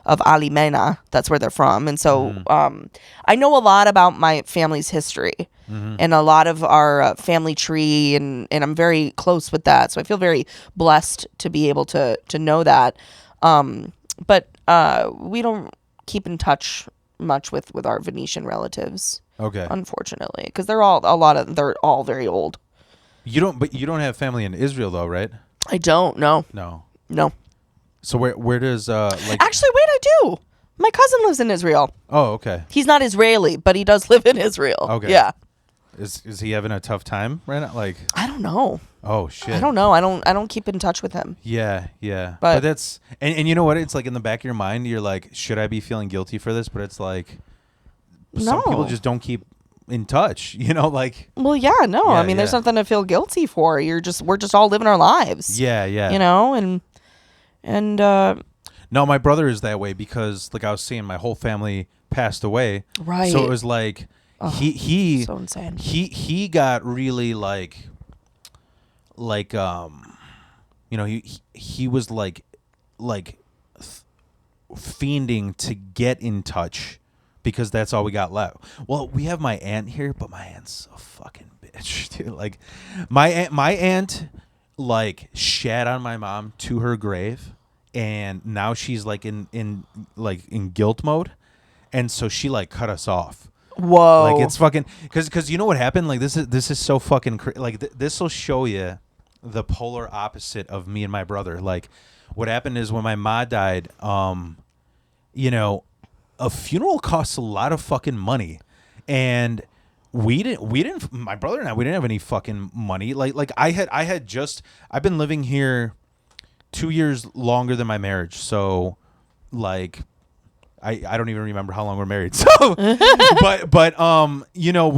of Alimena. That's where they're from, and so I know a lot about my family's history and a lot of our family tree, and I'm very close with that. So I feel very blessed to be able to know that. But we don't keep in touch much with our Venetian relatives.
okay.
Unfortunately, because they're all very old.
You don't have family in Israel though, right?
I don't know.
No. So where does like
Actually, wait, I do. My cousin lives in Israel.
Oh, okay.
He's not Israeli, but he does live in Israel.
Okay.
Yeah.
Is he having a tough time right now? Like,
I don't know.
oh shit.
I don't know. I don't keep in touch with him.
Yeah, yeah.
But
that's and you know what? It's like in the back of your mind, you're like, should I be feeling guilty for this? But it's like some people
No.
just don't keep in touch, you know, like
Well, yeah, no.
Yeah,
I mean, there's
yeah.
nothing to feel guilty for. We're just all living our lives.
yeah, yeah.
You know, and
No, my brother is that way because like I was saying, my whole family passed away.
right.
So it was like he
so insane.
he got really like you know, he was like fiending to get in touch because that's all we got left. Well, we have my aunt here, but my aunt's a fucking bitch, dude. Like my aunt like shat on my mom to her grave, and now she's like in guilt mode, and so she like cut us off.
Whoa.
Like it's fucking because you know what happened? Like this is so fucking like this will show you the polar opposite of me and my brother. Like what happened is when my ma died, you know, a funeral costs a lot of fucking money, and we didn't my brother and we didn't have any fucking money. Like I've been living here 2 years longer than my marriage, so like I don't even remember how long we're married. So, but you know,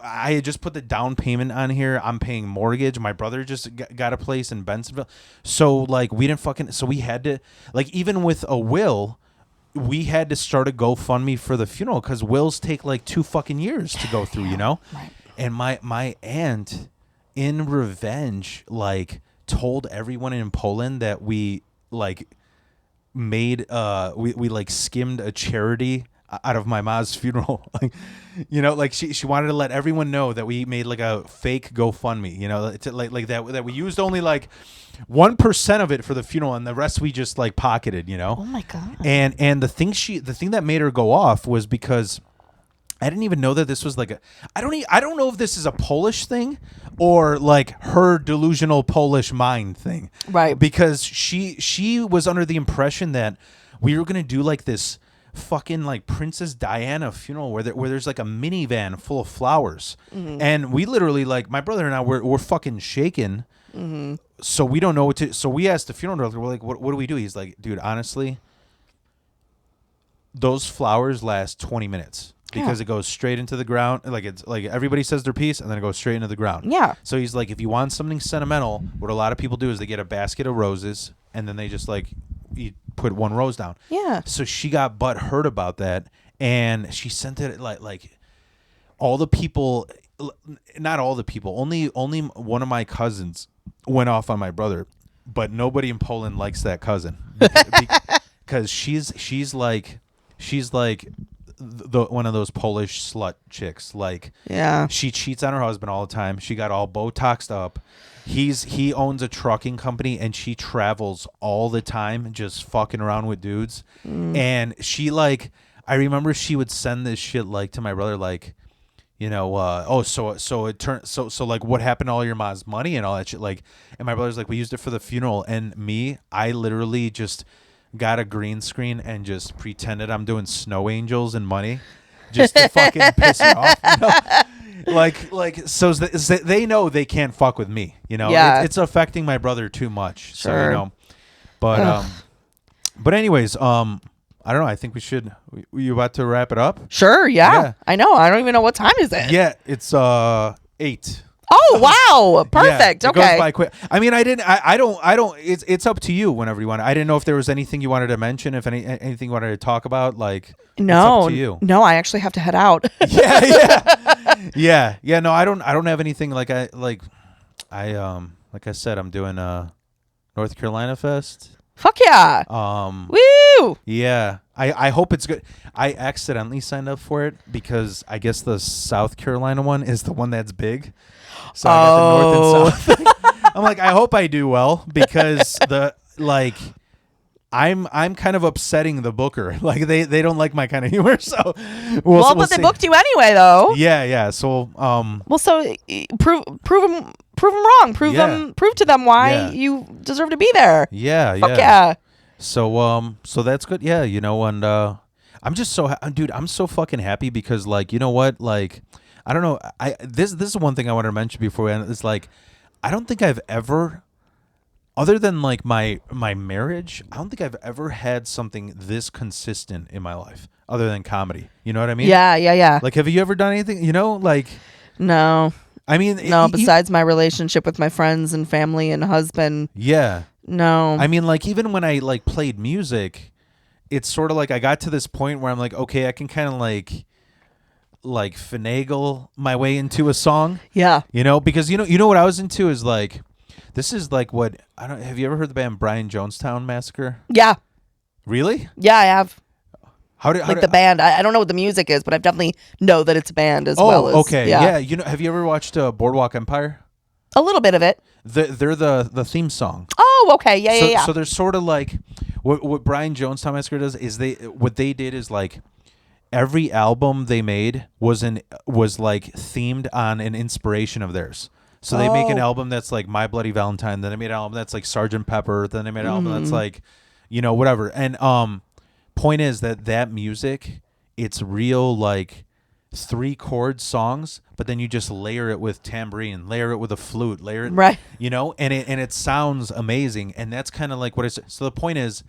I had just put the down payment on here. I'm paying mortgage. My brother just got a place in Bensenville. So like we didn't fucking, so we had to, like, even with a will, we had to start a GoFundMe for the funeral because wills take like 2 fucking years to go through, you know?
Right.
And my aunt, in revenge, like told everyone in Poland that we like made we like skimmed a charity out of my ma's funeral. Like, you know, like she wanted to let everyone know that we made like a fake GoFundMe, you know, to, like that we used only like 1% of it for the funeral and the rest we just like pocketed, you know.
Oh my god.
And the thing that made her go off was because I didn't even know that this was like I don't know if this is a Polish thing or like her delusional Polish mind thing.
Right.
Because she was under the impression that we were going to do like this fucking like Princess Diana funeral where there's like a minivan full of flowers. Mm-hmm. And we literally, like, my brother and I we're fucking shaken. Mm-hmm. So we don't know what to, so we asked the funeral director, we're like, what do we do? He's like, dude, honestly, those flowers last 20 minutes. Because it goes straight into the ground. Like, it's like everybody says their piece and then it goes straight into the ground.
Yeah.
So he's like, if you want something sentimental, what a lot of people do is they get a basket of roses and then they just like put one rose down.
Yeah.
So she got butthurt about that, and she sent it like all the people not all the people. Only one of my cousins went off on my brother, but nobody in Poland likes that cousin because she's like the one of those Polish slut chicks. Like,
Yeah.
she cheats on her husband all the time. She got all Botoxed up. He owns a trucking company, and she travels all the time just fucking around with dudes. And she, like, I remember she would send this shit, like, to my brother, like, so it turned so like, what happened to all your mom's money and all that shit, like. And my brother's like, we used it for the funeral. And I literally just got a green screen and just pretended I'm doing snow angels and money just to fucking piss her off, like so they know they can't fuck with me,
Yeah.
it's affecting my brother too much.
Sure.
So but anyways, I don't know, I think you about to wrap it up?
Sure. Yeah.
Yeah.
I know. I don't even know what time is it.
Yeah, it's 8.
Oh wow! Perfect.
Yeah, it
Okay.
goes by quick. I mean, I don't. It's up to you whenever you want. I didn't know if there was anything you wanted to mention, if anything you wanted to talk about. Like,
No,
it's up to you.
no, I actually have to head out.
Yeah. No, I don't have anything. Like I said, I'm doing North Carolina Fest.
Fuck yeah! Woo!
Yeah. I hope it's good. I accidentally signed up for it because I guess the South Carolina one is the one that's big. So I got the North and South. I'm like, I hope I do well because I'm kind of upsetting the booker. Like, they don't like my kind of humor. So we'll
But
see.
they booked you anyway, though.
Yeah. So
Well, so prove them wrong. Prove to them why you deserve to be there.
Fuck
yeah.
So that's good. Yeah, and I'm just dude, I'm so fucking happy because, like, you know what? Like, I don't know. This is one thing I wanted to mention before we end. It's like, I don't think I've ever, other than like my marriage, I don't think I've ever had something this consistent in my life other than comedy. You know what I mean?
Yeah.
Like, have you ever done anything? Like,
No.
I mean,
No, besides my relationship with my friends and family and husband.
Yeah.
No.
I mean, like, even when I like played music, it's sort of like I got to this point where I'm like, okay, I can kind of like finagle my way into a song.
Yeah.
Because you know what I was into is like, this is like what I don't. Have you ever heard the band Brian Jonestown Massacre?
Yeah.
Really?
Yeah, I have.
How
the band. I don't know what the music is, but I definitely know that it's a band as well.
Oh, okay. Yeah. Have you ever watched Boardwalk Empire?
A little bit of it.
They're the theme song.
Oh, okay. Yeah.
So they're sort of like what Brian Jonestown Massacre does is what they did is like every album they made was like themed on an inspiration of theirs. So they make an album that's like My Bloody Valentine, then they made an album that's like Sgt. Pepper, then they made an album that's like, whatever. And point is that music, it's real like 3-chord songs, but then you just layer it with tambourine, layer it with a flute, layer it,
right?
And it sounds amazing. And that's kind of like what I said. So the point is,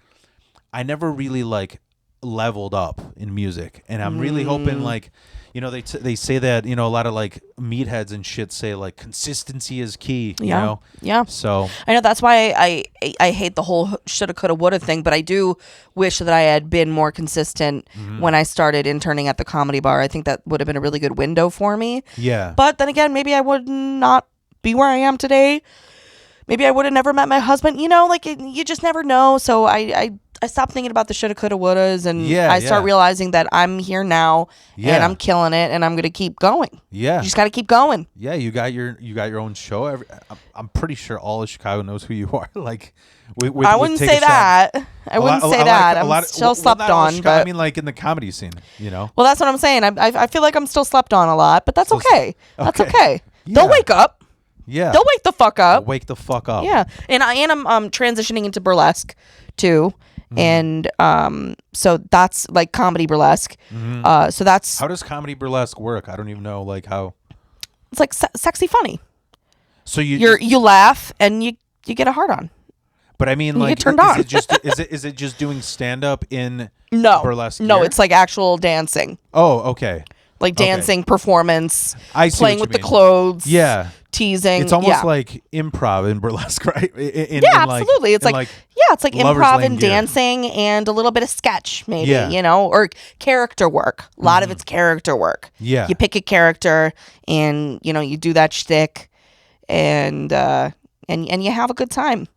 I never really like leveled up in music, and I'm really hoping like, they say that a lot of like meatheads and shit say like consistency is key.
Yeah.
So
I know that's why I hate the whole shoulda coulda woulda thing, but I do wish that I had been more consistent when I started interning at the Comedy Bar. I think that would have been a really good window for me.
Yeah.
But then again, maybe I would not be where I am today. Maybe I would have never met my husband. Like you just never know. So I stopped thinking about the shoulda coulda wouldas, and I start realizing that I'm here now and I'm killing it, and I'm gonna keep going.
Yeah,
you just gotta keep going.
Yeah, you got your own show. I'm pretty sure all of Chicago knows who you are. Like,
I wouldn't say that. I wouldn't say that. I'm still slept on.
Chicago,
but
I mean, like in the comedy scene,
Well, that's what I'm saying. I feel like I'm still slept on a lot, but that's okay. That's okay.
Yeah.
They'll wake up.
Yeah,
they'll wake the fuck up.
Wake the fuck up.
Yeah, and I'm transitioning into burlesque too. And so that's like comedy burlesque. So that's
how does comedy burlesque work? I don't even know like how.
It's like sexy funny.
So
you laugh and you get a hard on.
But I mean,
you
like,
get turned on.
Is it just doing stand up in burlesque?
No,
gear?
it's like actual dancing.
Oh, okay.
Like dancing performance.
I see
playing
what
with
you
the
mean.
clothes.
Yeah.
teasing.
It's almost
yeah.
like improv in burlesque, right?
Absolutely. It's like it's like
Lover's
improv
Lane
and
gear.
dancing and a little bit of sketch, maybe,
Yeah.
you know, or character work. A lot of it's character work.
Yeah.
You pick a character and, you know, you do that shtick and you have a good time.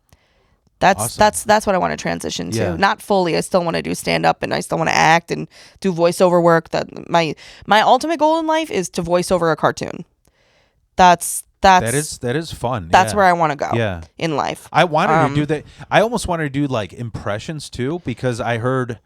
That's
Awesome.
that's what I want to transition to.
Yeah.
Not fully. I still want to do stand up and I still want to act and do voiceover work. That my ultimate goal in life is to voice over a cartoon. That
is fun.
That's
yeah.
where I want to go.
Yeah.
In life.
I wanted to do that. I almost wanted to do like impressions too, because I heard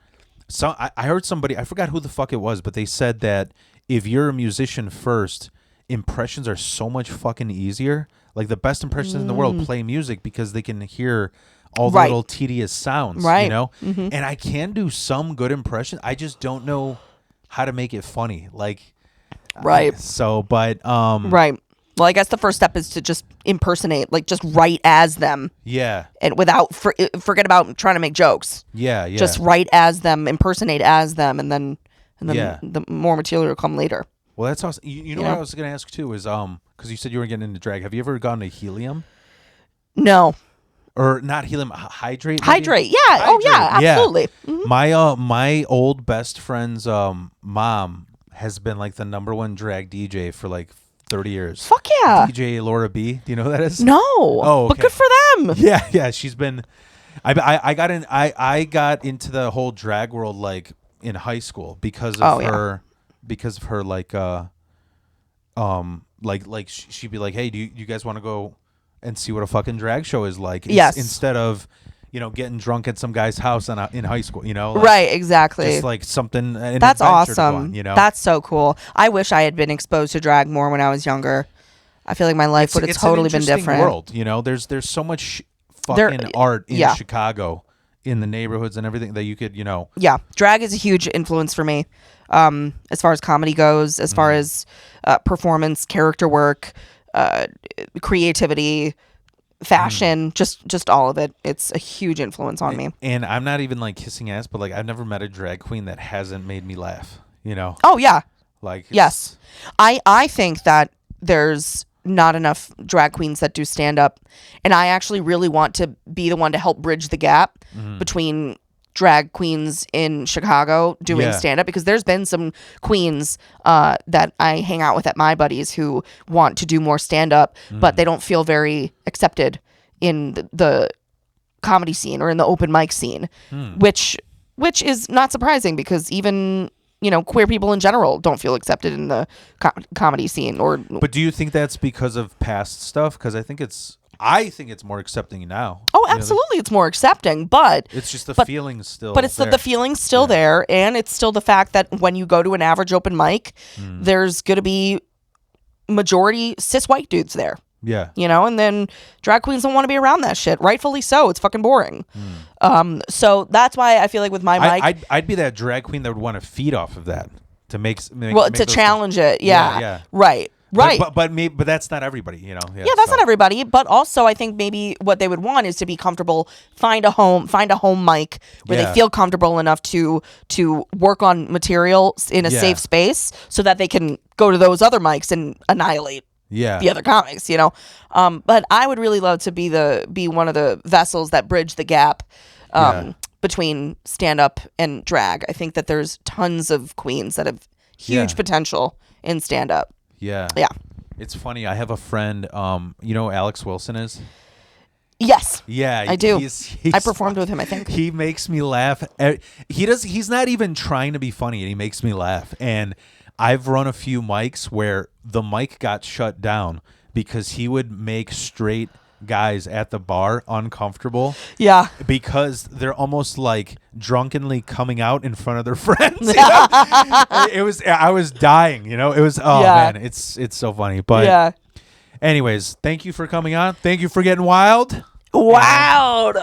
I heard somebody, I forgot who the fuck it was, but they said that if you're a musician first, impressions are so much fucking easier. Like the best impressions in the world play music because they can hear all the
Right.
little tedious sounds,
Right.
you know? And I can do some good impressions. I just don't know how to make it funny. Like
Right.
but
Right. Well, I guess the first step is to just impersonate, like just write as them,
yeah.
and without forget about trying to make jokes.
Yeah, yeah.
Just write as them, impersonate as them, and then
Yeah.
the more material will come later.
Well, that's awesome. You know
Yeah.
what I was going to ask too is because you said you were getting into drag. Have you ever gone to Helium?
No,
Or not Helium, Hydrate? maybe?
hydrate. Yeah. Oh yeah.
Hydrate, yeah.
Absolutely. Mhm.
My old best friend's mom has been like the #1 drag DJ for like 30 years.
Fuck yeah.
DJ Laura B. Do you know who that is?
No.
Oh,
But
okay.
good for them.
Yeah. She's been. I got into the whole drag world like in high school because of her like she'd be like, hey, do you guys want to go and see what a fucking drag show is like?
Yes.
Instead of getting drunk at some guy's house in high school, like,
Right. Exactly.
just like something. An
That's
adventure to go
awesome.
on,
That's so cool. I wish I had been exposed to drag more when I was younger. I feel like my life would have
it's
totally
an
been
interesting
different.
world, there's so much fucking art in
yeah.
Chicago, in the neighborhoods and everything that you could
Yeah, drag is a huge influence for me, as far as comedy goes, as far as performance, character work, creativity, fashion, just all of it. It's a huge influence on me.
And I'm not even like kissing ass, but like I've never met a drag queen that hasn't made me laugh.
Oh yeah,
Like
yes. I think that there's not enough drag queens that do stand up, and I actually really want to be the one to help bridge the gap between drag queens in Chicago doing
Yeah.
stand up, because there's been some queens that I hang out with at my buddies who want to do more stand up, but they don't feel very accepted in the comedy scene or in the open mic scene, which is not surprising, because even queer people in general don't feel accepted in the comedy scene.
But do you think that's because of past stuff? Because I think it's more accepting now.
Oh, absolutely, it's more accepting, but
It's just the
but-
feeling's still.
but it's
there.
the feeling's still there, and it's still the fact that when you go to an average open mic, there's going to be majority cis white dudes there.
Yeah.
And then drag queens don't want to be around that shit. Rightfully so. It's fucking boring. So that's why I feel like with my mic,
I'd be that drag queen that would want to feed off of that to make
to
those
challenge it.
Yeah,
Yeah.
yeah.
Right.
But that's not everybody, Yeah,
Yeah, that's not everybody, but also I think maybe what they would want is to be comfortable, find a home mic where
Yeah.
they feel comfortable enough to work on material in a
Yeah.
safe space, so that they can go to those other mics and annihilate
Yeah.
the other comics, But I would really love to be one of the vessels that bridge the gap
Yeah.
between stand up and drag. I think that there's tons of queens that have huge
Yeah.
potential in stand up.
Yeah.
Yeah.
It's funny. I have a friend. You know who Alex Wilson is?
Yes.
Yeah,
I do.
He's
I performed with him, I think.
He makes me laugh. He's not even trying to be funny, and he makes me laugh. And I've run a few mics where the mic got shut down because he would make straight guys at the bar uncomfortable.
Yeah.
Because they're almost like drunkenly coming out in front of their friends. I was dying, It was
Yeah.
man, it's so funny. But
Yeah.
anyways, thank you for coming on. Thank you for getting wild.
Wow.